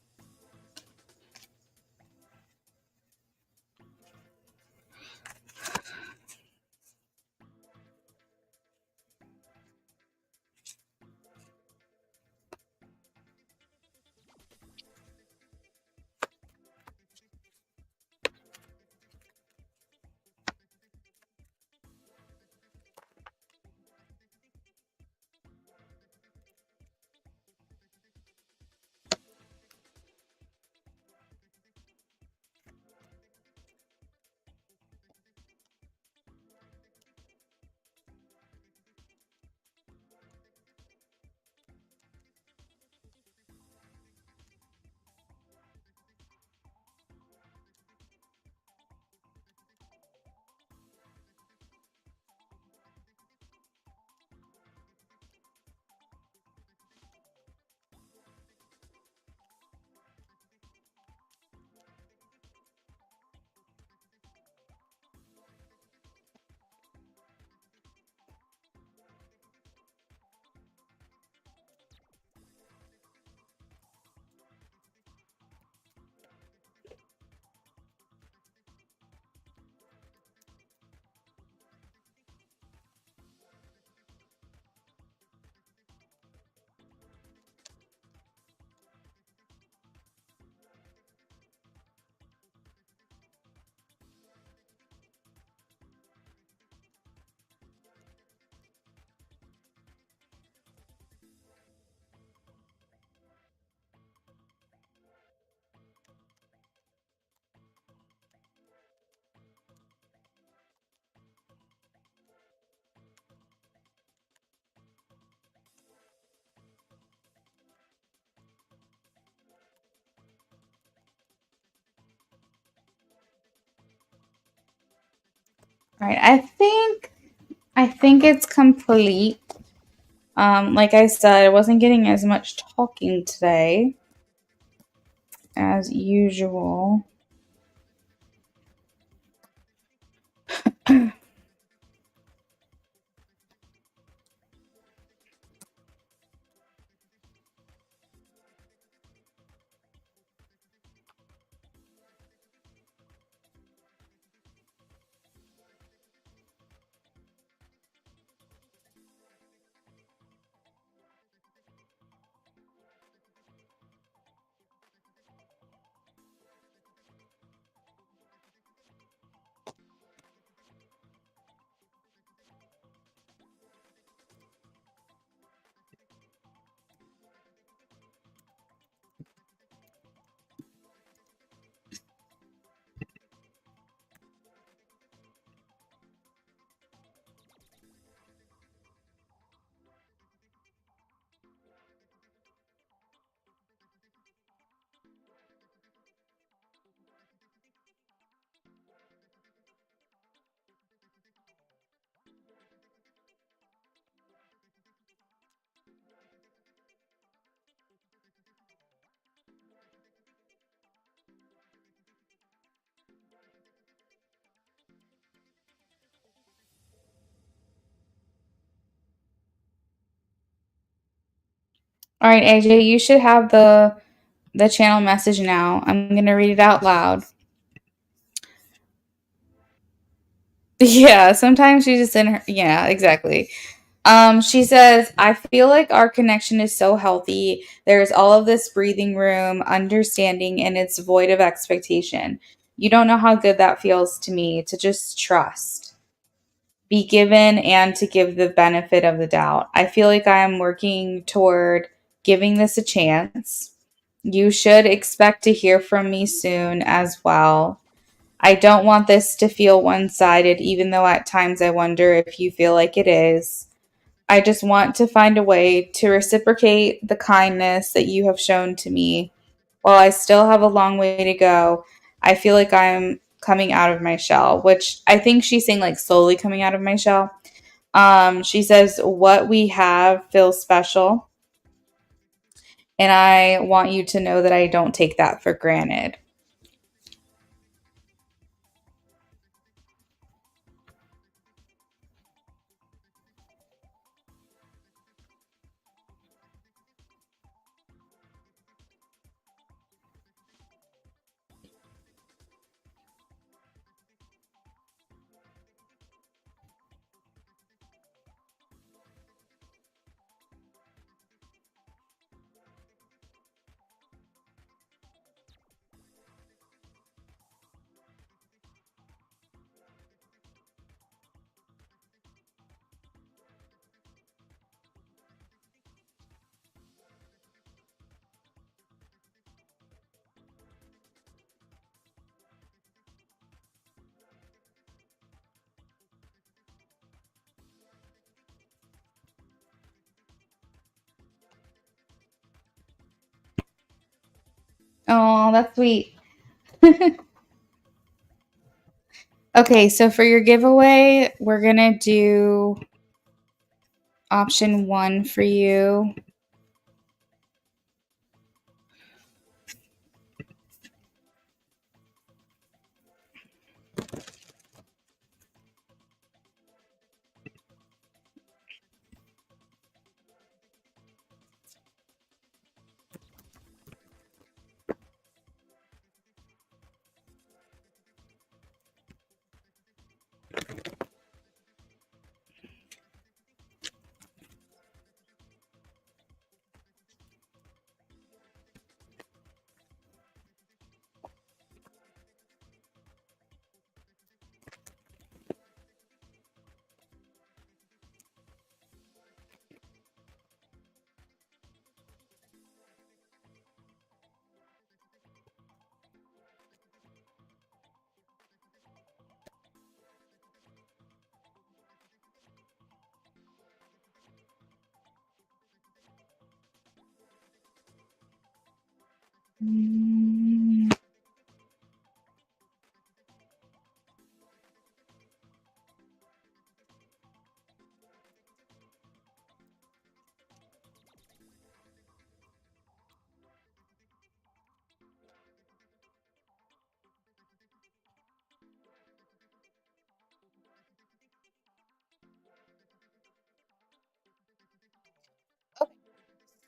All right, I think it's complete. Like I said, I wasn't getting as much talking today as usual. All right, AJ, you should have the channel message now. I'm gonna read it out loud. Yeah, sometimes she's just in her. Yeah, exactly. She says, I feel like our connection is so healthy. There's all of this breathing room, understanding, and it's void of expectation. You don't know how good that feels to me to just trust, be given, and to give the benefit of the doubt. I feel like I am working toward giving this a chance. You should expect to hear from me soon as well. I don't want this to feel one sided, even though at times I wonder if you feel like it is. I just want to find a way to reciprocate the kindness that you have shown to me. While I still have a long way to go, I feel like I'm coming out of my shell, which I think she's saying like slowly coming out of my shell. She says, what we have feels special, and I want you to know that I don't take that for granted. Oh, that's sweet. Okay, so for your giveaway, we're going to do option 1 for you. Mm.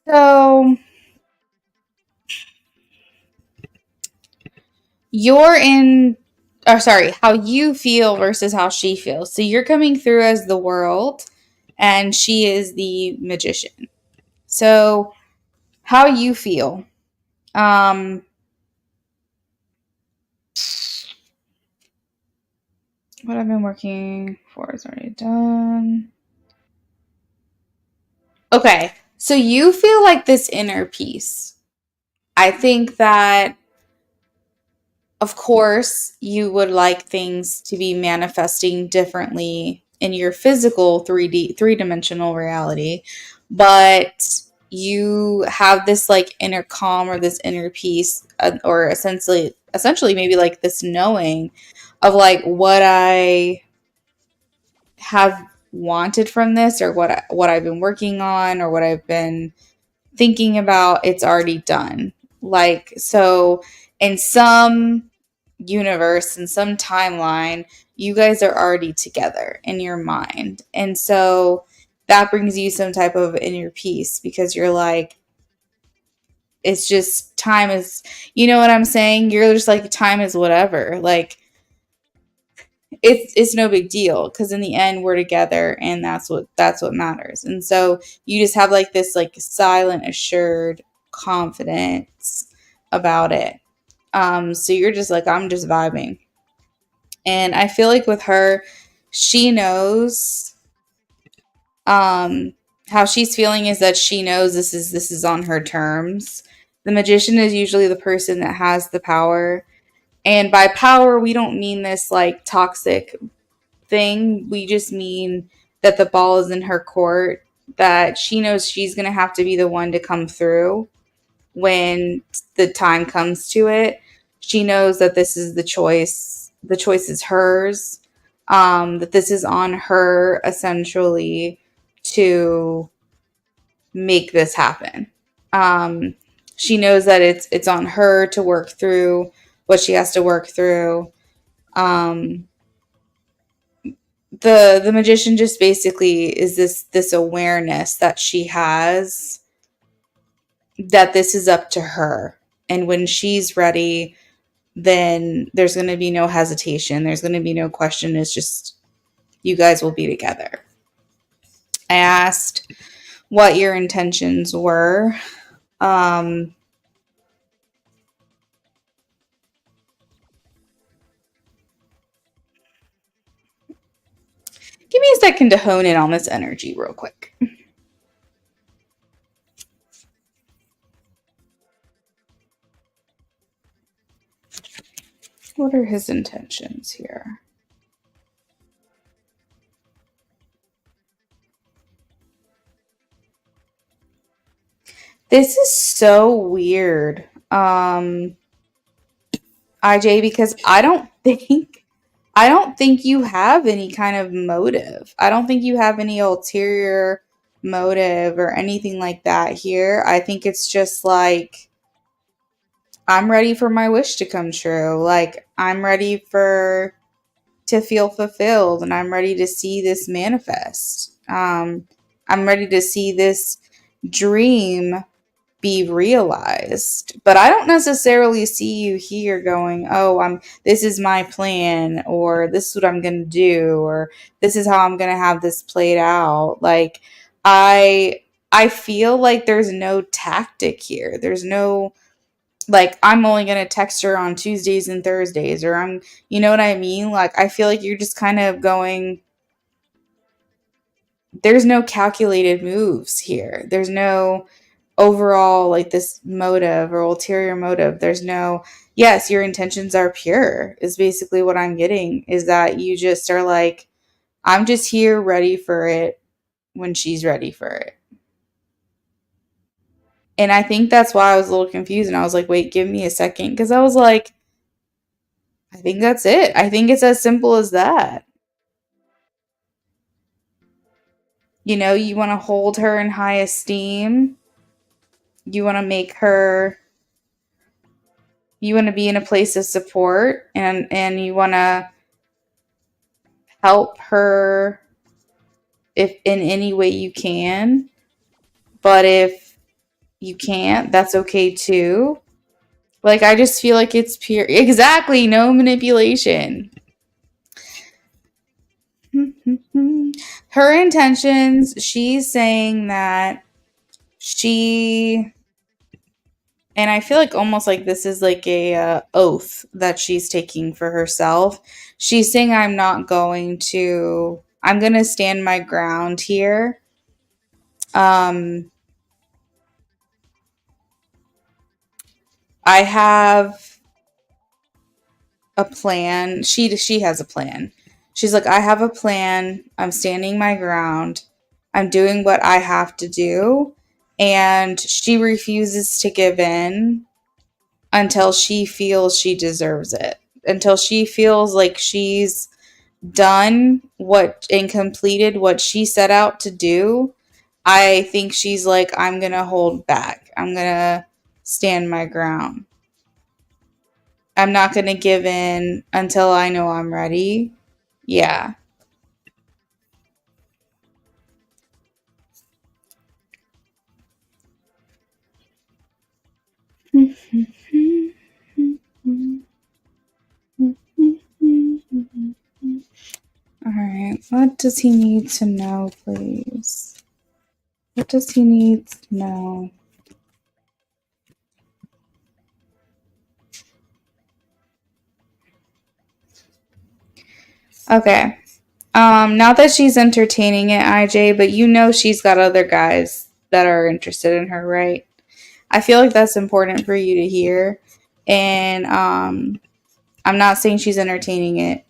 So you're in, or sorry, how you feel versus how she feels. So you're coming through as the world, and she is the magician. So how you feel. Um, what I've been working for is already done. Okay, so you feel like this inner peace. I think that, of course, you would like things to be manifesting differently in your physical 3D, three-dimensional reality, but you have this like inner calm or this inner peace, or essentially maybe like this knowing of like what I have wanted from this, or what I've been working on, or what I've been thinking about. It's already done. Like, so in some universe, in some timeline, you guys are already together in your mind. And so that brings you some type of inner peace, because you're like, it's just time is, you know what I'm saying? You're just like, time is whatever. Like, it's no big deal, because in the end we're together, and that's what matters. And so you just have like this like silent assured confidence about it. So you're just like, I'm just vibing. And I feel like with her, she knows, um how she's feeling is that she knows this is on her terms. The magician is usually the person that has the power, and by power we don't mean this like toxic thing. We just mean that the ball is in her court, that she knows she's going to have to be the one to come through when the time comes to it. She knows that this is the choice. The choice is hers. that this is on her essentially to make this happen. Um, she knows that it's on her to work through what she has to work through. Um, the magician just basically is this awareness that she has that this is up to her, and when she's ready, then there's going to be no hesitation. There's going to be no question. It's just you guys will be together. I asked what your intentions were. Um, Give me a second to hone in on this energy real quick. What are his intentions here? This is so weird. IJ, because I don't think you have any kind of motive. I don't think you have any ulterior motive or anything like that here. I think it's just like I'm ready for my wish to come true. Like I'm ready for to feel fulfilled and I'm ready to see this manifest. I'm ready to see this dream be realized. But I don't necessarily see you here going, "Oh, I'm this is my plan," or "This is what I'm going to do," or "This is how I'm going to have this played out." Like I feel like there's no tactic here. There's no like I'm only going to text her on Tuesdays and Thursdays, or I'm you know what I mean? Like I feel like you're just kind of going there's no calculated moves here. There's no overall like this motive or ulterior motive. There's no yes, your intentions are pure is basically what I'm getting is that you just are like I'm just here ready for it when she's ready for it. And I think that's why I was a little confused and I was like, "Wait, give me a second," because I was like, I think that's it. I think it's as simple as that. You want to hold her in high esteem. You want to make her you want to be in a place of support and you want to help her if in any way you can. But if you can't, that's okay too. Like I just feel like it's pure exactly no manipulation. Her intentions, she's saying that she and I feel like almost like this is like a oath that she's taking for herself. She's saying I'm going to stand my ground here. Um I have a plan. She has a plan. She's like I have a plan. I'm standing my ground. I'm doing what I have to do and she refuses to give in until she feels she deserves it. Until she feels like she's done what and completed what she set out to do. I think she's like I'm going to hold back. I'm going to stand my ground. I'm not going to give in until I know I'm ready. Yeah. All right. What does he need to know, please? What does he need to know? Okay. Not that she's entertaining it, IJ, but she's got other guys that are interested in her, right? I feel like that's important for you to hear. And I'm not saying she's entertaining it.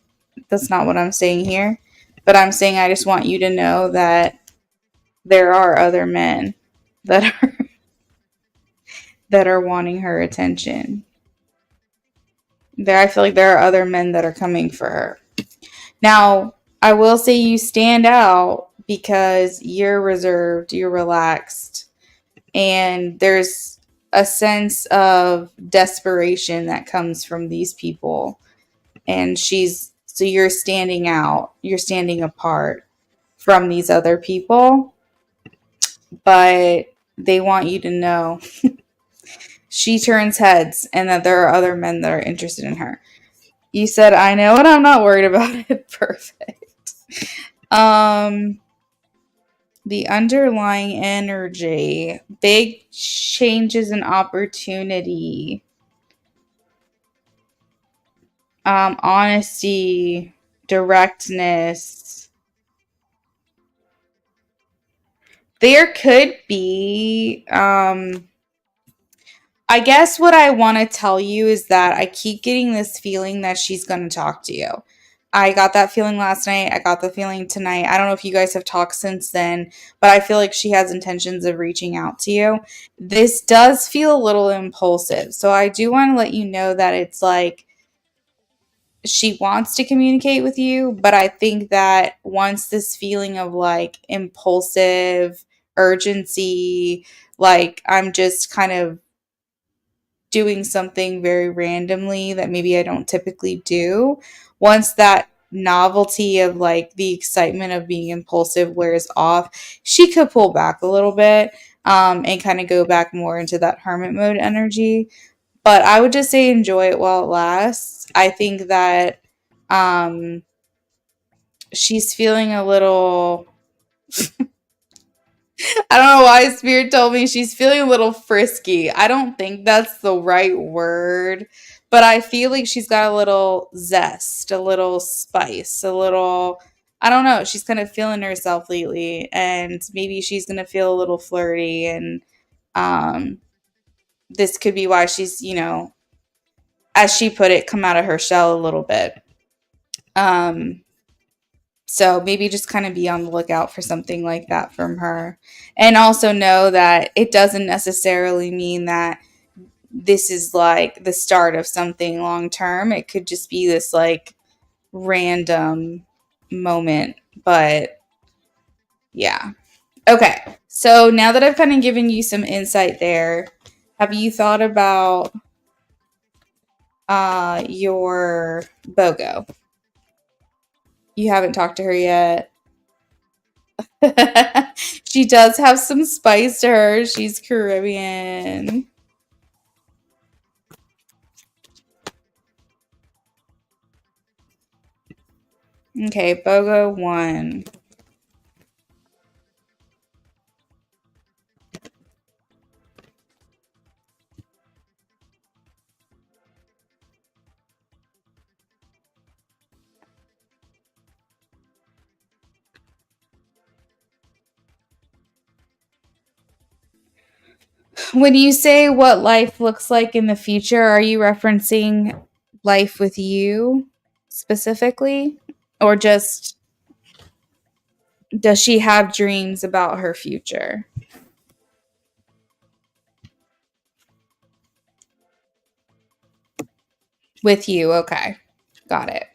That's not what I'm saying here. But I'm saying I just want you to know that there are other men that are that are wanting her attention. I feel like there are other men that are coming for her. Now, I will say you stand out because you're reserved, you're relaxed, and there's a sense of desperation that comes from these people. And so you're standing out, you're standing apart from these other people, but they want you to know she turns heads and that there are other men that are interested in her. You said, I know, and I'm not worried about it. Perfect. Um, the underlying energy, big changes in opportunity, honesty, directness. There could be, I guess what I want to tell you is that I keep getting this feeling that she's going to talk to you. I got that feeling last night. I got the feeling tonight. I don't know if you guys have talked since then, but I feel like she has intentions of reaching out to you. This does feel a little impulsive. So I do want to let you know that it's like she wants to communicate with you, but I think that once this feeling of like impulsive urgency, like I'm just kind of doing something very randomly that maybe I don't typically do, once that novelty of like the excitement of being impulsive wears off, she could pull back a little bit and kind of go back more into that hermit mode energy. But I would just say enjoy it while it lasts. I think that um, she's feeling a little I don't know why Spirit told me she's feeling a little frisky. I don't think that's the right word, but I feel like she's got a little zest, a little spice, a little, I don't know. She's kind of feeling herself lately, and maybe she's going to feel a little flirty. And um, this could be why she's, as she put it, come out of her shell a little bit. Um, So maybe just kind of be on the lookout for something like that from her. And also know that it doesn't necessarily mean that this is like the start of something long term. It could just be this like random moment. But yeah. Okay. So now that I've kind of given you some insight there, have you thought about your BOGO? You haven't talked to her yet. She does have some spice to her. She's Caribbean. Okay, BOGO 1. When you say what life looks like in the future, are you referencing life with you specifically? Or just does she have dreams about her future? With you, okay. Got it.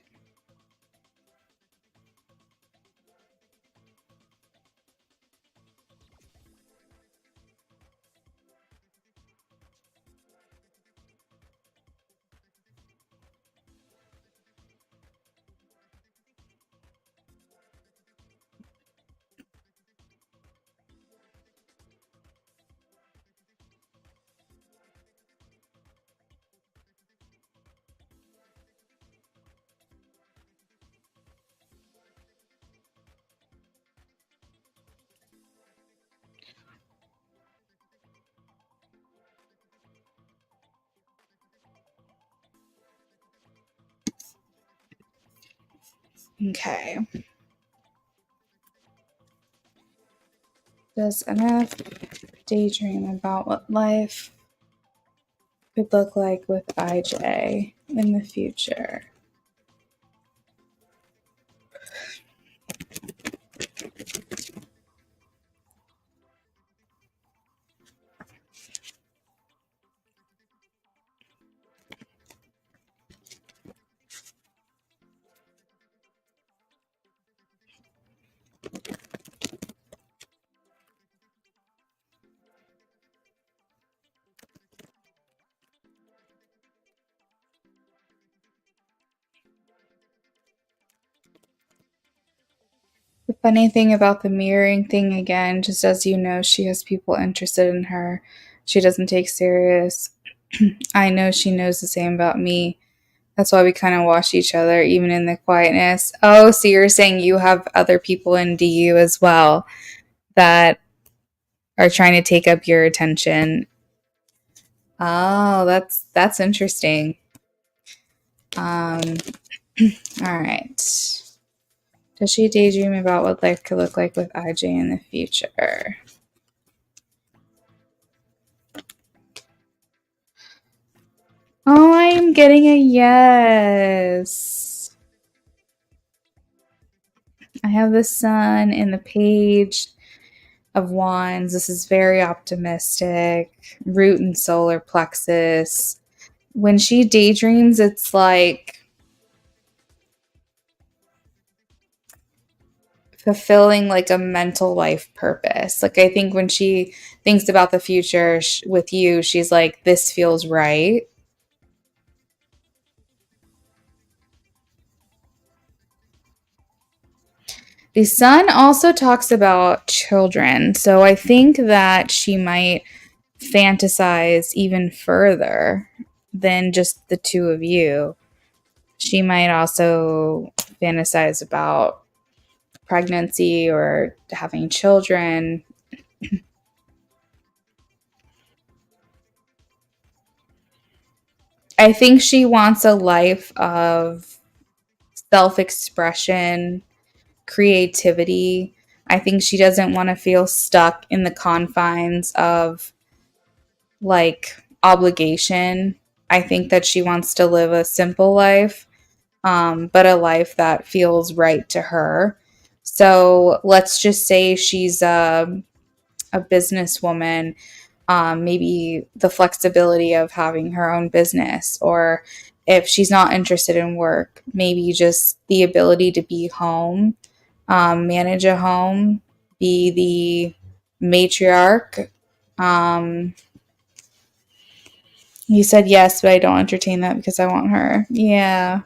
Okay. Does MF daydream about what life could look like with IJ in the future? Funny thing about the mirroring thing again, just as you know, she has people interested in her. She doesn't take serious. I know she knows the same about me. That's why we kind of watch each other, even in the quietness. Oh, so you're saying you have other people in DU as well that are trying to take up your attention. Oh, that's interesting. Um, all right. Does she daydream about what life could look like with IJ in the future? Oh, I'm getting a yes. I have the sun in the page of wands. This is very optimistic. Root and solar plexus. When she daydreams, it's like fulfilling like a mental life purpose. Like I think when she thinks about the future with you, she's like, this feels right. The sun also talks about children. So I think that she might fantasize even further than just the two of you. She might also fantasize about pregnancy or having children. I think she wants a life of self expression, creativity. I think she doesn't want to feel stuck in the confines of like obligation. I think that she wants to live a simple life, but a life that feels right to her. So let's just say she's a businesswoman, maybe the flexibility of having her own business, or if she's not interested in work, maybe just the ability to be home, manage a home, be the matriarch. Um, you said yes, but I don't entertain that because I want her. Yeah.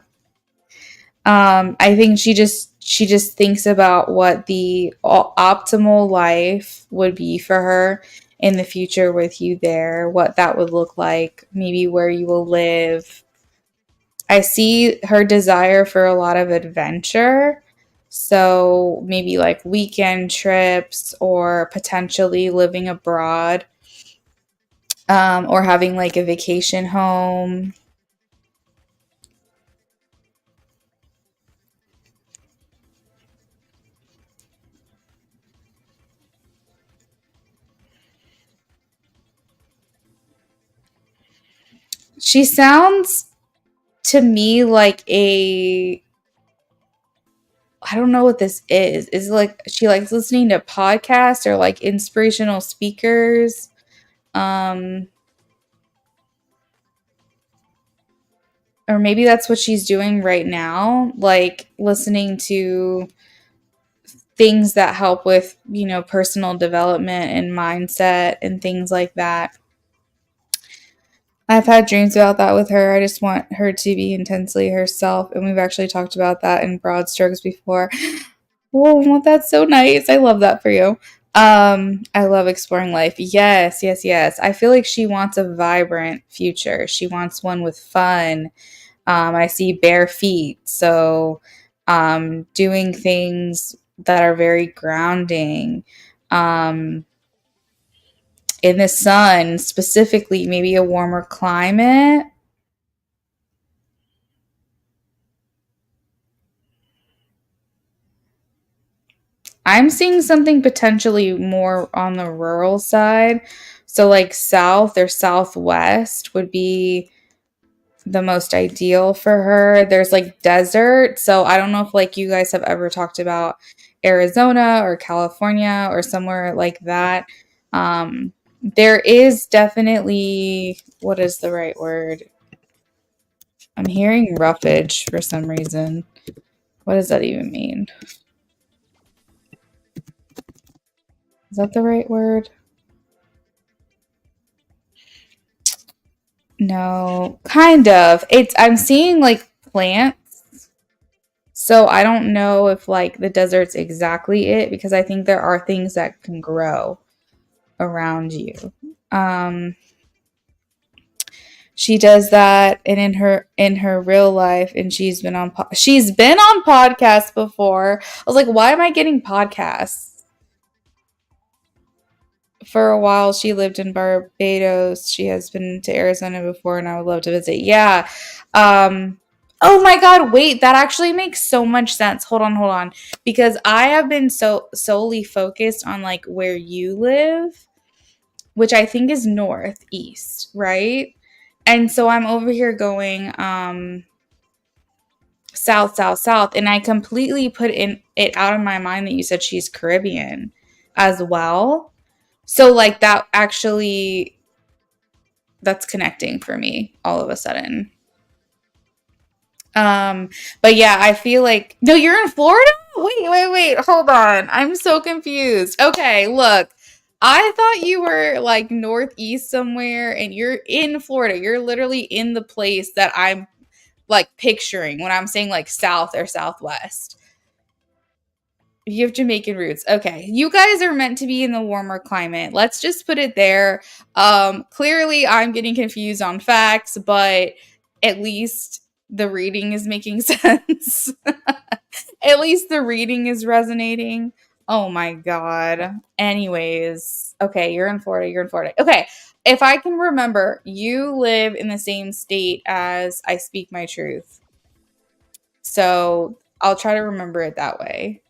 I think she just thinks about what the optimal life would be for her in the future with you there, what that would look like, maybe where you will live. I see her desire for a lot of adventure. So maybe like weekend trips or potentially living abroad, or having like a vacation home. She sounds to me like a I don't know what this is. Is it like she likes listening to podcasts or like inspirational speakers? Um, or maybe that's what she's doing right now, like listening to things that help with, personal development and mindset and things like that. I've had dreams about that with her. I just want her to be intensely herself. And we've actually talked about that in broad strokes before. Oh, well, that's so nice. I love that for you. I love exploring life. Yes, yes, yes. I feel like she wants a vibrant future. She wants one with fun. I see bare feet. So, doing things that are very grounding. Um, in the sun, specifically, maybe a warmer climate. I'm seeing something potentially more on the rural side. So, like south or southwest would be the most ideal for her. There's like desert. So, I don't know if like you guys have ever talked about Arizona or California or somewhere like that. There is definitely, what is the right word? I'm hearing roughage for some reason. What does that even mean? Is that the right word? No, kind of. I'm seeing like plants. So I don't know if like the desert's exactly it, because I think there are things that can grow around you. Um, she does that, and in her real life, and she's been on podcasts before. I was like, why am I getting podcasts? For a while, she lived in Barbados. She has been to Arizona before, and I would love to visit. Yeah. Um, oh my God, wait, that actually makes so much sense. Hold on. Because I have been so solely focused on like where you live, which I think is northeast, right? And so I'm over here going south, south, south, and I completely put in it out of my mind that you said she's Caribbean as well. So like that actually, that's connecting for me all of a sudden. Um, but yeah, I feel like no, you're in Florida? Wait, hold on. I'm so confused. Okay, look. I thought you were like northeast somewhere and you're in Florida. You're literally in the place that I'm like picturing when I'm saying like south or southwest. You have Jamaican roots. Okay. You guys are meant to be in the warmer climate. Let's just put it there. Clearly I'm getting confused on facts, but at least the reading is making sense. At least the reading is resonating. Oh my God. Anyways, okay, you're in Florida. You're in Florida. Okay. If I can remember, you live in the same state as I Speak My Truth. So I'll try to remember it that way.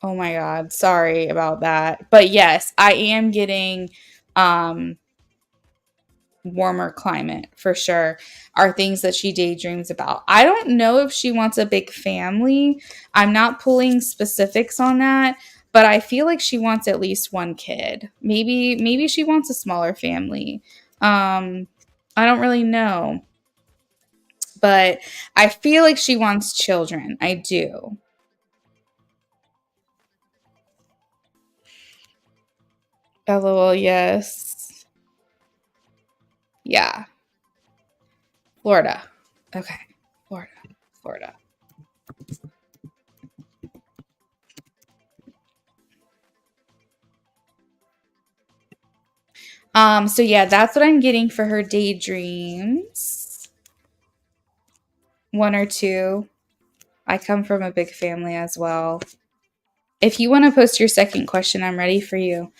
Oh my God. Sorry about that. But yes, I am getting um warmer climate for sure, are things that she daydreams about. I don't know if she wants a big family. I'm not pulling specifics on that, but I feel like she wants at least one kid. Maybe she wants a smaller family. I don't really know, but I feel like she wants children. I do. LOL, yes. Yeah. Florida. Okay. Florida. Florida. So yeah, that's what I'm getting for her daydreams. One or two. I come from a big family as well. If you want to post your second question, I'm ready for you.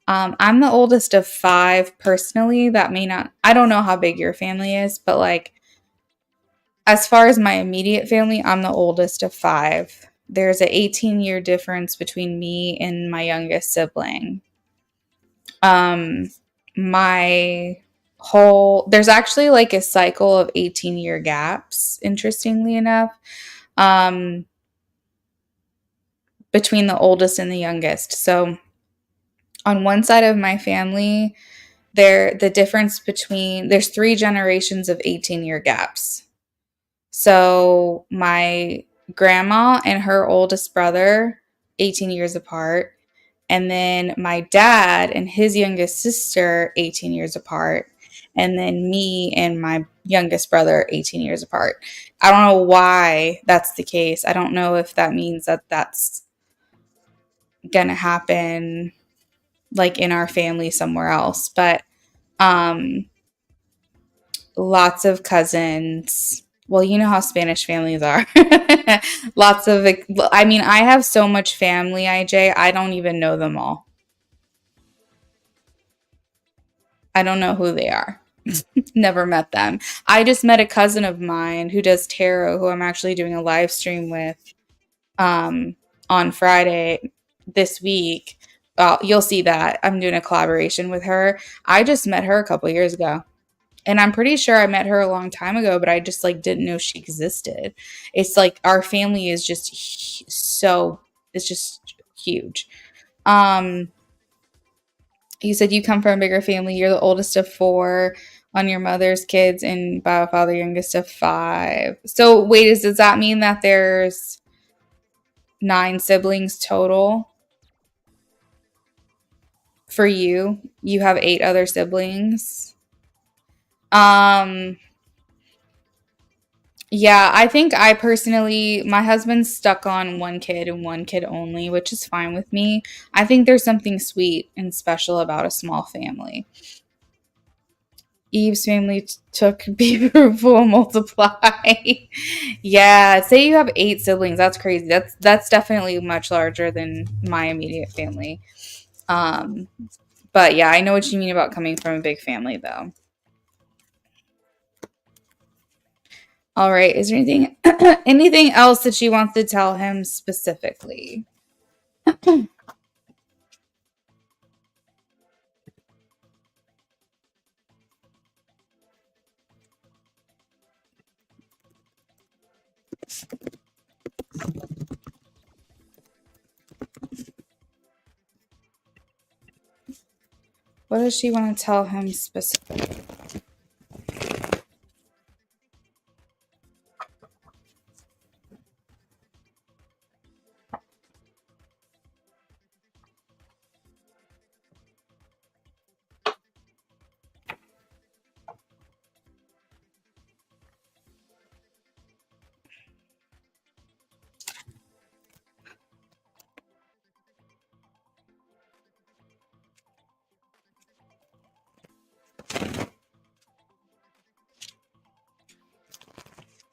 I'm the oldest of five personally. That may not, I don't know how big your family is, but like as far as my immediate family, I'm the oldest of five. There's a 18-year difference between me and my youngest sibling. Um, my there's actually like a cycle of 18-year gaps, interestingly enough, um, between the oldest and the youngest. So on one side of my family, the difference between there's three generations of 18-year gaps. So my grandma and her oldest brother, 18 years apart. And then my dad and his youngest sister, 18 years apart. And then me and my youngest brother, 18 years apart. I don't know why that's the case. I don't know if that means that that's going to happen like in our family somewhere else. But um, lots of cousins. Well, you know how Spanish families are. Lots of, I mean, I have so much family, IJ, I don't even know them all. I don't know who they are. Never met them. I just met a cousin of mine who does tarot, who I'm actually doing a live stream with um, on Friday this week. You'll see that. I'm doing a collaboration with her. I just met her a couple years ago. And I'm pretty sure I met her a long time ago, but I just like didn't know she existed. It's like our family is just so it's just huge. Um, you said you come from a bigger family. You're the oldest of four on your mother's kids, and by a father, youngest of five. So wait, does that mean that there's nine siblings total for you? You have eight other siblings. Um, Yeah, I think I personally, my husband's stuck on one kid and one kid only, which is fine with me. I think there's something sweet and special about a small family. Eve's family took be fruitful, multiply. Yeah, say you have 8 siblings. That's crazy. That's definitely much larger than my immediate family. Um, but yeah, I know what you mean about coming from a big family, though. All right, is there anything anything else that you want to tell him specifically? What does she want to tell him specifically?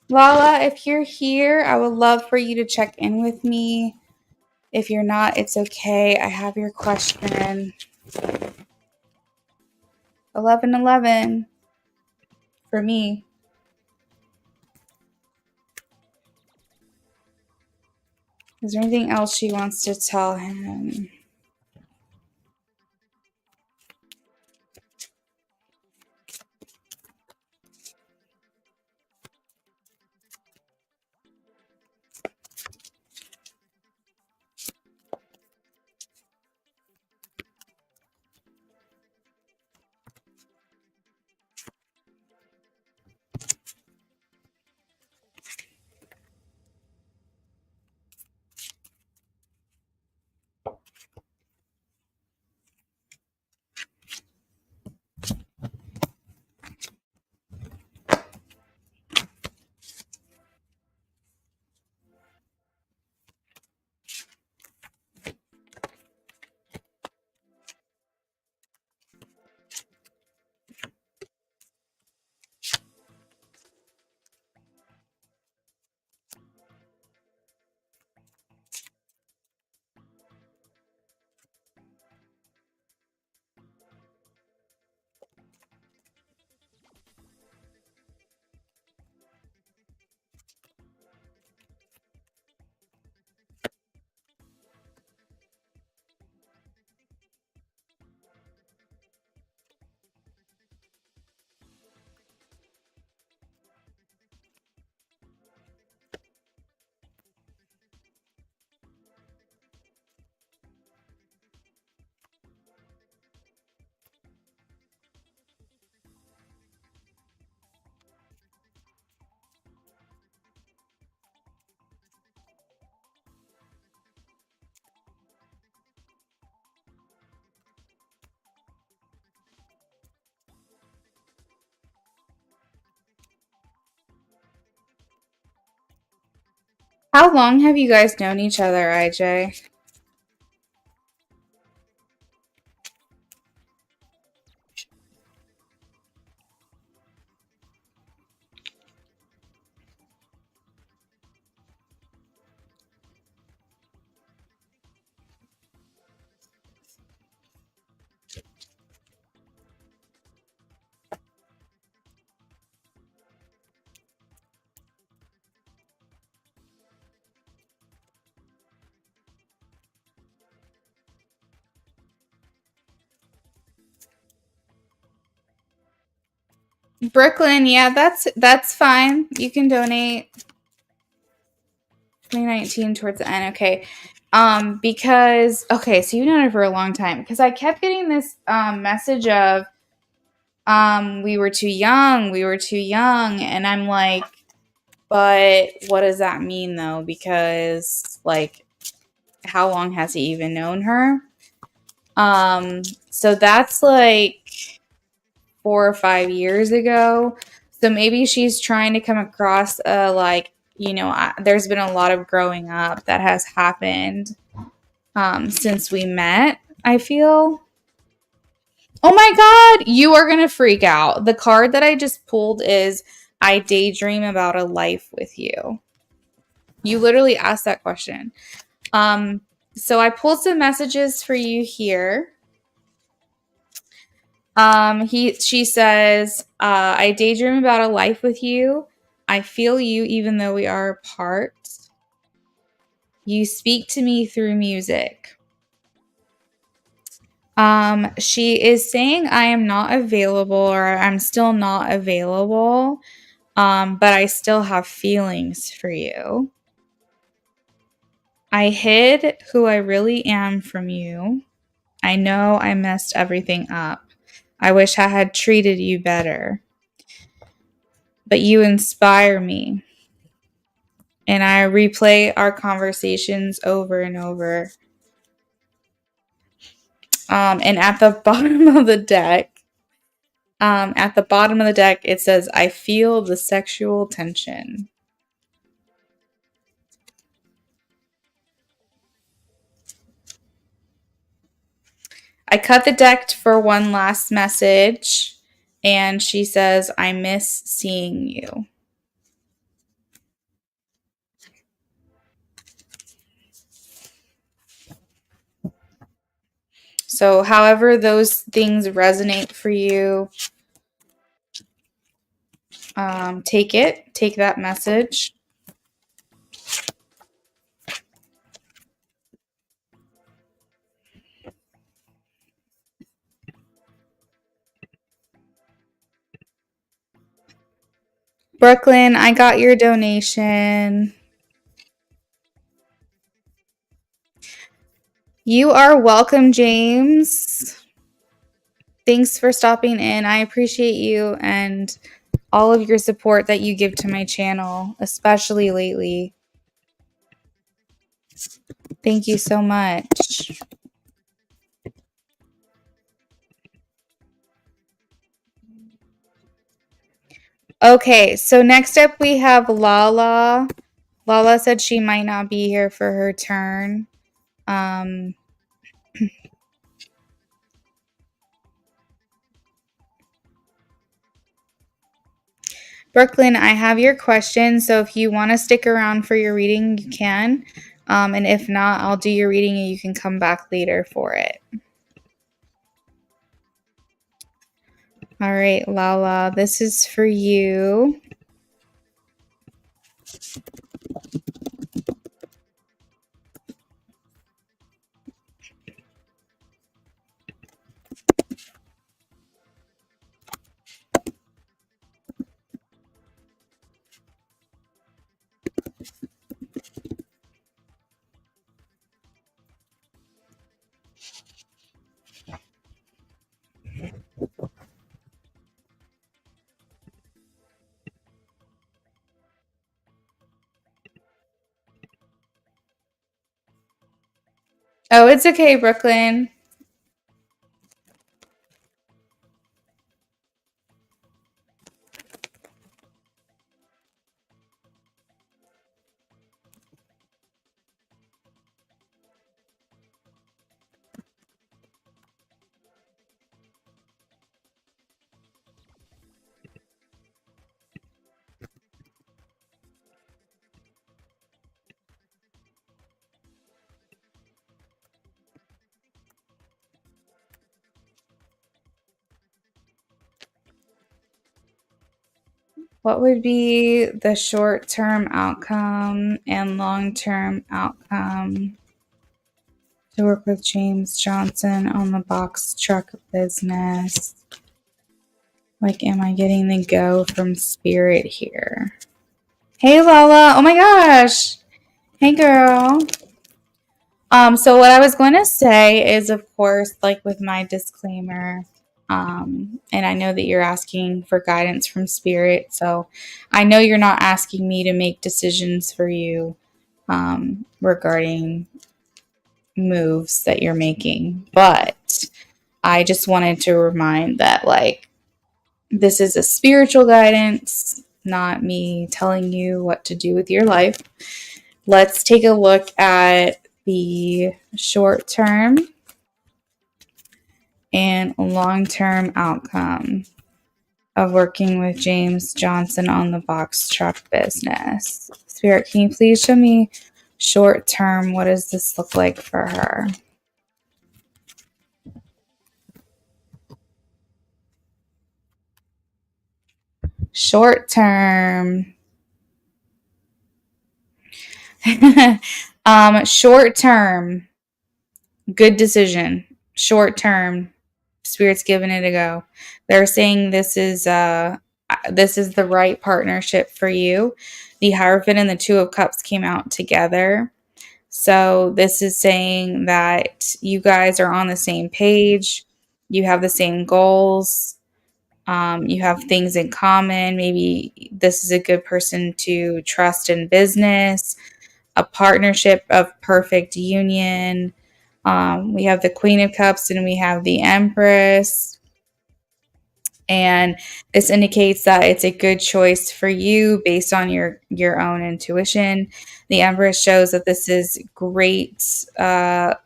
Lala, if you're here, I would love for you to check in with me. If you're not, it's okay. I have your question. 1111 for me. Is there anything else she wants to tell him? How long have you guys known each other, IJ? Brooklyn, yeah, that's fine. You can donate 2019 towards the end. Okay. Because okay, so you've known her for a long time. Because I kept getting this message of we were too young, and I'm like, but what does that mean though? Because like how long has he even known her? So that's like 4 or 5 years ago. So maybe she's trying to come across like, there's been a lot of growing up that has happened since we met, I feel. Oh my God, you are going to freak out. The card that I just pulled is I daydream about a life with you. You literally asked that question. So I pulled some messages for you here. She says, I daydream about a life with you. I feel you even though we are apart. You speak to me through music. She is saying I am not available, or I'm still not available. But I still have feelings for you. I hid who I really am from you. I know I messed everything up. I wish I had treated you better. But you inspire me. And I replay our conversations over and over. And at the bottom of the deck, it says, I feel the sexual tension. I cut the deck for one last message, and she says, I miss seeing you. So, however those things resonate for you, take that message. Brooklyn, I got your donation. You are welcome, James. Thanks for stopping in. I appreciate you and all of your support that you give to my channel, especially lately. Thank you so much. Okay, so next up we have Lala. Lala said she might not be here for her turn. Brooklyn, I have your question, so if you want to stick around for your reading, you can. And if not, I'll do your reading and you can come back later for it. All right, Lala, this is for you. Oh, it's okay, Brooklyn. What would be the short-term outcome and long-term outcome to work with James Johnson on the box truck business? Like, am I getting the go from spirit here? Hey, Lala. Oh my gosh. Hey, girl. So what I was going to say is, of course, like with my disclaimer, and I know that you're asking for guidance from spirit, so I know you're not asking me to make decisions for you regarding moves that you're making, but I just wanted to remind that, like, This is a spiritual guidance, not me telling you what to do with your life. Let's take a look at the short term and long term outcome of working with James Johnson on the box truck business. Spirit, can you please show me short term? What does this look like for her? Short term. Short term. Good decision. Short term. Spirit's giving it a go. They're saying this is the right partnership for you. The Hierophant and the Two of Cups came out together. So this is saying that you guys are on the same page. You have the same goals. You have things in common. Maybe this is a good person to trust in business, a partnership of perfect union. We have the Queen of Cups and we have the Empress. And this indicates that it's a good choice for you based on your own intuition. The Empress shows that this is great. The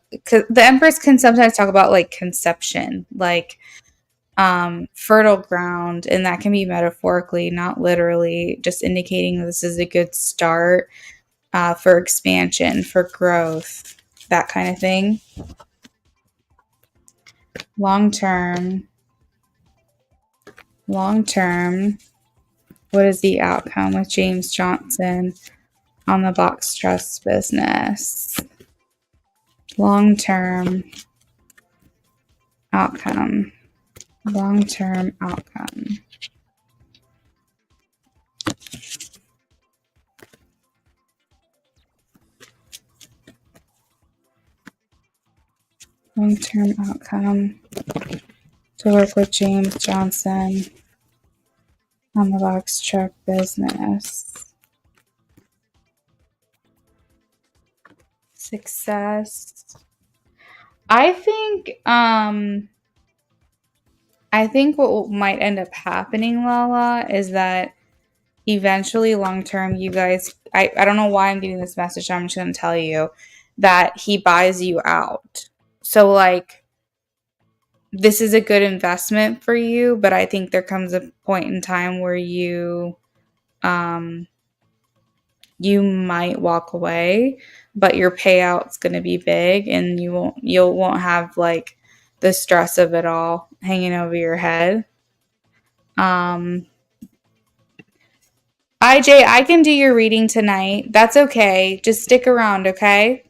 Empress can sometimes talk about like conception, like fertile ground, and that can be metaphorically, not literally, just indicating that this is a good start for expansion, for growth, that kind of thing. Long term, what is the outcome with James Johnson on the box trust business? Long term outcome. Long term outcome. Long term outcome to work with James Johnson on the box truck business. Success. I think what might end up happening, Lala, is that eventually long term you guys, I don't know why I'm getting this message, I'm just going to tell you that he buys you out. So like this is a good investment for you, but I think there comes a point in time where you might walk away, but your payout's going to be big and you won't have like the stress of it all hanging over your head. IJ, I can do your reading tonight. That's okay. Just stick around, okay?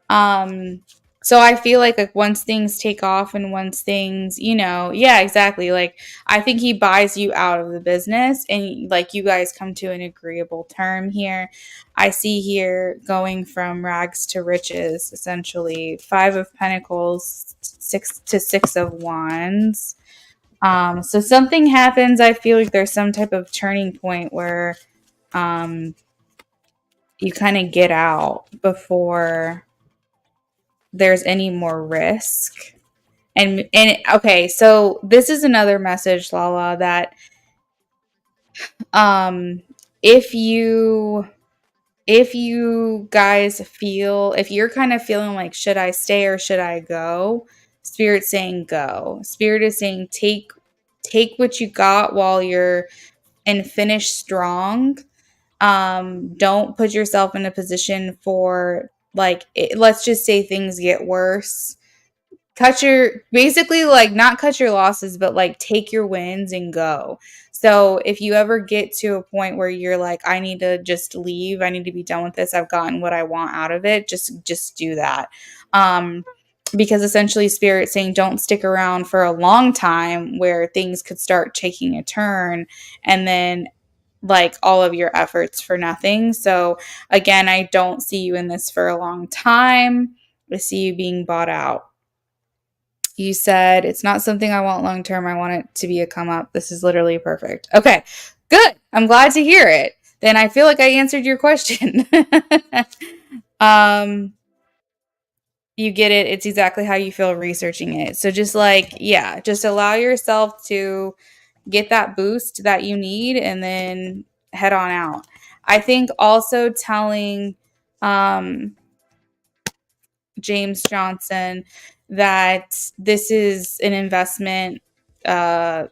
Um, so I feel like once things take off and once things, yeah, exactly. Like I think he buys you out of the business and like you guys come to an agreeable term here. I see here going from rags to riches, essentially. 5 of Pentacles, 6 of Wands. So something happens. I feel like there's some type of turning point where you kind of get out before there's any more risk. And okay, so this is another message, Lala, that if you guys feel, if you're kind of feeling like should I stay or should I go, Spirit's saying go. Spirit is saying take what you got while you're and finish strong. Don't put yourself in a position for like let's just say things get worse. Basically like not cut your losses, but like take your wins and go. So if you ever get to a point where you're like, I need to just leave, I need to be done with this, I've gotten what I want out of it, just do that. Because essentially Spirit's saying don't stick around for a long time where things could start taking a turn and then like all of your efforts for nothing. So again, I don't see you in this for a long time. I see you being bought out. You said it's not something I want long term. I want it to be a come up. This is literally perfect. Okay, good. I'm glad to hear it. Then I feel like I answered your question. You get it. It's exactly how you feel researching it. So just like, yeah, just allow yourself to get that boost that you need, and then head on out. I think also telling James Johnson that this is an investment, uh,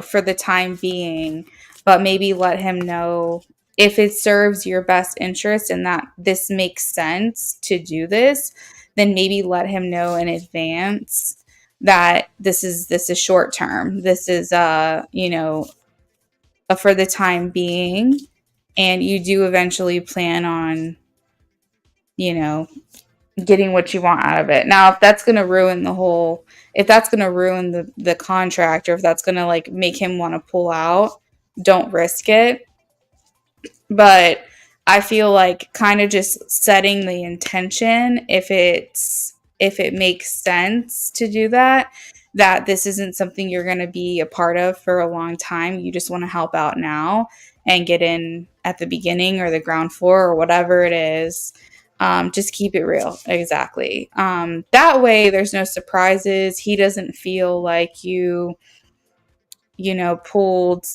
for the time being, but maybe let him know if it serves your best interest and that this makes sense to do this, then maybe let him know in advance that this is short term. This is for the time being, and you do eventually plan on, you know, getting what you want out of it. Now, if that's going to ruin if that's going to ruin the contract, or if that's going to like make him want to pull out, don't risk it. But I feel like kind of just setting the intention, if it makes sense to do that, that this isn't something you're going to be a part of for a long time. You just want to help out now and get in at the beginning or the ground floor or whatever it is. Just keep it real. Exactly. That way there's no surprises. He doesn't feel like pulled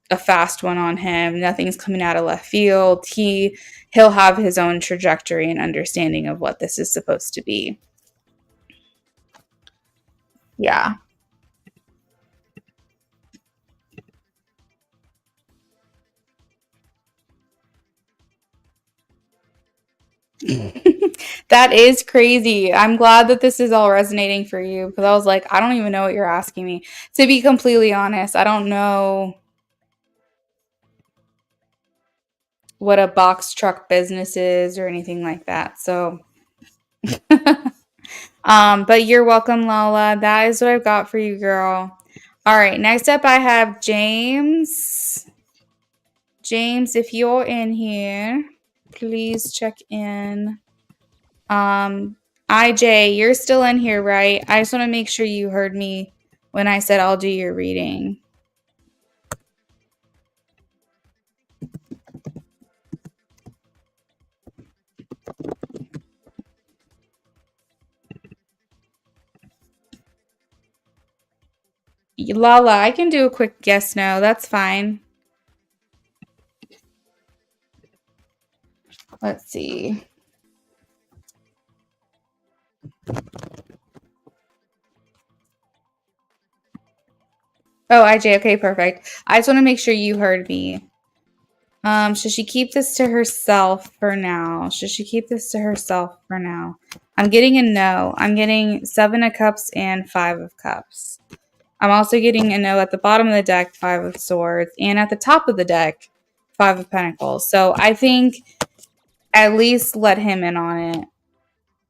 a fast one on him. Nothing's coming out of left field. He'll have his own trajectory and understanding of what this is supposed to be. Yeah. That is crazy. I'm glad that this is all resonating for you, because I was like, I don't even know what you're asking me. To be completely honest, I don't know what a box truck business is or anything like that. So, but you're welcome, Lala. That is what I've got for you, girl. All right, next up I have James. James, if you're in here, please check in. IJ, you're still in here, right? I just want to make sure you heard me when I said I'll do your reading. Lala, I can do a quick yes no. That's fine. Let's see. Oh, IJ, okay, perfect. I just want to make sure you heard me. Should she keep this to herself for now? Should she keep this to herself for now? I'm getting a no. I'm getting 7 of Cups and 5 of Cups. I'm also getting a no at the bottom of the deck, 5 of Swords, and at the top of the deck, 5 of Pentacles. So I think at least let him in on it.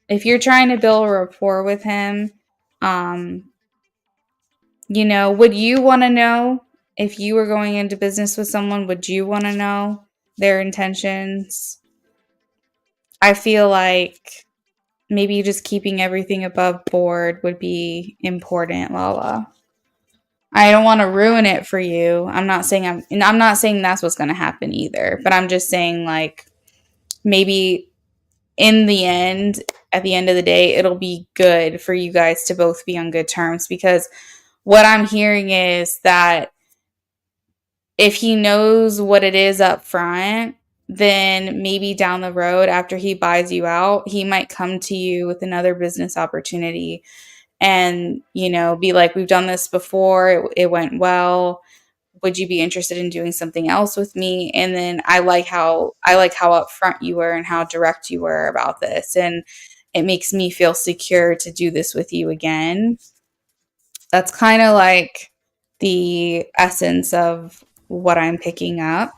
If you're trying to build a rapport with him, would you want to know if you were going into business with someone? Would you want to know their intentions? I feel like maybe just keeping everything above board would be important, Lala. I don't want to ruin it for you. I'm not saying that's what's going to happen either, but I'm just saying, like, maybe at the end of the day, it'll be good for you guys to both be on good terms, because what I'm hearing is that if he knows what it is up front, then maybe down the road after he buys you out, he might come to you with another business opportunity and, be like, we've done this before. It went well. Would you be interested in doing something else with me? And then I like how upfront you were and how direct you were about this. And it makes me feel secure to do this with you again. That's kind of like the essence of what I'm picking up.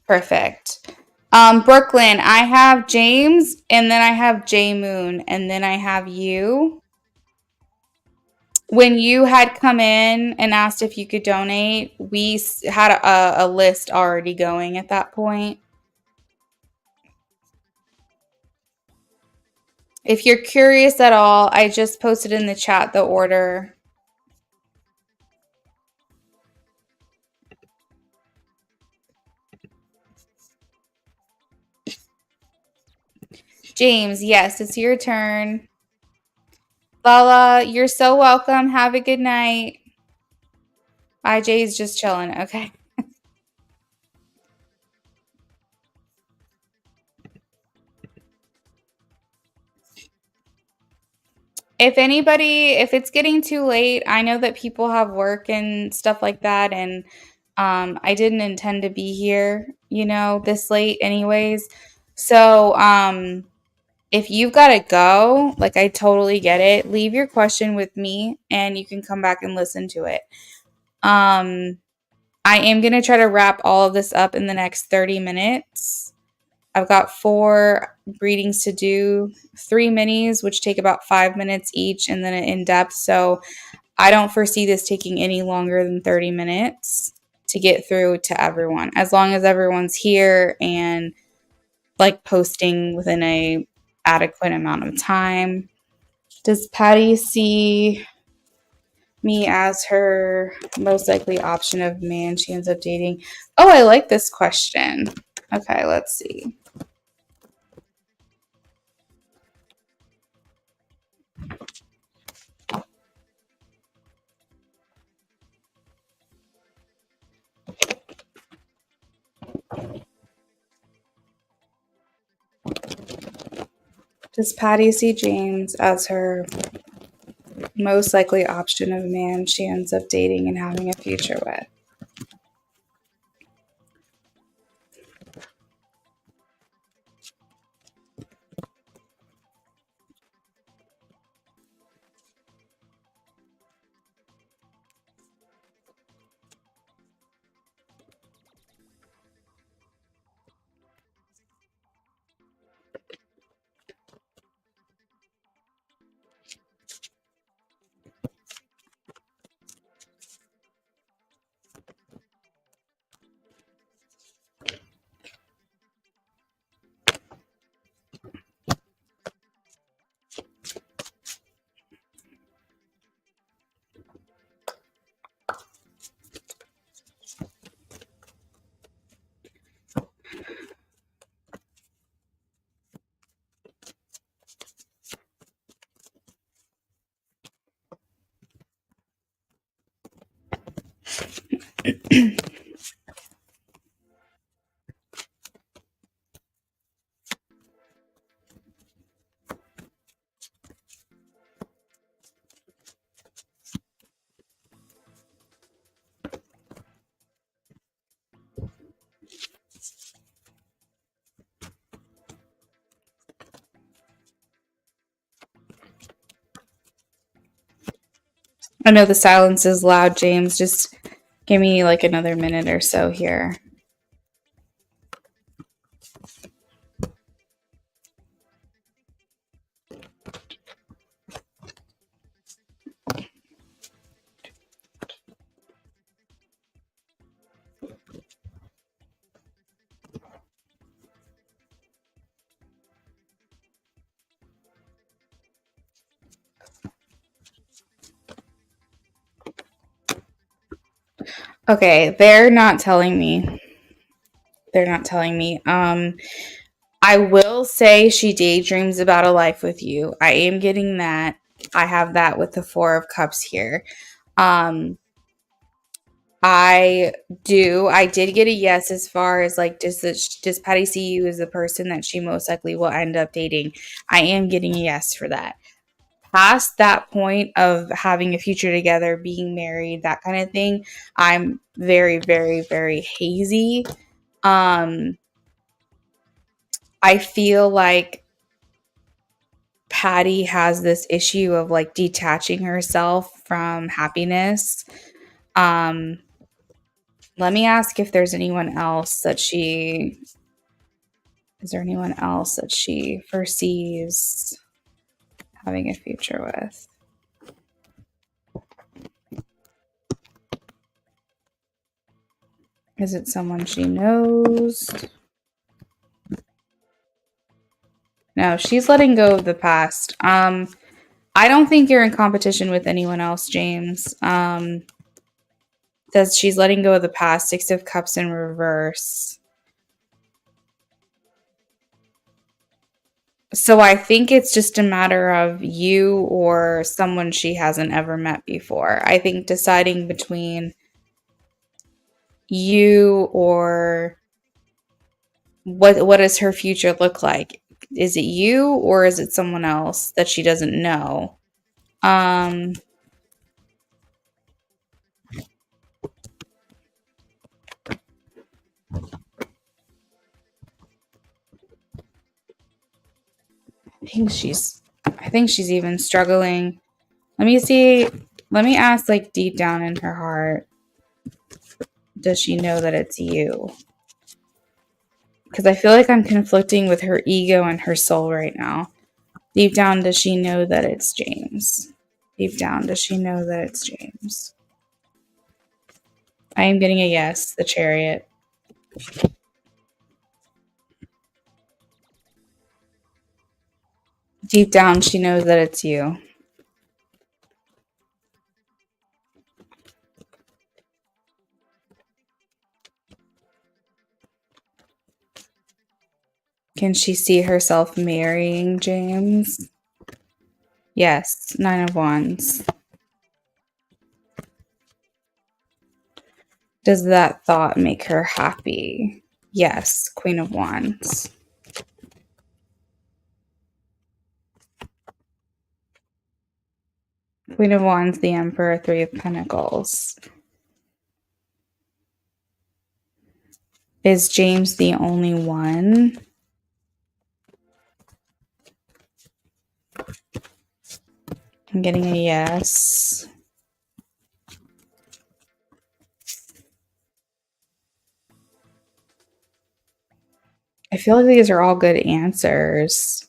Perfect. Brooklyn, I have James, and then I have J Moon, and then I have you. When you had come in and asked if you could donate, we had a list already going at that point. If you're curious at all, I just posted in the chat the order. James, yes, it's your turn. Lala, you're so welcome. Have a good night. Bye, Jay's just chilling. Okay. If it's getting too late, I know that people have work and stuff like that, and I didn't intend to be here, this late anyways. So, if you've got to go, like I totally get it. Leave your question with me and you can come back and listen to it. I am going to try to wrap all of this up in the next 30 minutes. I've got 4 readings to do, 3 minis, which take about 5 minutes each, and then an in-depth. So I don't foresee this taking any longer than 30 minutes to get through to everyone, as long as everyone's here and like posting within a adequate amount of time. Does Patty see me as her most likely option of man she ends up dating? Oh, I like this question. Okay, let's see. Does Patty see James as her most likely option of man she ends up dating and having a future with? I know the silence is loud, James. Just give me like another minute or so here. Okay, they're not telling me. They're not telling me. I will say she daydreams about a life with you. I am getting that. I have that with the 4 of Cups here. I do. I did get a yes as far as like does Patty see you as the person that she most likely will end up dating? I am getting a yes for that. Past that point of having a future together, being married, that kind of thing, I'm very, very, very hazy. I feel like Patty has this issue of like detaching herself from happiness. Um, Let me ask if there's anyone else that she is there anyone else that she foresees having a future with? Is it someone she knows? No, she's letting go of the past. I don't think you're in competition with anyone else, James. Says she's letting go of the past. Six of Cups in reverse. So I think it's just a matter of you or someone she hasn't ever met before. I think deciding between you or what does her future look like? Is it you or is it someone else that she doesn't know? Um I think she's even struggling. Let me see. Let me ask like deep down in her heart, does she know that it's you? Because I feel like I'm conflicting with her ego and her soul right now. Deep down, does she know that it's James? Deep down, does she know that it's James? I am getting a yes, the Chariot. Deep down, she knows that it's you. Can she see herself marrying James? Yes, Nine of Wands. Does that thought make her happy? Yes, Queen of Wands. Queen of Wands, the Emperor, Three of Pentacles. Is James the only one? I'm getting a yes. I feel like these are all good answers.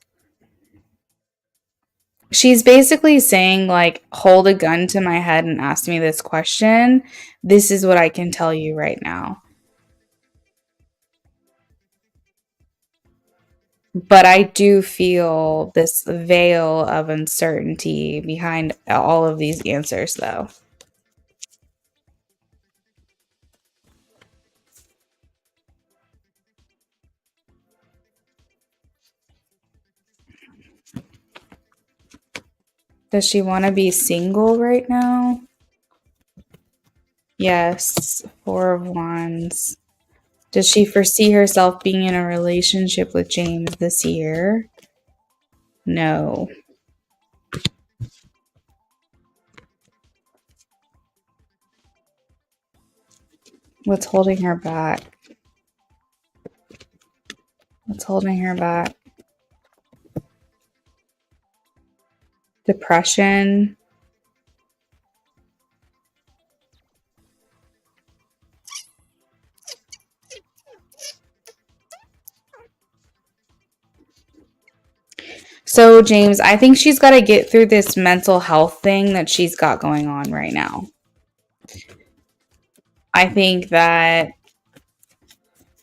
She's basically saying, like, hold a gun to my head and ask me this question. This is what I can tell you right now. But I do feel this veil of uncertainty behind all of these answers, though. Does she want to be single right now? Yes, Four of Wands. Does she foresee herself being in a relationship with James this year? No. What's holding her back? What's holding her back? Depression. So, James, I think she's got to get through this mental health thing that she's got going on right now. I think that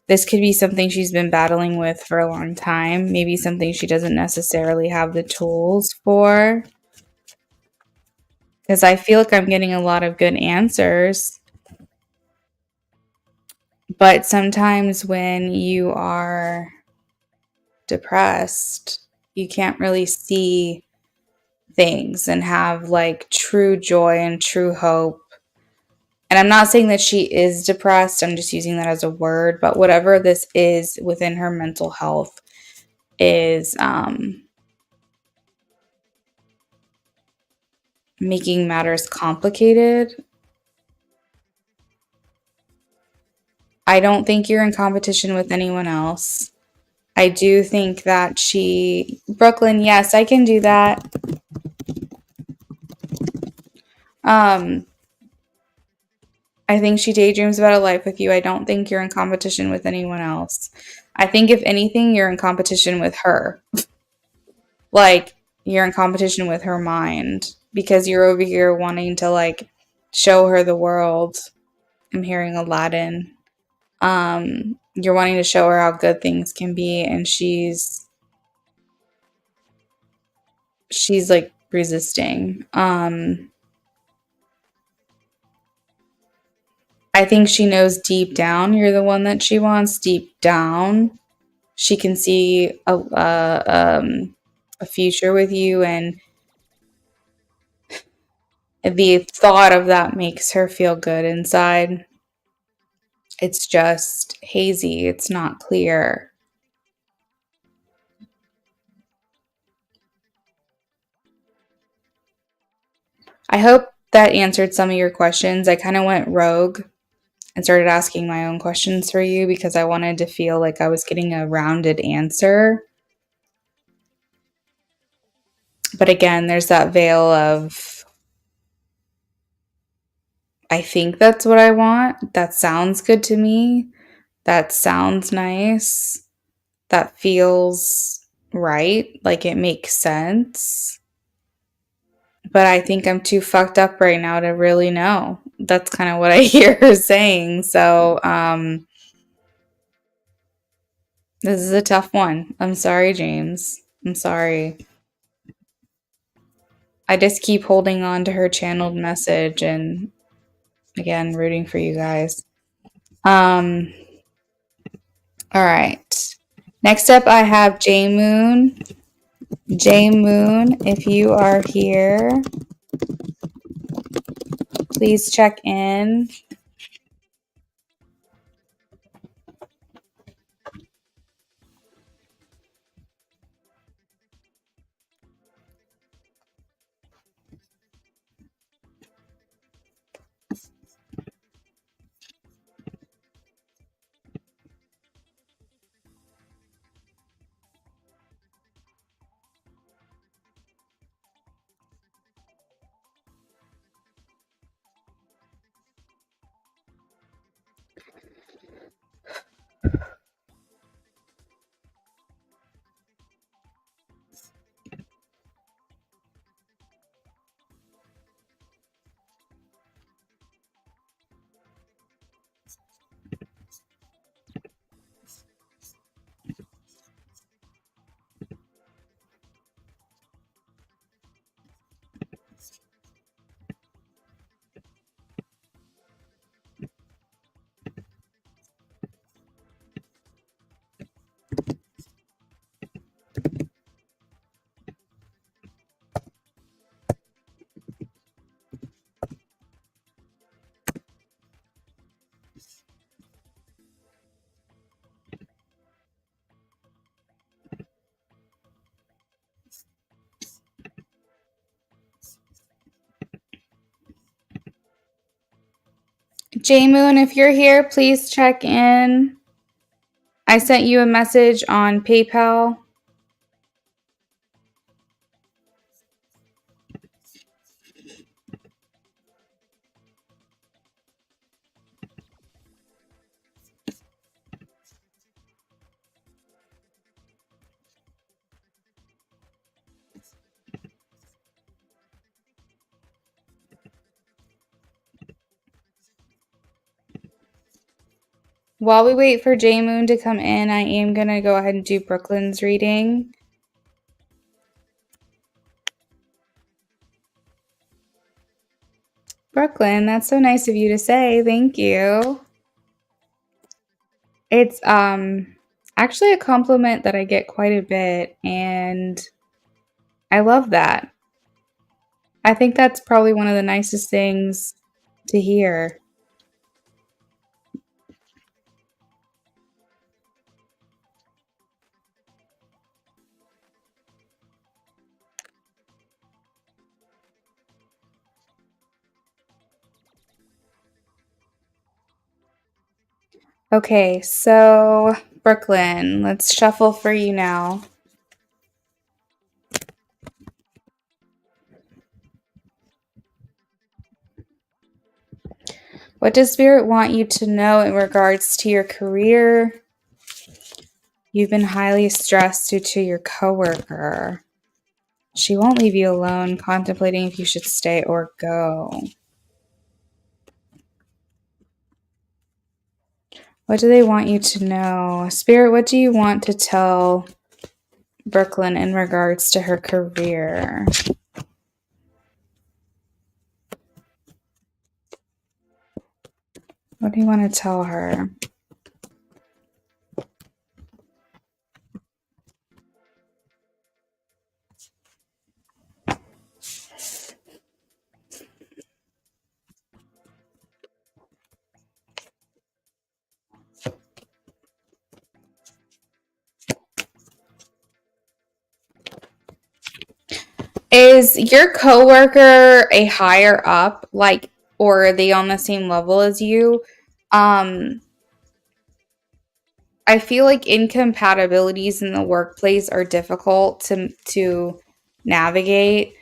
this could be something she's been battling with for a long time, maybe something she doesn't necessarily have the tools for. Because I feel like I'm getting a lot of good answers. But sometimes when you are depressed, you can't really see things and have like true joy and true hope. And I'm not saying that she is depressed, I'm just using that as a word, but whatever this is within her mental health is making matters complicated. I don't think you're in competition with anyone else. I do think that Brooklyn, yes, I can do that. I think she daydreams about a life with you. I don't think you're in competition with anyone else. I think if anything, you're in competition with her. Like, you're in competition with her mind because you're over here wanting to like show her the world. I'm hearing Aladdin. You're wanting to show her how good things can be, and she's she's like resisting. I think she knows deep down you're the one that she wants. Deep down, she can see a future with you, and the thought of that makes her feel good inside. It's just hazy. It's not clear. I hope that answered some of your questions. I kind of went rogue and started asking my own questions for you because I wanted to feel like I was getting a rounded answer. But again, there's that veil of, I think that's what I want. That sounds good to me. That sounds nice. That feels right. Like it makes sense. But I think I'm too fucked up right now to really know. That's kind of what I hear her saying. So, this is a tough one. I'm sorry, James. I'm sorry. I just keep holding on to her channeled message and again, rooting for you guys. Um, all right. Next up, I have J Moon. J Moon, if you are here, please check in. J Moon, if you're here, please check in. I sent you a message on PayPal. While we wait for J Moon to come in, I am going to go ahead and do Brooklyn's reading. Brooklyn, that's so nice of you to say. Thank you. It's actually a compliment that I get quite a bit, and I love that. I think that's probably one of the nicest things to hear. Okay, so Brooklyn, let's shuffle for you now. What does Spirit want you to know in regards to your career? You've been highly stressed due to your coworker. She won't leave you alone, contemplating if you should stay or go. What do they want you to know? Spirit, what do you want to tell Brooklyn in regards to her career. What do you want to tell her? Is your coworker a higher up, like, or are they on the same level as you? Um, I feel like incompatibilities in the workplace are difficult to navigate,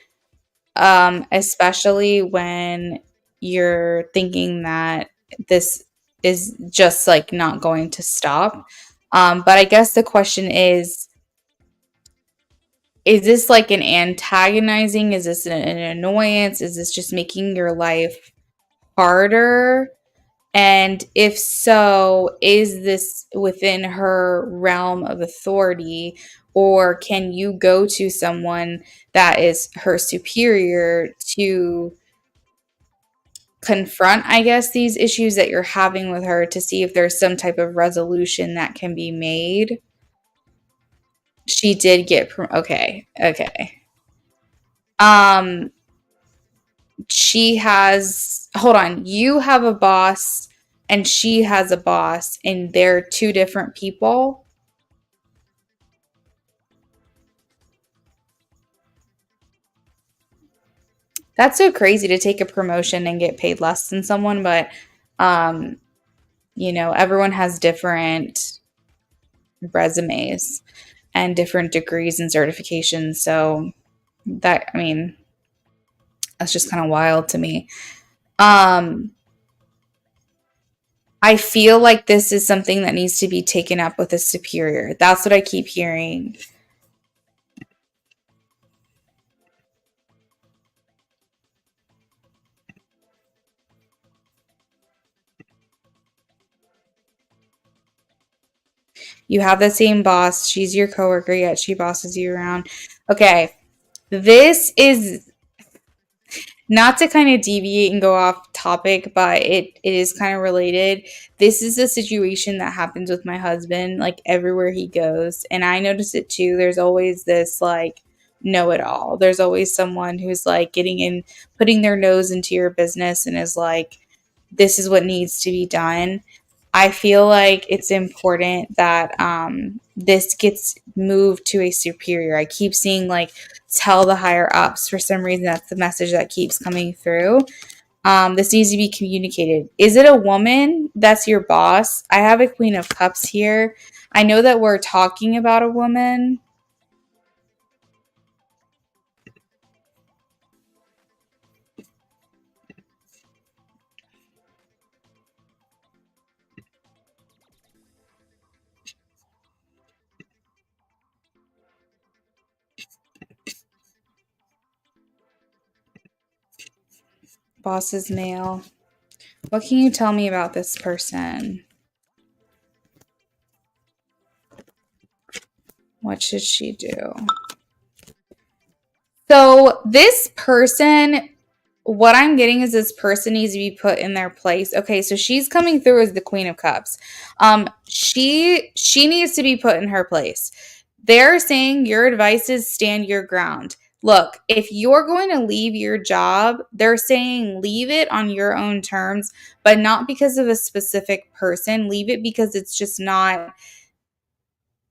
especially when you're thinking that this is just like not going to stop. But I guess the question is this like an antagonizing? Is this an annoyance? Is this just making your life harder? And if so, is this within her realm of authority? Or can you go to someone that is her superior to confront, I guess, these issues that you're having with her to see if there's some type of resolution that can be made? She did get, okay, okay. Um, she has, hold on, you have a boss and she has a boss and they're two different people. That's so crazy to take a promotion and get paid less than someone, but um, everyone has different resumes and different degrees and certifications. So that, I mean, that's just kind of wild to me. Um, I feel like this is something that needs to be taken up with a superior. That's what I keep hearing. You have the same boss. She's your coworker, yet she bosses you around. Okay. This is not to kind of deviate and go off topic, but it is kind of related. This is a situation that happens with my husband, like everywhere he goes. And I notice it too. There's always this like know it all. There's always someone who's like getting in, putting their nose into your business and is like, this is what needs to be done. I feel like it's important that this gets moved to a superior. I keep seeing like tell the higher ups. For some reason, that's the message that keeps coming through. This needs to be communicated. Is it a woman that's your boss? I have a Queen of Cups here. I know that we're talking about a woman. Boss is male. What can you tell me about this person? What should she do? So, this person, what I'm getting is this person needs to be put in their place. Okay, so she's coming through as the Queen of Cups. She needs to be put in her place. They're saying your advice is stand your ground. Look, if you're going to leave your job, they're saying leave it on your own terms, but not because of a specific person. Leave it because it's just not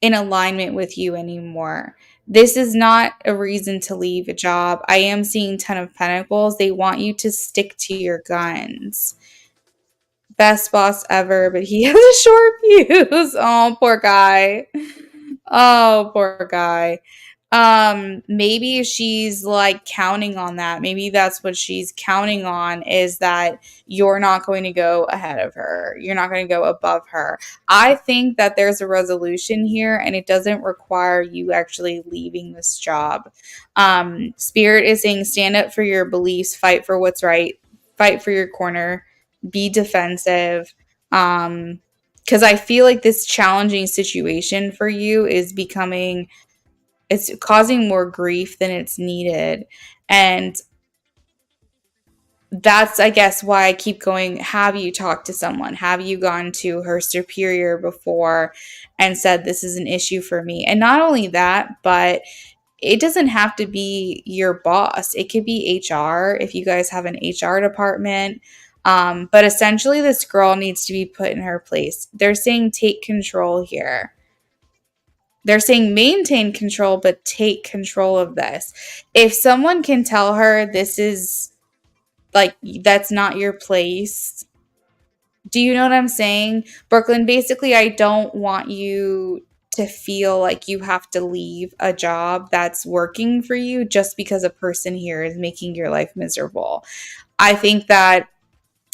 in alignment with you anymore. This is not a reason to leave a job. I am seeing Ten of Pentacles. They want you to stick to your guns. Best boss ever, but he has a short fuse. Oh, poor guy. Oh, poor guy. Maybe she's like counting on that. Maybe that's what she's counting on is that you're not going to go ahead of her. You're not going to go above her. I think that there's a resolution here and it doesn't require you actually leaving this job. Spirit is saying stand up for your beliefs, fight for what's right, fight for your corner, be defensive. Because I feel like this challenging situation for you is becoming It's causing more grief than it's needed. And that's, I guess, why I keep going. Have you talked to someone? Have you gone to her superior before and said, this is an issue for me? And not only that, but it doesn't have to be your boss. It could be HR if you guys have an HR department. But essentially, this girl needs to be put in her place. They're saying take control here. They're saying maintain control, but take control of this. If someone can tell her this is like, that's not your place. Do you know what I'm saying? Brooklyn, basically, I don't want you to feel like you have to leave a job that's working for you just because a person here is making your life miserable. I think that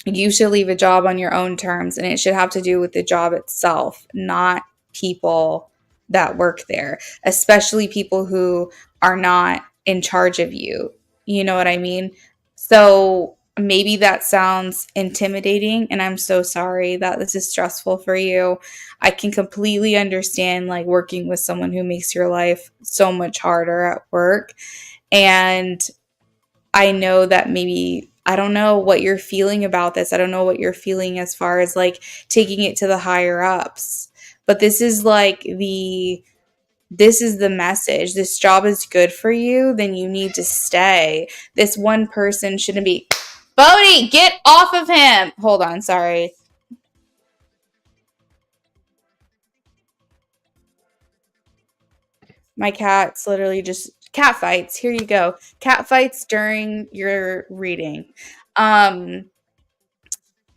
you should leave a job on your own terms, and it should have to do with the job itself, not people that work there, especially people who are not in charge of you. You know what I mean? So maybe that sounds intimidating, and I'm so sorry that this is stressful for you. I can completely understand like working with someone who makes your life so much harder at work. And I know that maybe I don't know what you're feeling about this. I don't know what you're feeling as far as like taking it to the higher ups. But this is like this is the message. This job is good for you, then you need to stay. This one person shouldn't be Bodie, get off of him. Hold on, sorry. My cat's literally just cat fights. Here you go. Cat fights during your reading. Um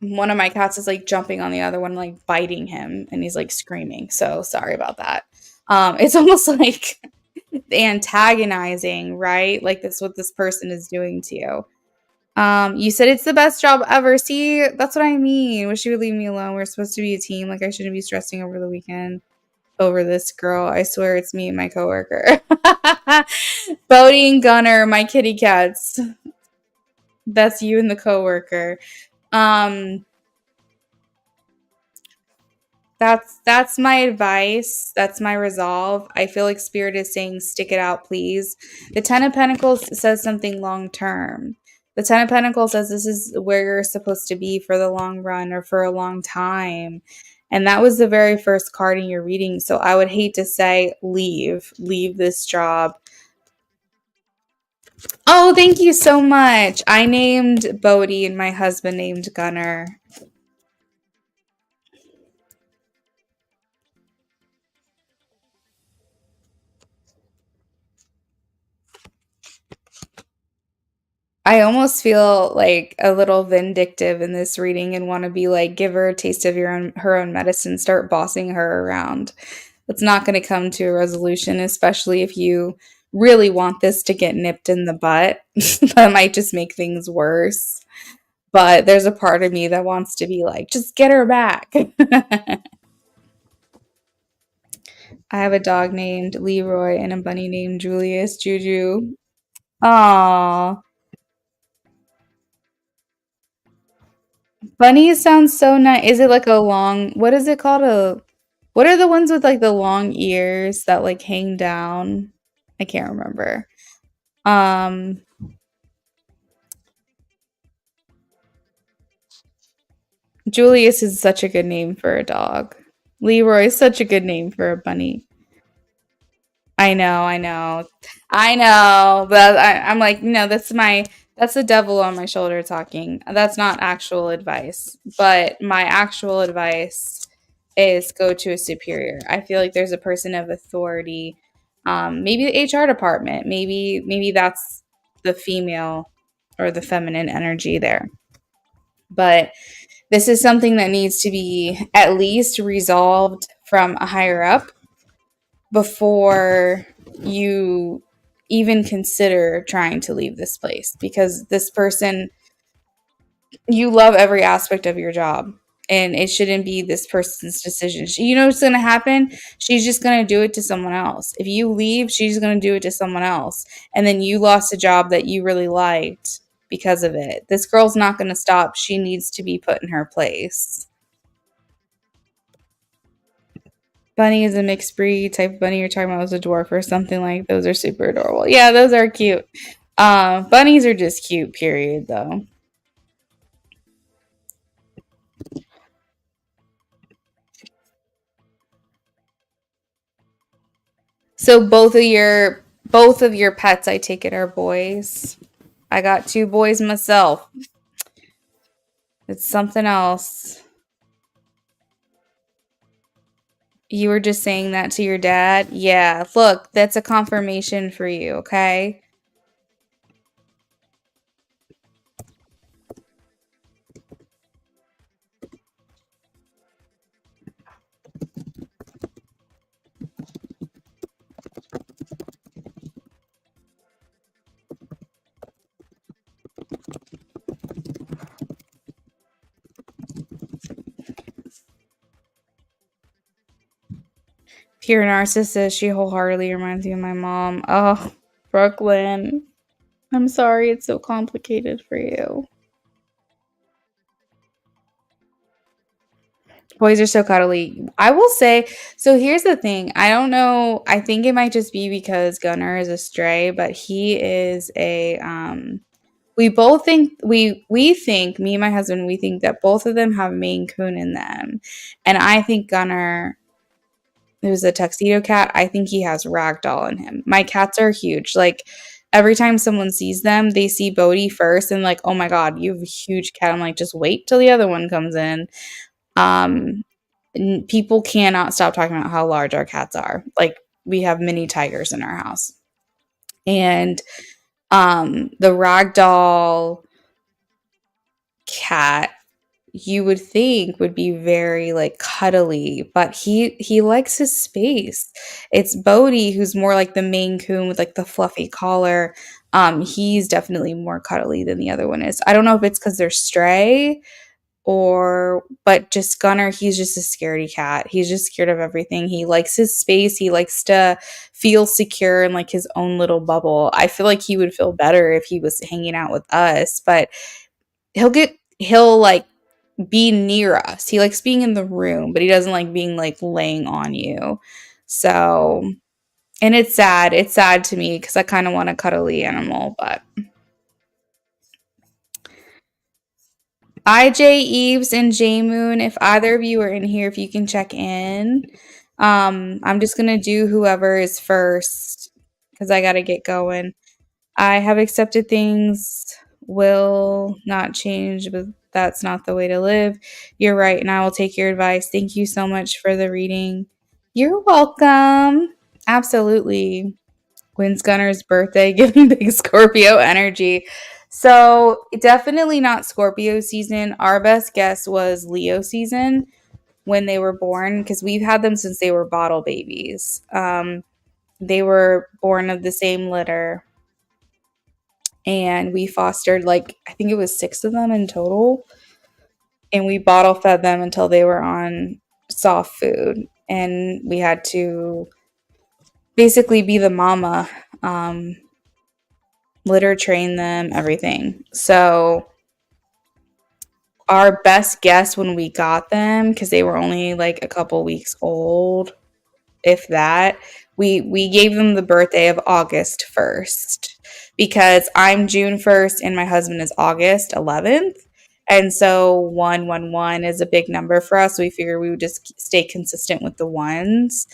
one of my cats is like jumping on the other one, like biting him, and he's like screaming. So sorry about that. It's almost like antagonizing, right? Like that's what this person is doing to you. You said it's the best job ever. See, that's what I mean. Wish you would leave me alone. We're supposed to be a team. Like I shouldn't be stressing over the weekend over this girl. I swear it's me and my coworker. Bodie and Gunner, my kitty cats. That's you and the coworker. Um, that's my advice. That's my resolve. I feel like Spirit is saying stick it out, please. The 10 of Pentacles says something long term. The 10 of Pentacles says this is where you're supposed to be for the long run or for a long time. And that was the very first card in your reading. So I would hate to say leave this job. Oh, thank you so much. I named Bodie and my husband named Gunner. I almost feel like a little vindictive in this reading and want to be like, give her a taste of her own medicine, start bossing her around. It's not going to come to a resolution, especially if you really want this to get nipped in the butt. That might just make things worse. But there's a part of me that wants to be like, just get her back. I have a dog named Leroy and a bunny named Julius Juju. Aww. Bunny sounds so nice. Is it like a long, what is it called? What are the ones with like the long ears that like hang down? I can't remember. Um, Julius is such a good name for a dog. Leroy is such a good name for a bunny. I know, I know, I know. But I'm like, that's the devil on my shoulder talking. That's not actual advice. But my actual advice is go to a superior. I feel like there's a person of authority. Maybe the HR department. Maybe that's the female or the feminine energy there. But this is something that needs to be at least resolved from a higher up before you even consider trying to leave this place, because this person, you love every aspect of your job, and it shouldn't be this person's decision. You know what's going to happen? She's just going to do it to someone else. If you leave, she's going to do it to someone else, and then you lost a job that you really liked because of it. This girl's not going to stop. She needs to be put in her place. Bunny is a mixed breed type of bunny. You're talking about was a dwarf or something like those are super adorable. Yeah, those are cute. Bunnies are just cute, period, though. So both of your pets, I take it, are boys. I got two boys myself. It's something else. You were just saying that to your dad? Yeah, look, that's a confirmation for you, okay? Pure narcissist, she wholeheartedly reminds me of my mom. Oh, Brooklyn. I'm sorry it's so complicated for you. Boys are so cuddly. I will say, so here's the thing. I don't know. I think it might just be because Gunnar is a stray, but he is a we both think we think me and my husband we think that both of them have Maine Coon in them. And I think Gunnar who's a tuxedo cat, I think he has ragdoll in him. My cats are huge. Like every time someone sees them, they see Bodhi first and like, "Oh my god, you have a huge cat." I'm like, "Just wait till the other one comes in." Um People cannot stop talking about how large our cats are. Like we have mini tigers in our house. And the ragdoll cat you would think would be very like cuddly, but he likes his space. It's Bodhi who's more like the Maine Coon with like the fluffy collar. He's definitely more cuddly than the other one is. I don't know if it's because they're stray or but just Gunner, he's just a scaredy cat. He's just scared of everything. He likes his space. He likes to feel secure in like his own little bubble. I feel like he would feel better if he was hanging out with us, but he'll like be near us. He likes being in the room, but he doesn't like being like laying on you. So, and it's sad. It's sad to me because I kind of want a cuddly animal, but IJ Eves and J Moon, if either of you are in here, if you can check in. I'm just gonna do whoever is first because I gotta get going. I have accepted things will not change, but that's not the way to live. You're right, and I will take your advice. Thank you so much for the reading. You're welcome. Absolutely. When's Gunner's birthday? Giving big Scorpio energy. So, definitely not Scorpio season. Our best guess was Leo season when they were born because we've had them since they were bottle babies. They were born of the same litter and we fostered like I think it was 6 of them in total and we bottle fed them until they were on soft food and we had to basically be the mama, litter train them, everything. So our best guess when we got them because they were only like a couple weeks old, if that, we gave them the birthday of August 1st because I'm June 1st and my husband is August 11th. And so 111 is a big number for us. So we figured we would just stay consistent with the ones.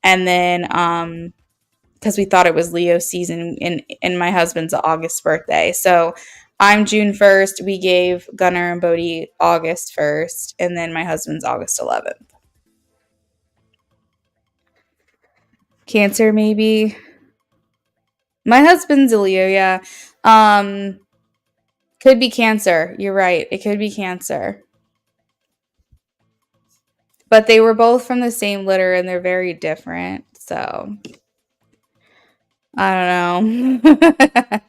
And then because we thought it was Leo season in my husband's August birthday. So I'm June 1st. We gave Gunnar and Bodhi August 1st, and then my husband's August 11th. Cancer, maybe. My husband's a Leo, yeah. Um, could be Cancer. You're right. It could be Cancer. But they were both from the same litter and they're very different. So I don't know.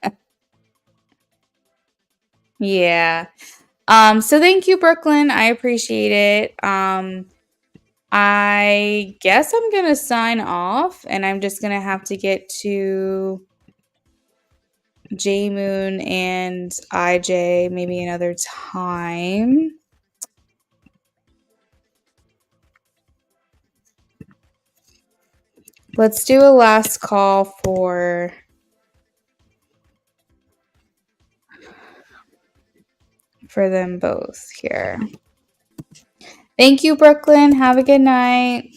Yeah. So thank you, Brooklyn. I appreciate it. I guess I'm gonna sign off and I'm just gonna have to get to J Moon and IJ maybe another time. Let's do a last call for them both here. Thank you, Brooklyn. Have a good night.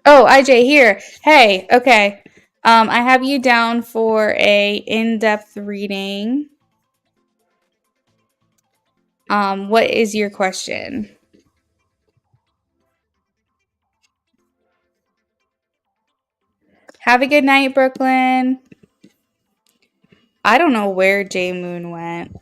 Oh, IJ here. Hey, okay. I have you down for a in-depth reading. What is your question? Have a good night, Brooklyn. I don't know where J Moon went.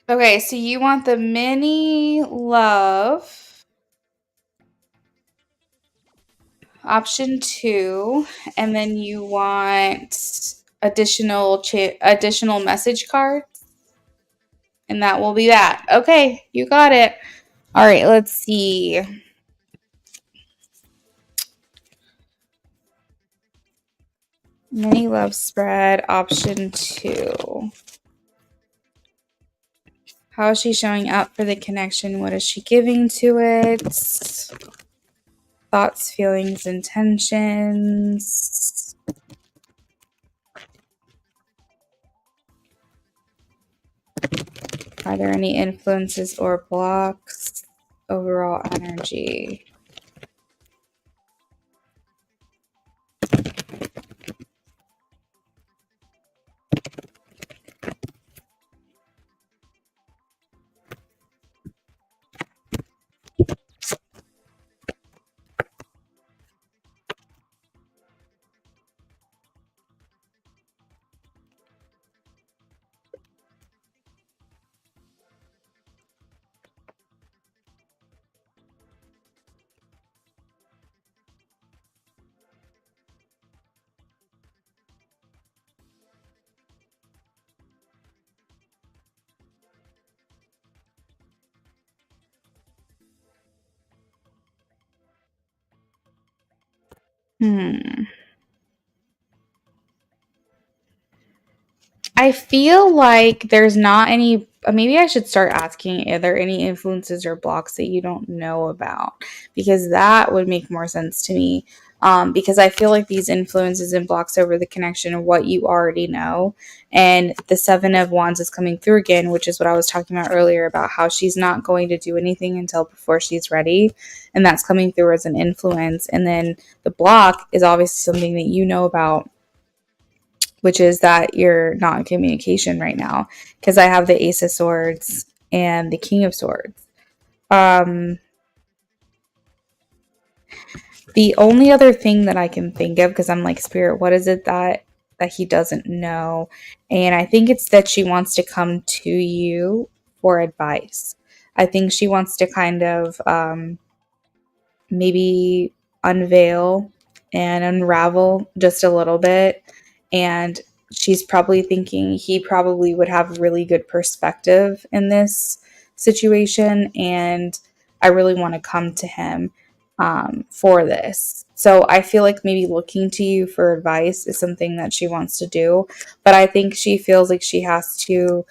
Okay, so you want the mini love option 2, and then you want additional message cards, and that will be that. Okay, you got it. All right, let's see. Mini love spread option 2. How is she showing up for the connection? What is she giving to it? Thoughts, feelings, intentions. Are there any influences or blocks? Overall energy. I feel like there's not any. Maybe I should start asking, are there any influences or blocks that you don't know about? Because that would make more sense to me. Because I feel like these influences and blocks over the connection are what you already know. And the Seven of Wands is coming through again, which is what I was talking about earlier about how she's not going to do anything until before she's ready. And that's coming through as an influence. And then the block is obviously something that you know about, which is that you're not in communication right now, because I have the Ace of Swords and the King of Swords. The only other thing that I can think of, because I'm like, Spirit, what is it that he doesn't know? And I think it's that she wants to come to you for advice. I think she wants to kind of maybe unveil and unravel just a little bit. And she's probably thinking he probably would have really good perspective in this situation. And I really want to come to him for this. So I feel like maybe looking to you for advice is something that she wants to do. But I think she feels like she has to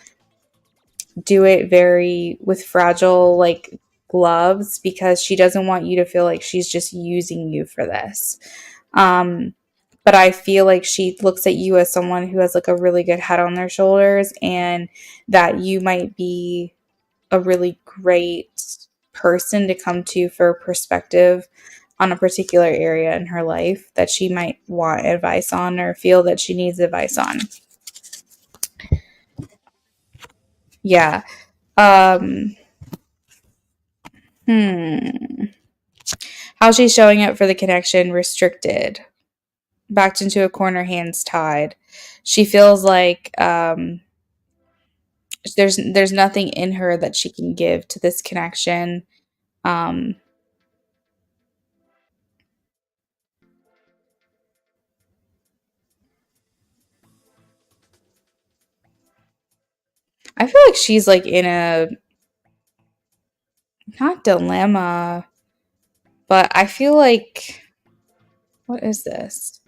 do it very with fragile like gloves, because she doesn't want you to feel like she's just using you for this. But I feel like she looks at you as someone who has like a really good head on their shoulders, and that you might be a really great person to come to for perspective on a particular area in her life that she might want advice on or feel that she needs advice on. Yeah. Um, How she's showing up for the connection, restricted. Backed into a corner, hands tied. She feels like there's nothing in her that she can give to this connection. Um, I feel like she's like in a not dilemma, but I feel like what is this?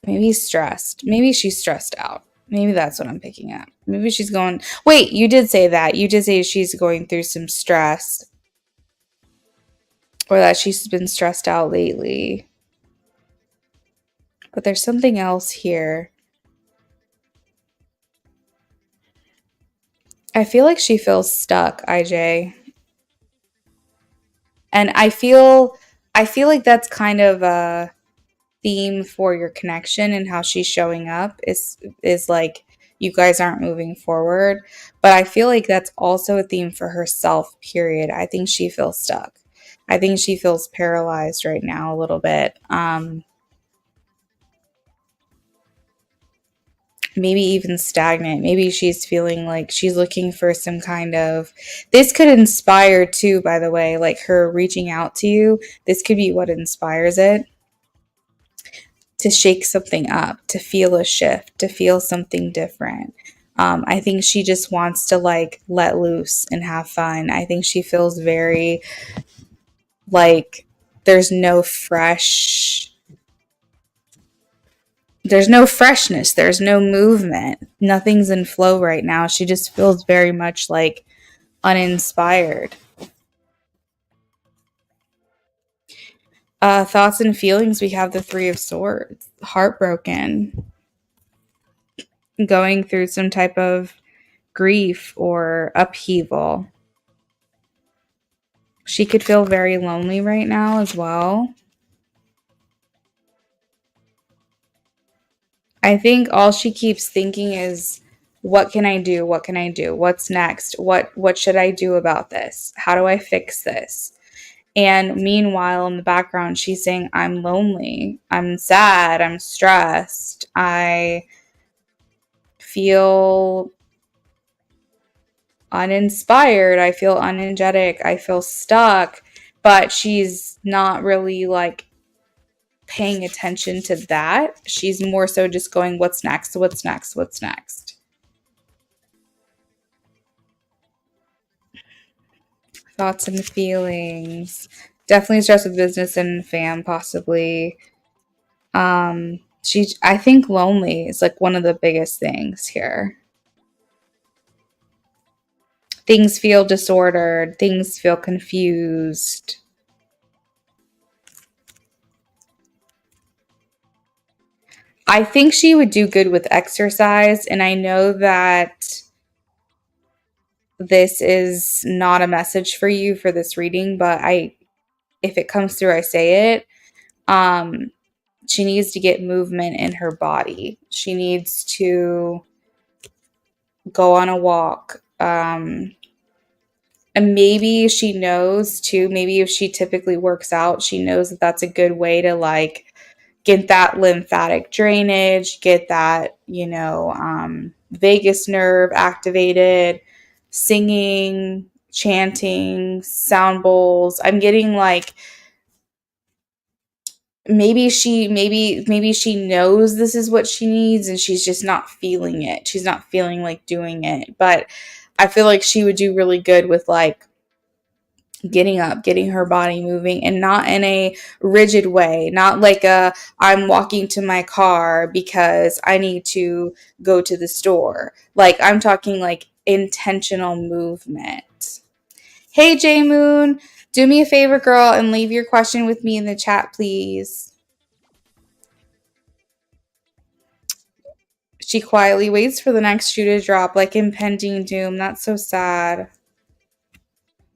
Maybe stressed. Maybe she's stressed out. Maybe that's what I'm picking up. Maybe she's going. Wait, you did say that. You did say she's going through some stress or that she's been stressed out lately. But there's something else here. I feel like she feels stuck, IJ. And I feel like that's kind of a theme for your connection and how she's showing up is like you guys aren't moving forward. But I feel like that's also a theme for herself, period. I think she feels stuck. I think she feels paralyzed right now a little bit. Maybe even stagnant. Maybe she's feeling like she's looking for some kind of. This could inspire too, by the way, like her reaching out to you. This could be what inspires it to shake something up, to feel a shift, to feel something different. I think she just wants to like let loose and have fun. I think she feels very like there's no fresh there's no freshness, there's no movement, nothing's in flow right now. She just feels very much like uninspired. Thoughts and feelings, we have the Three of Swords, heartbroken, going through some type of grief or upheaval. She could feel very lonely right now as well. I think all she keeps thinking is what can I do? What can I do? What's next? What should I do about this? How do I fix this? And meanwhile in the background she's saying I'm lonely. I'm sad. I'm stressed. I feel uninspired. I feel unenergetic. I feel stuck. But she's not really like paying attention to that. She's more so just going, what's next? What's next? What's next? Thoughts and feelings. Definitely stress with business and fam, possibly. I think lonely is like one of the biggest things here. Things feel disordered, things feel confused. I think she would do good with exercise, and I know that this is not a message for you for this reading, but if it comes through, I say it. Um, she needs to get movement in her body. She needs to go on a walk. And maybe she knows too, maybe if she typically works out, she knows that that's a good way to like get that lymphatic drainage, get that, vagus nerve activated, singing, chanting, sound bowls. I'm getting like maybe she knows this is what she needs and she's just not feeling it. She's not feeling like doing it. But I feel like she would do really good with like getting up, getting her body moving, and not in a rigid way, not like I'm walking to my car because I need to go to the store. Like I'm talking like intentional movement. Hey J Moon, do me a favor, girl, and leave your question with me in the chat, please. She quietly waits for the next shoe to drop, like impending doom. That's so sad.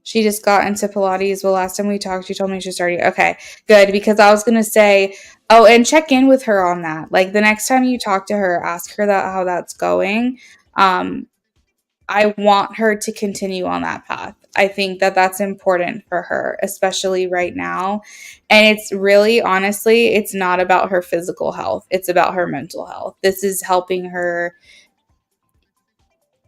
She just got into Pilates. Well, last time we talked, she told me she started. Okay, good. Because I was going to say, oh, and check in with her on that. Like the next time you talk to her, ask her that how that's going. I want her to continue on that path. I think that that's important for her, especially right now. And it's really, honestly, it's not about her physical health. It's about her mental health. This is helping her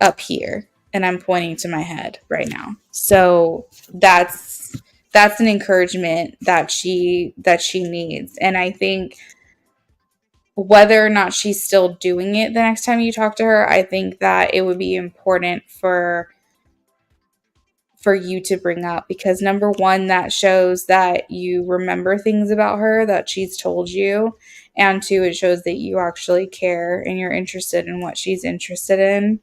up here, and I'm pointing to my head right now. So that's an encouragement that she needs. And I think whether or not she's still doing it the next time you talk to her, I think that it would be important for you to bring up, because number one, that shows that you remember things about her that she's told you, and two, it shows that you actually care and you're interested in what she's interested in.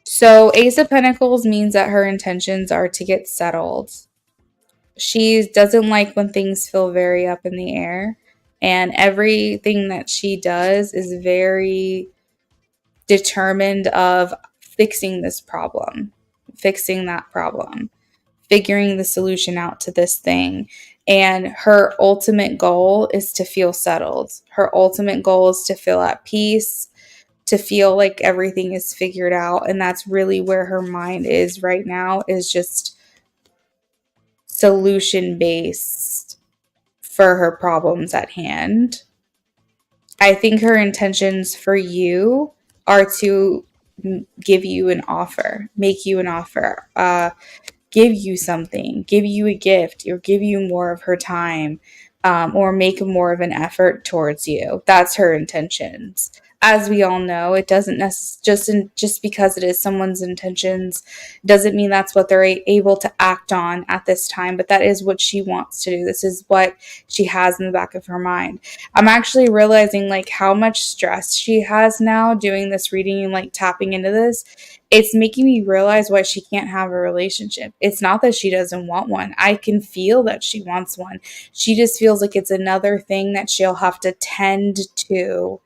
So Ace of Pentacles means that her intentions are to get settled. She doesn't like when things feel very up in the air, and everything that she does is very determined of fixing this problem, fixing that problem, figuring the solution out to this thing. And her ultimate goal is to feel settled. Her ultimate goal is to feel at peace, to feel like everything is figured out. And that's really where her mind is right now, is just solution based for her problems at hand. I think her intentions for you are to give you an offer, make you an offer, give you something, give you a gift, or give you more of her time, or make more of an effort towards you. That's her intentions. As we all know, it doesn't just because it is someone's intentions doesn't mean that's what they're able to act on at this time, but that is what she wants to do. This is what she has in the back of her mind. I'm actually realizing like how much stress she has now doing this reading and like tapping into this. It's making me realize why she can't have a relationship. It's not that she doesn't want one. I can feel that she wants one. She just feels like it's another thing that she'll have to tend to,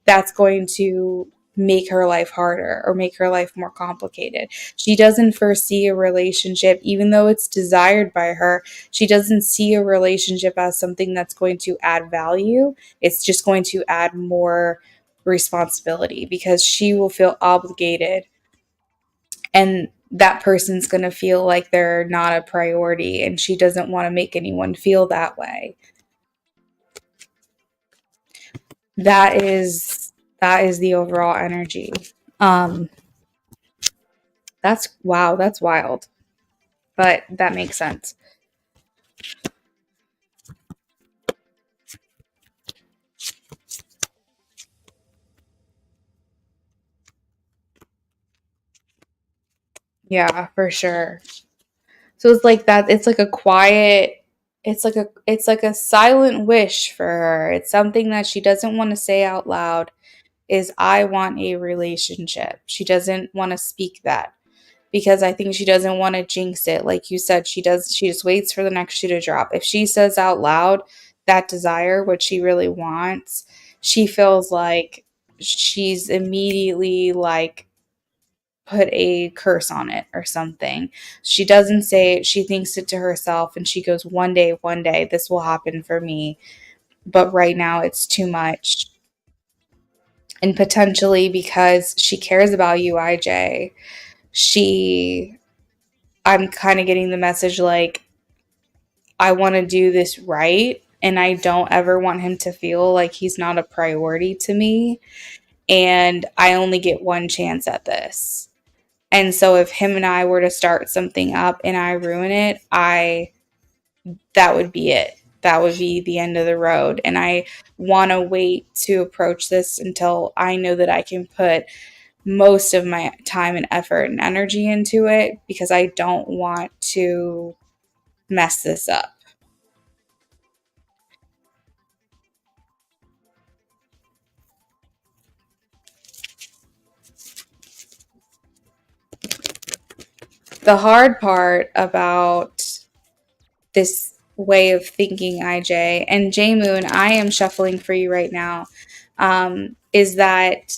that's going to make her life harder or make her life more complicated. She doesn't foresee a relationship, even though it's desired by her. She doesn't see a relationship as something that's going to add value. It's just going to add more responsibility, because she will feel obligated, and that person's going to feel like they're not a priority, and she doesn't want to make anyone feel that way. That is the overall energy. Um that's wow, that's wild. But that makes sense. Yeah, for sure. So it's like that, it's like a quiet, it's like a silent wish for her. It's something that she doesn't want to say out loud, is I want a relationship. She doesn't want to speak that, because I think she doesn't want to jinx it. Like you said, she just waits for the next shoe to drop. If she says out loud that desire, what she really wants, she feels like she's immediately like put a curse on it or something. She doesn't say it, she thinks it to herself, and she goes, one day, this will happen for me. But right now it's too much. And potentially because she cares about you, IJ, she I'm kind of getting the message like, I want to do this right. And I don't ever want him to feel like he's not a priority to me. And I only get one chance at this. And so if him and I were to start something up and I ruin it, that would be it. That would be the end of the road. And I want to wait to approach this until I know that I can put most of my time and effort and energy into it, because I don't want to mess this up. The hard part about this way of thinking, IJ. And J Moon, I am shuffling for you right now. Is that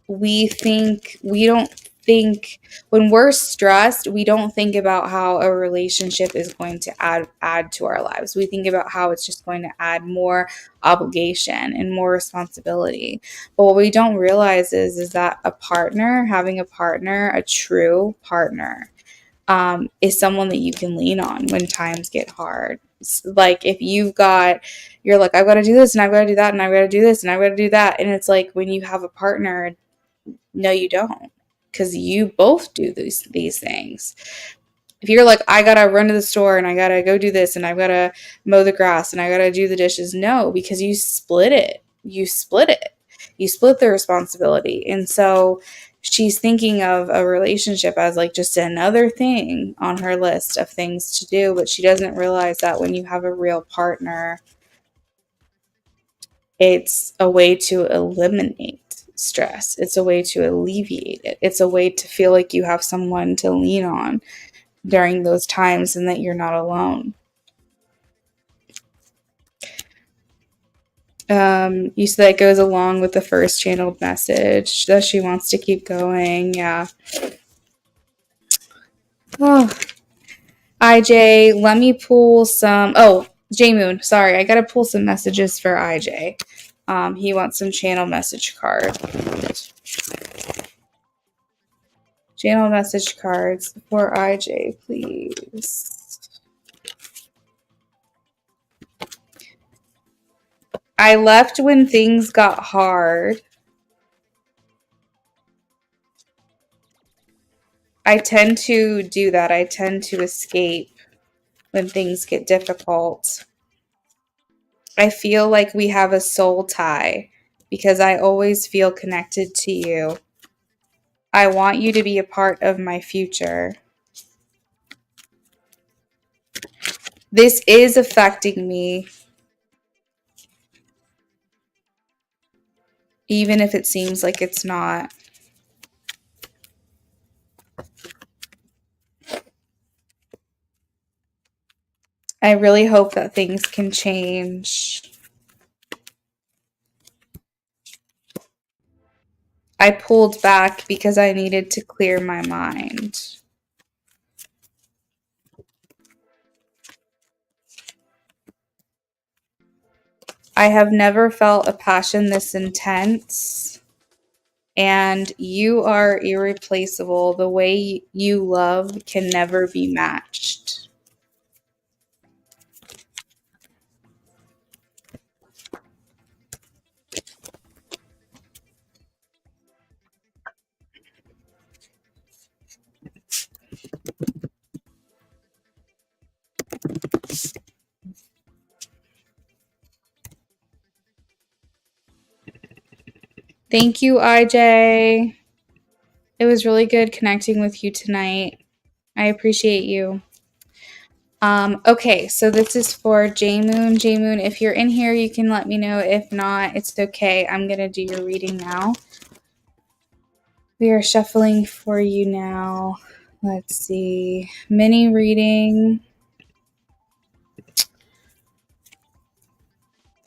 we don't think when we're stressed, we don't think about how a relationship is going to add to our lives. We think about how it's just going to add more obligation and more responsibility. But what we don't realize is that having a partner, a true partner, is someone that you can lean on when times get hard. Like if you're like, I've got to do this and I've got to do that and I've got to do this and I've got to do that. And it's like when you have a partner, no, you don't, because you both do these things. If you're like, I gotta run to the store and I gotta go do this and I've gotta mow the grass and I gotta do the dishes, no, because you split it. You split the responsibility. And so she's thinking of a relationship as like just another thing on her list of things to do, but she doesn't realize that when you have a real partner, it's a way to eliminate stress. It's a way to alleviate it. It's a way to feel like you have someone to lean on during those times and that you're not alone. You said that goes along with the first channeled message that she wants to keep going. Yeah. Oh, IJ, let me pull some. Oh, J Moon, sorry, I gotta pull some messages for IJ. He wants some channel message card. Channel message cards for IJ, please. I left when things got hard. I tend to do that. I tend to escape when things get difficult. I feel like we have a soul tie because I always feel connected to you. I want you to be a part of my future. This is affecting me, even if it seems like it's not. I really hope that things can change. I pulled back because I needed to clear my mind. I have never felt a passion this intense, and you are irreplaceable. The way you love can never be matched. Thank you, IJ. It was really good connecting with you tonight. I appreciate you. Okay, so this is for J Moon. J Moon, if you're in here, you can let me know. If not, it's okay. I'm going to do your reading now. We are shuffling for you now. Let's see. Mini reading.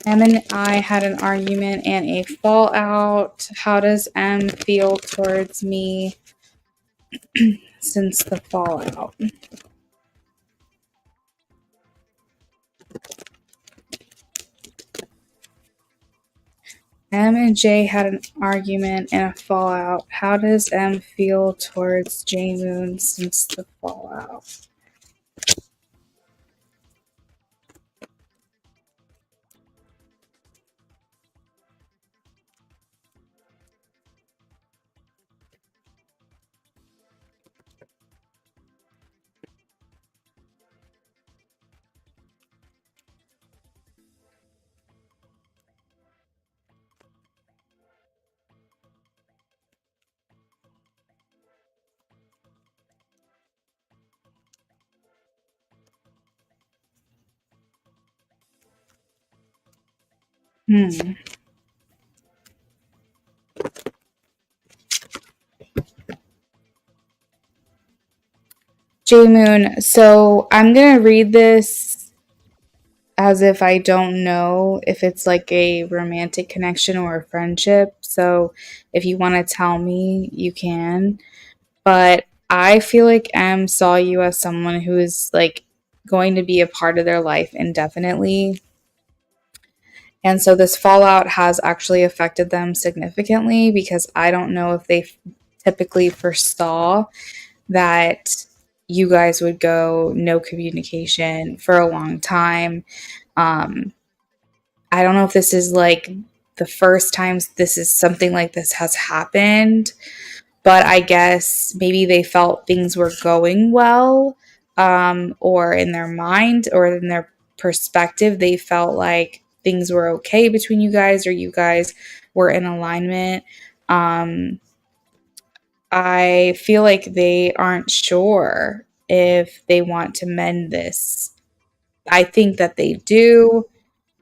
M and I had an argument and a fallout. How does M feel towards me since the fallout? M and J had an argument and a fallout. How does M feel towards J Moon since the fallout? J Moon, so I'm going to read this as if I don't know if it's like a romantic connection or a friendship. So if you want to tell me, you can. But I feel like M saw you as someone who is like going to be a part of their life indefinitely. And so this fallout has actually affected them significantly because I don't know if they typically foresaw that you guys would go no communication for a long time. Um, I don't know if this is like the first time this is something like this has happened, but I guess maybe they felt things were going well, or in their mind or in their perspective, they felt like things were okay between you guys or you guys were in alignment. Um, I feel like they aren't sure if they want to mend this. I think that they do.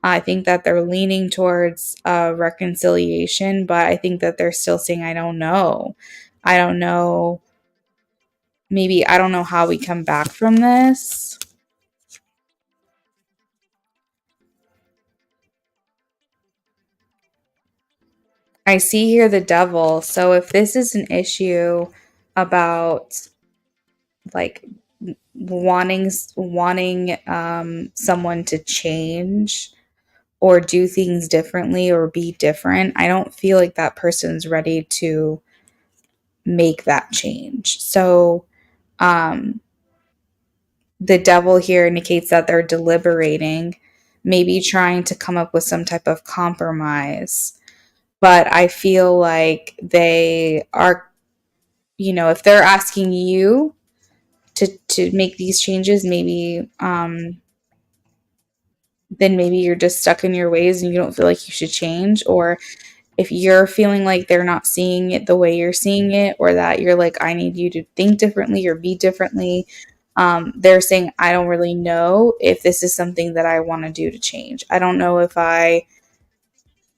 I think that they're leaning towards reconciliation, but I think that they're still saying, I don't know. I don't know. Maybe I don't know how we come back from this. I see here the devil. So if this is an issue about like wanting someone to change or do things differently or be different, I don't feel like that person's ready to make that change. So um the devil here indicates that they're deliberating, maybe trying to come up with some type of compromise. But I feel like they are, if they're asking you to make these changes, maybe then maybe you're just stuck in your ways and you don't feel like you should change. Or if you're feeling like they're not seeing it the way you're seeing it, or that you're like, I need you to think differently or be differently, they're saying, I don't really know if this is something that I want to do to change. I don't know if I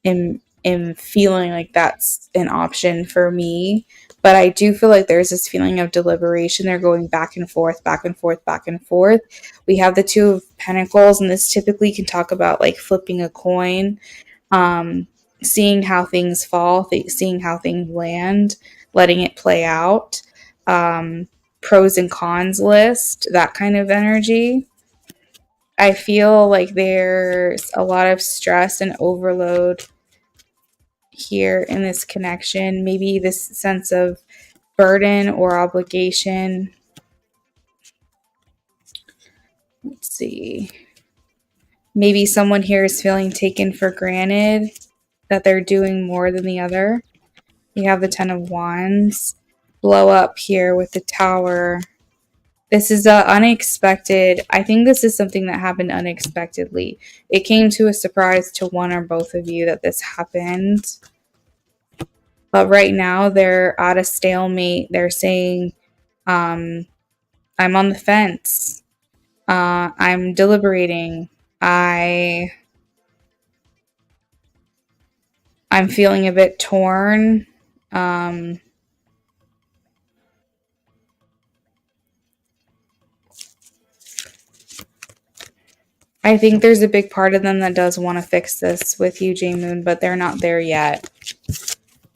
am feeling like that's an option for me. But I do feel like there's this feeling of deliberation. They're going back and forth, back and forth, back and forth. We have the Two of Pentacles, and this typically can talk about like flipping a coin, um, seeing how things fall, seeing how things land, letting it play out, pros and cons list, that kind of energy. I feel like there's a lot of stress and overload here in this connection. Maybe this sense of burden or obligation. Let's see. Maybe someone here is feeling taken for granted, that they're doing more than the other. You have the Ten of Wands. Blow up here with the Tower. This is unexpected. I think this is something that happened unexpectedly. It came to a surprise to one or both of you that this happened. But right now they're at a stalemate. They're saying, I'm on the fence. I'm deliberating. I'm feeling a bit torn. Um, I think there's a big part of them that does want to fix this with you, J Moon, but they're not there yet.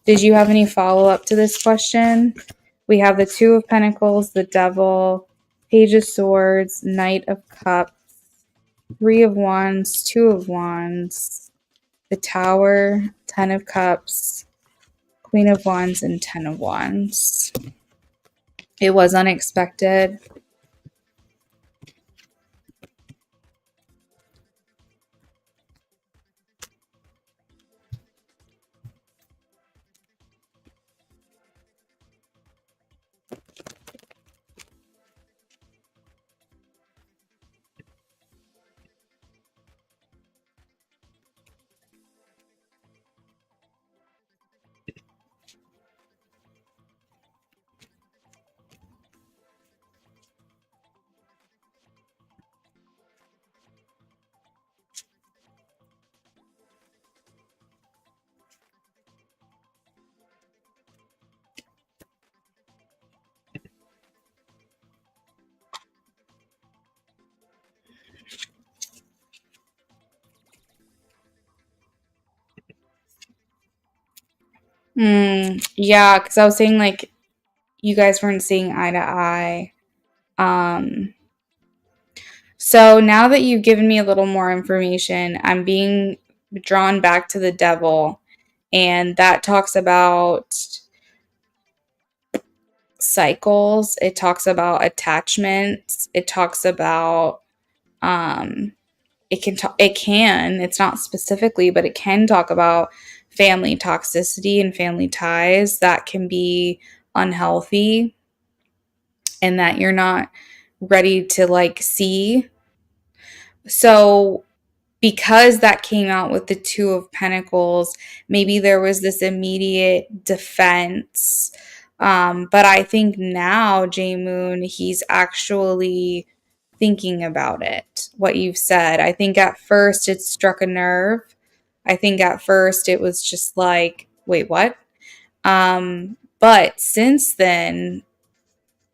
Did you have any follow up to this question? We have the Two of Pentacles, the Devil, Page of Swords, Knight of Cups, Three of Wands, Two of Wands, the Tower, Ten of Cups, Queen of Wands, and Ten of Wands. It was unexpected. Yeah, because I was saying like you guys weren't seeing eye to eye. So now that you've given me a little more information, I'm being drawn back to the devil, and that talks about cycles. It talks about attachments. It talks about um it's not specifically, but it can talk about family toxicity and family ties that can be unhealthy and that you're not ready to like see. So because that came out with the Two of Pentacles, maybe there was this immediate defense. But I think now, J Moon, he's actually thinking about it, what you've said. I think at first it struck a nerve. I think at first it was just like, wait, what? But since then,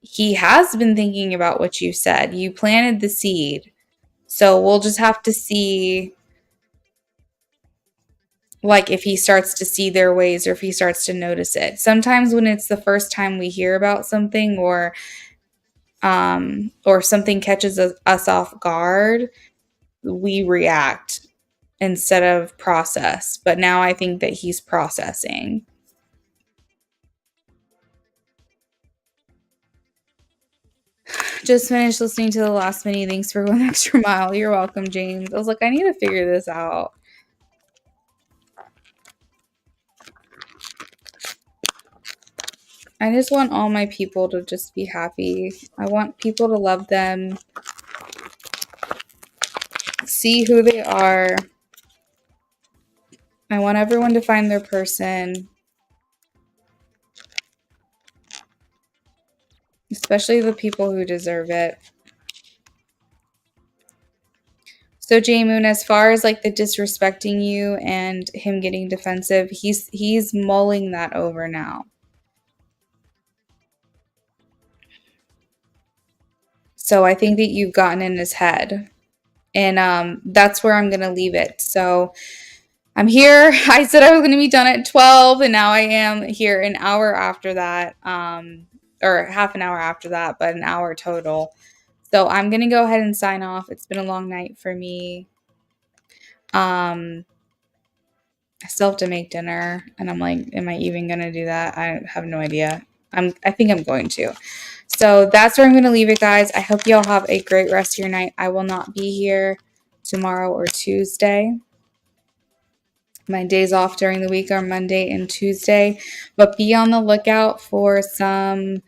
he has been thinking about what you said. You planted the seed. So we'll just have to see like if he starts to see their ways or if he starts to notice it. Sometimes when it's the first time we hear about something or something catches us off guard, we react instead of process. But now I think that he's processing. Just finished listening to the last mini. Thanks for going extra mile. You're welcome, James. I was like, I need to figure this out. I just want all my people to just be happy. I want people to love them, see who they are. I want everyone to find their person, especially the people who deserve it. So J Moon, as far as like the disrespecting you and him getting defensive, he's mulling that over now. So I think that you've gotten in his head. And that's where I'm gonna leave it. So I'm here. I said I was gonna be done at 12, and now I am here an hour after that. Or half an hour after that, but an hour total. So I'm gonna go ahead and sign off. It's been a long night for me. I still have to make dinner, and I'm like, am I even gonna do that? I have no idea. I think I'm going to. So that's where I'm gonna leave it, guys. I hope y'all have a great rest of your night. I will not be here tomorrow or Tuesday. My days off during the week are Monday and Tuesday, but be on the lookout for some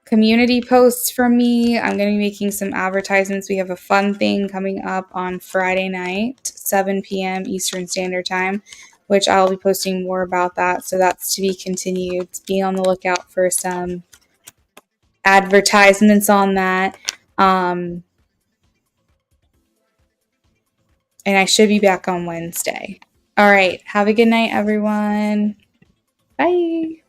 community posts from me. I'm going to be making some advertisements. We have a fun thing coming up on Friday night, 7 p.m. Eastern Standard Time, which I'll be posting more about that. So that's to be continued. Be on the lookout for some advertisements on that. And I should be back on Wednesday. All right. Have a good night, everyone. Bye.